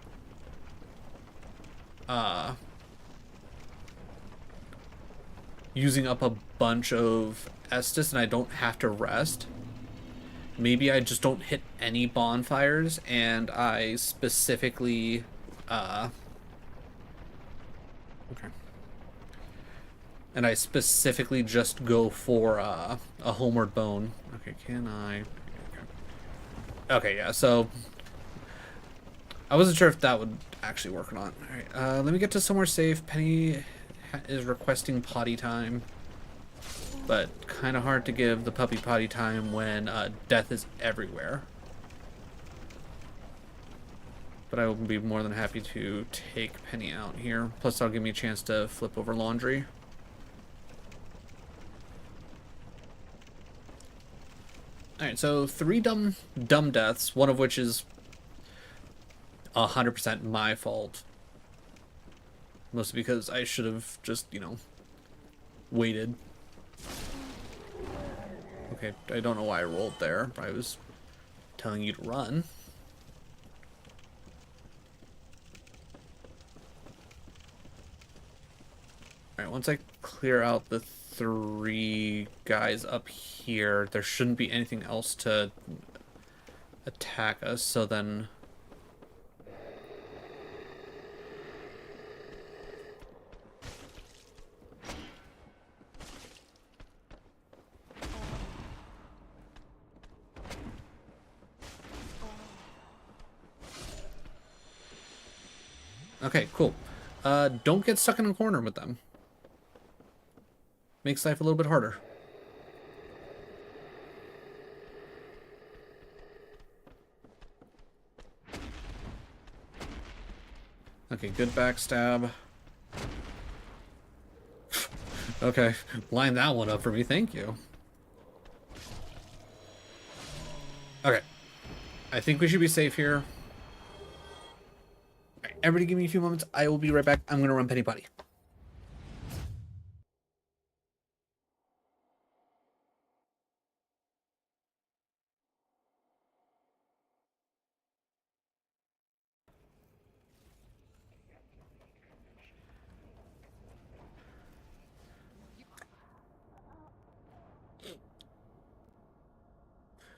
using up a bunch of Estus and I don't have to rest. Maybe I just don't hit any bonfires and I specifically okay. And I specifically just go for a homeward bone. Okay, can I? Okay, yeah, so I wasn't sure if that would actually work or not. Alright, let me get to somewhere safe. Penny is requesting potty time. But kind of hard to give the puppy potty time when death is everywhere. But I will be more than happy to take Penny out here. Plus, that'll give me a chance to flip over laundry. Alright, so 3 dumb deaths, one of which is 100% my fault. Mostly because I should have just, you know, waited. Okay, I don't know why I rolled there, but I was telling you to run. Alright, once I clear out the 3 guys up here, there shouldn't be anything else to attack us, so then... Okay, cool. Don't get stuck in a corner with them. Makes life a little bit harder. Okay, good backstab. Okay, line that one up for me, thank you. Okay, I think we should be safe here. Alright, everybody give me a few moments. I will be right back. I'm gonna run Penny Potty.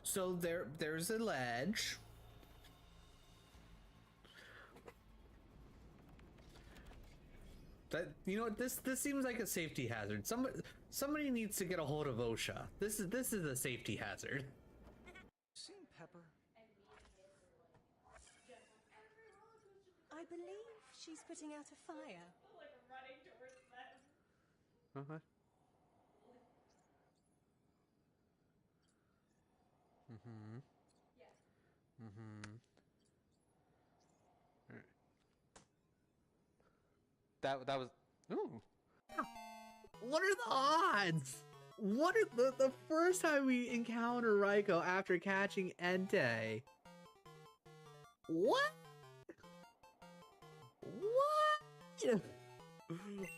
So there's a ledge. That, you know what, this seems like a safety hazard. Somebody needs to get a hold of OSHA. This is a safety hazard. Seen Pepper? I believe she's putting out a fire. Like running towards them. Okay. Mm-hmm. Yeah. Mm-hmm. Alright. That was... Ooh. What are the odds? What are the first time we encounter Raiko after catching Entei? What? What?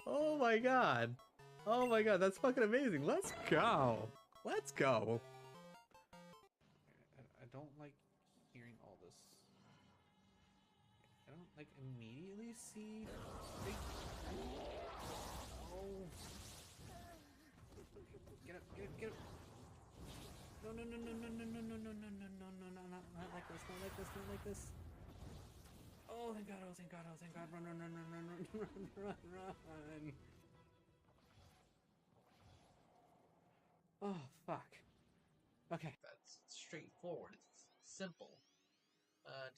Oh my god. Oh my god, that's fucking amazing. Let's go. Let's go. I don't like hearing all this. I don't like immediately see. Oh. Get up, get up, get up. No, no, no, no, no, no, no, no, no, no, no, no, no, no, not like this, not like this, not like this. Oh, thank God, oh, thank God, oh, thank God. Run, run, run, run, run, run, run, run, run. Oh, fuck. Okay. That's straightforward. It's simple. I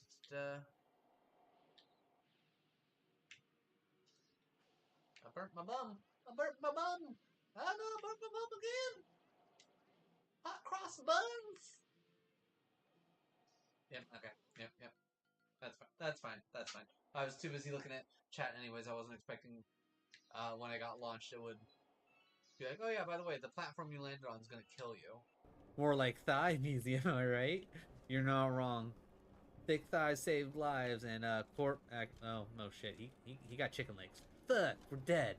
burnt my bum. I burnt my bum. Oh no, I burnt my bum again. Hot cross buns. Yep. Okay. Yep. Yep. That's fine. That's fine. That's fine. I was too busy looking at chat anyways. I wasn't expecting when I got launched it would be like, oh yeah, by the way, the platform you landed on is gonna kill you. More like thigh museum, am I right? You're not wrong. Thick thighs saved lives, and oh no shit, he got chicken legs. Fuck, we're dead.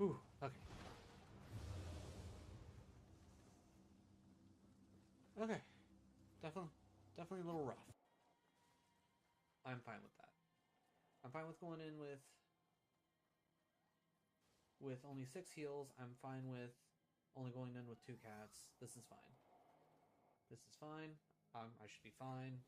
Ooh, okay. Okay. Definitely a little rough. I'm fine with that. I'm fine with going in with with only 6 heals. I'm fine with only going in with 2 cats. This is fine. This is fine. I should be fine.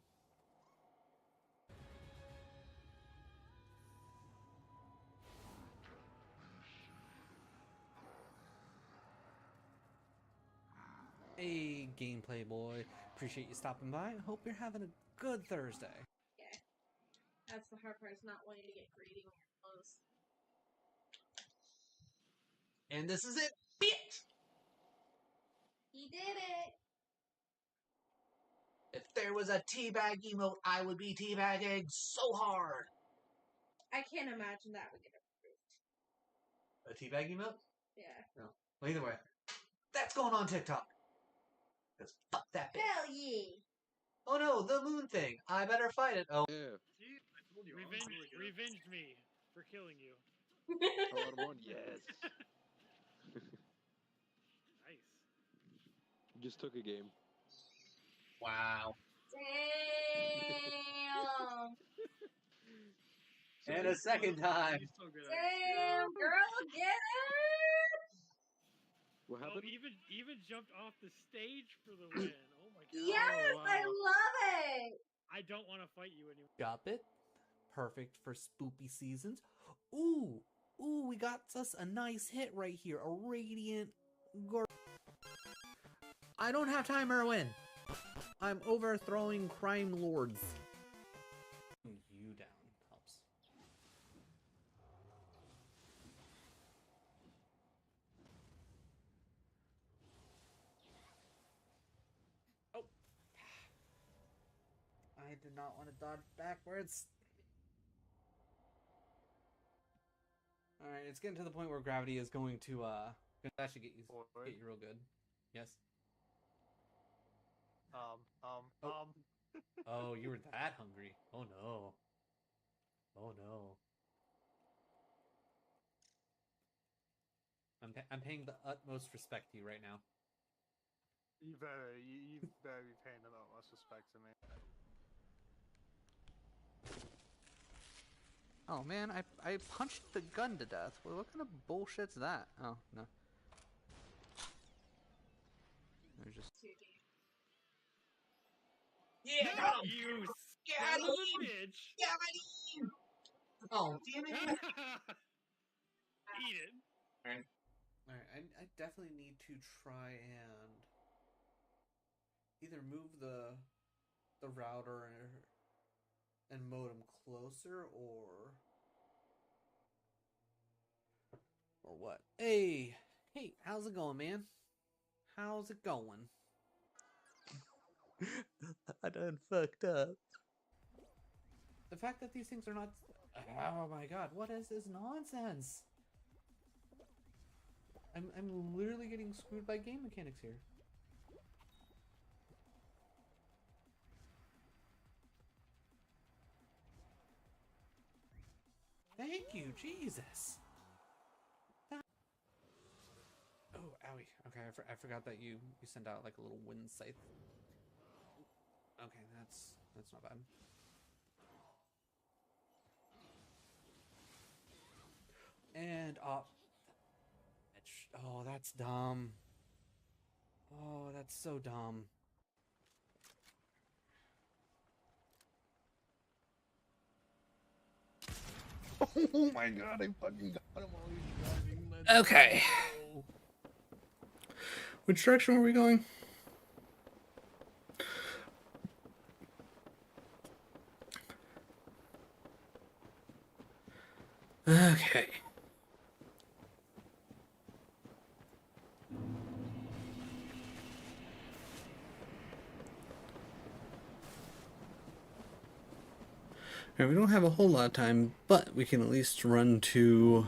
Hey, gameplay boy. Appreciate you stopping by. Hope you're having a good Thursday. Yeah. That's the hard part, is not wanting to get greedy when you're close. And this is it, bitch! He did it! If there was a teabag emote, I would be teabagging so hard. I can't imagine that would get approved. A teabag emote? Yeah. No. Well, either way, that's going on TikTok. Because fuck that bitch. Hell yeah! Oh no, the moon thing. I better fight it. Oh. Yeah. See, I told you. Revenged me for killing you. R1, yes. Nice. Just took a game. Wow. Damn! And a second time. He's so good at Damn, girl, get it! What Oh, happened? even jumped off the stage for the win. Oh my god. Yes, wow. I love it! I don't want to fight you anymore. Got it. Perfect for spoopy seasons. Ooh, we got us a nice hit right here. A radiant I don't have time, Erwin. I'm overthrowing crime lords. You down helps. Oh. I did not want to dodge backwards. Alright, it's getting to the point where gravity is going to, that should get you real good. Yes? Oh, you were that hungry. Oh no. Oh no. I'm paying the utmost respect to you right now. You better be paying the utmost respect to me. Oh man, I punched the gun to death. Well, what kind of bullshit's that? Oh, no. There's just... Yeah, No, you son of a bitch! Oh, damn it! Eat it. Alright, I definitely need to try and either move the router and modem closer or what? Hey, how's it going, man? How's it going? I done fucked up. The fact that these things are not... Oh my god, what is this nonsense? I'm literally getting screwed by game mechanics here. Thank you, Jesus. Oh, owie. Okay, I forgot that you send out like a little wind scythe. Okay, that's not bad. And oh, that's dumb. Oh, that's so dumb. Oh my god, I fucking got him while he was driving. Okay. Which direction were we going? Okay. Now, we don't have a whole lot of time, but we can at least run to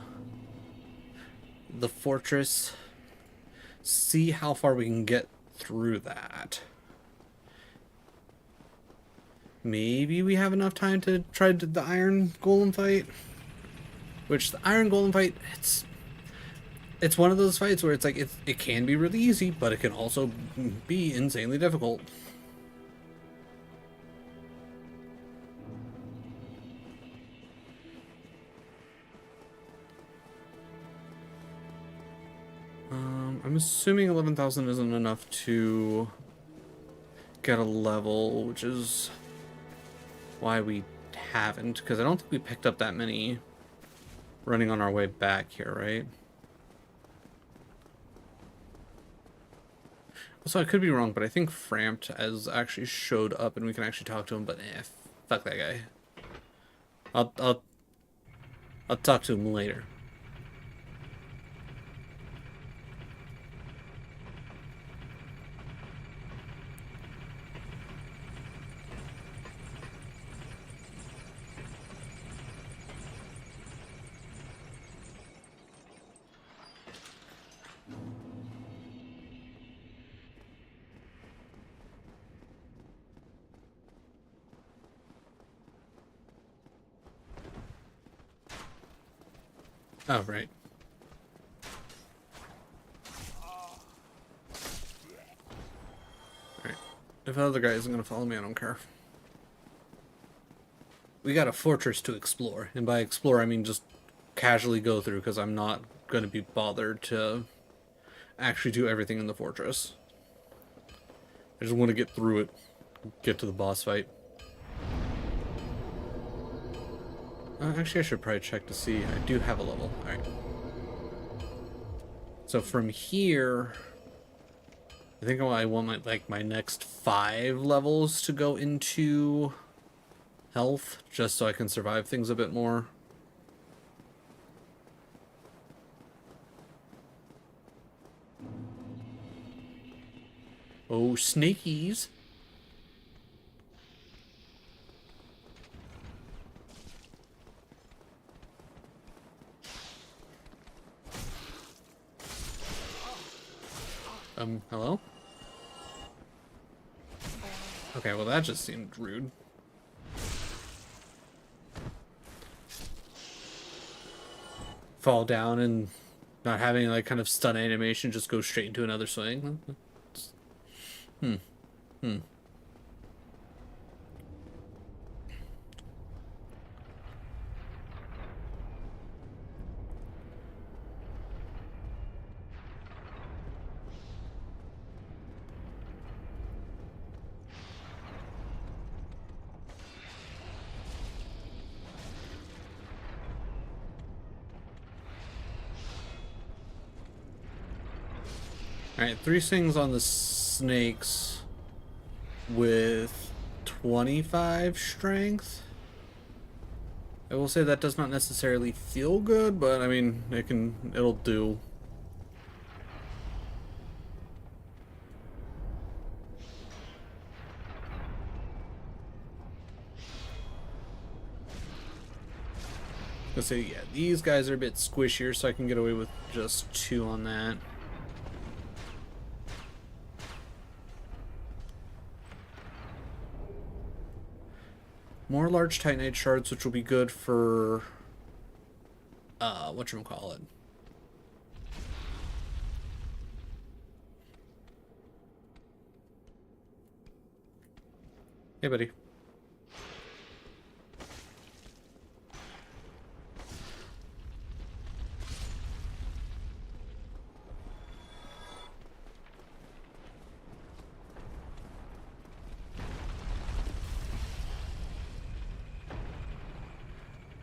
the fortress, see how far we can get through that. Maybe we have enough time to try the Iron Golem fight. Which, the Iron Golem fight, it's one of those fights where it's like, it can be really easy, but it can also be insanely difficult. I'm assuming 11,000 isn't enough to get a level, which is why we haven't, because I don't think we picked up that many running on our way back here, right? So I could be wrong, but I think Frampt has actually showed up and we can actually talk to him, but fuck that guy. I'll talk to him later. Oh, right. Alright. If the other guy isn't gonna follow me, I don't care. We got a fortress to explore, and by explore I mean just casually go through, because I'm not gonna be bothered to actually do everything in the fortress. I just want to get through it, get to the boss fight. Actually, I should probably check to see. I do have a level. Alright. So from here, I think I want my next 5 levels to go into health, just so I can survive things a bit more. Oh, snakies. Hello? Okay, well that just seemed rude. Fall down and not having like kind of stun animation, just go straight into another swing. Alright, 3 stings on the snakes with 25 strength. I will say that does not necessarily feel good, but I mean, it'll do. Let's say, yeah, these guys are a bit squishier, so I can get away with just 2 on that. More large Titanite shards, which will be good for whatchamacallit. Hey, buddy.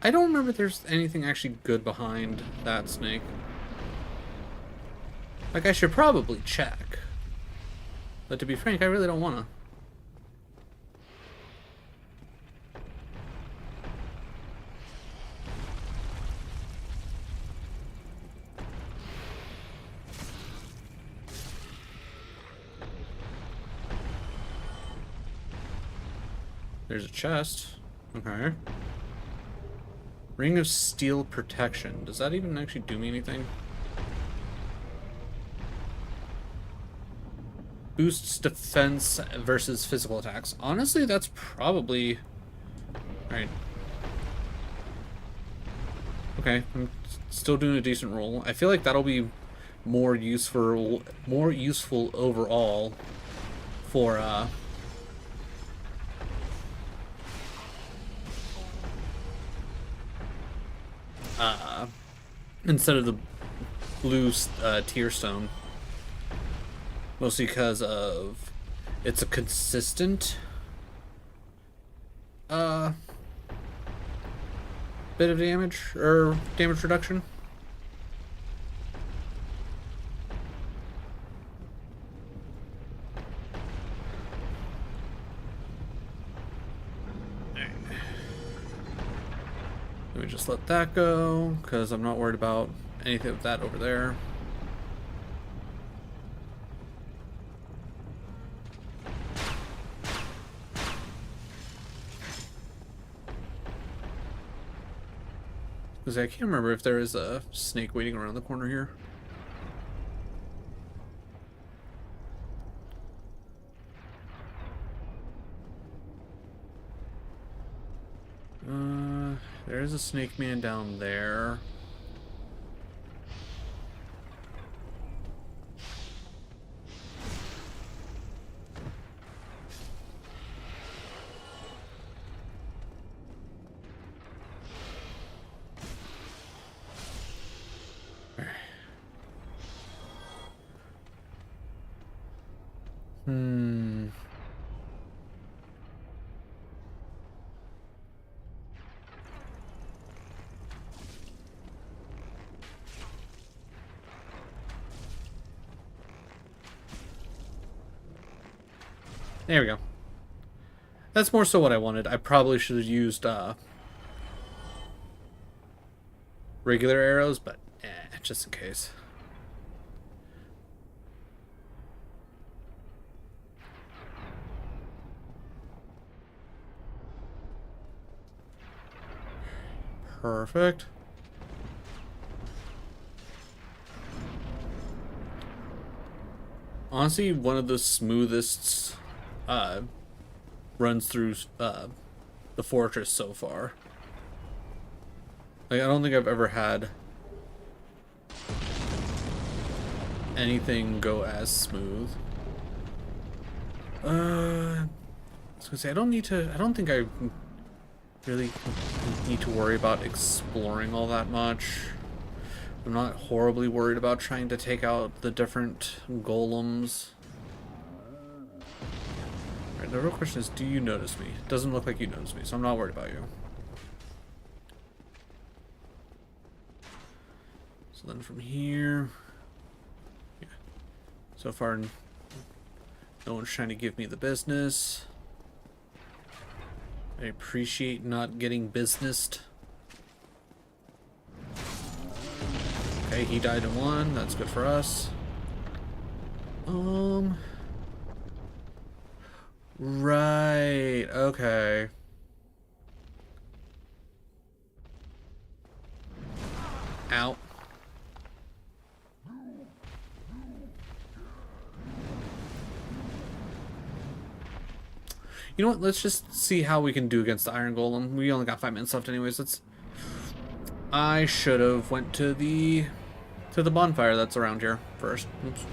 I don't remember if there's anything actually good behind that snake. Like, I should probably check. But to be frank, I really don't want to. There's a chest. Okay. Ring of Steel Protection. Does that even actually do me anything? Boosts defense versus physical attacks. Honestly, that's probably... Alright. Okay, I'm still doing a decent roll. I feel like that'll be more useful overall for, instead of the blue tear stone. Mostly because of it's a consistent bit of damage or damage reduction. Let me just let that go because I'm not worried about anything with that over there. Because I can't remember if there is a snake waiting around the corner here. There's a snake man down there. There we go. That's more so what I wanted. I probably should have used regular arrows, but just in case. Perfect. Honestly, one of the smoothest runs through the fortress so far. Like, I don't think I've ever had anything go as smooth. I was gonna say, I don't think I really need to worry about exploring all that much. I'm not horribly worried about trying to take out the different golems. Alright, the real question is, do you notice me? It doesn't look like you notice me, so I'm not worried about you. So then from here... Yeah. So far, no one's trying to give me the business. I appreciate not getting businessed. Okay, he died in one. That's good for us. Right. Okay. Ow. You know what? Let's just see how we can do against the Iron Golem. We only got 5 minutes left anyways. I should have went to the bonfire that's around here first. Oops.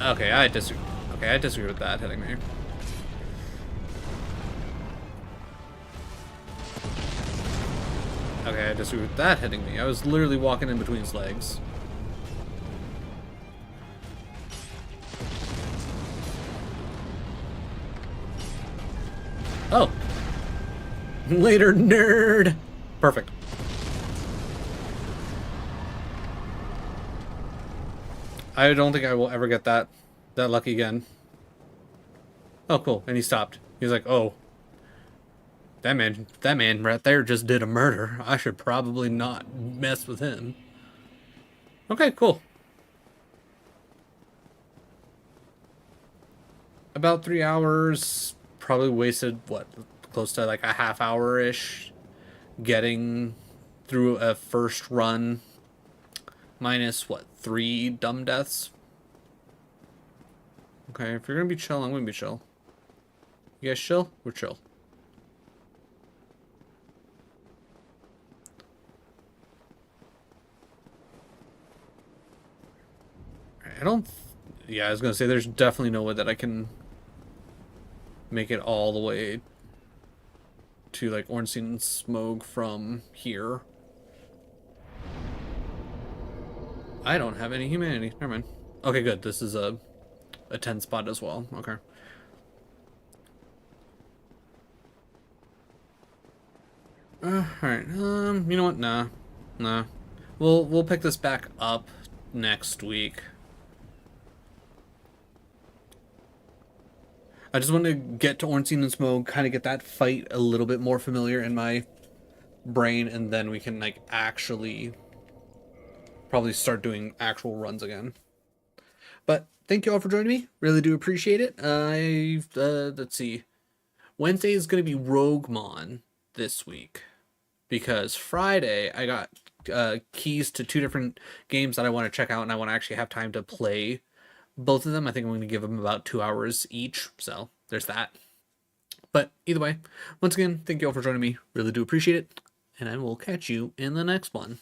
Okay, I disagree. Okay, I disagree with that hitting me. Okay, I disagree with that hitting me. I was literally walking in between his legs. Oh. Later, nerd. Perfect. I don't think I will ever get that lucky again. Oh, cool. And he stopped. He's like, oh. That man right there just did a murder. I should probably not mess with him. Okay, cool. About 3 hours. Probably wasted, what, close to like a half hour-ish getting through a first run. Minus, what, 3 dumb deaths? Okay, if you're gonna be chill, I'm gonna be chill. You guys chill? We're chill. I don't... Yeah, I was gonna say, there's definitely no way that I can make it all the way to like Ornstein and Smoke from here. I don't have any humanity. Never mind. Okay, good. This is a 10 spot as well. Okay. Alright. You know what? Nah. We'll pick this back up next week. I just want to get to Ornstein and Smoke, kind of get that fight a little bit more familiar in my brain, and then we can like actually probably start doing actual runs again. But thank you all for joining me. Really do appreciate it. Let's see. Wednesday is going to be Roguemon this week because Friday I got keys to 2 different games that I want to check out, and I want to actually have time to play both of them. I think I'm going to give them about 2 hours each, so there's that. But either way, once again, thank you all for joining me. Really do appreciate it, and I will catch you in the next one.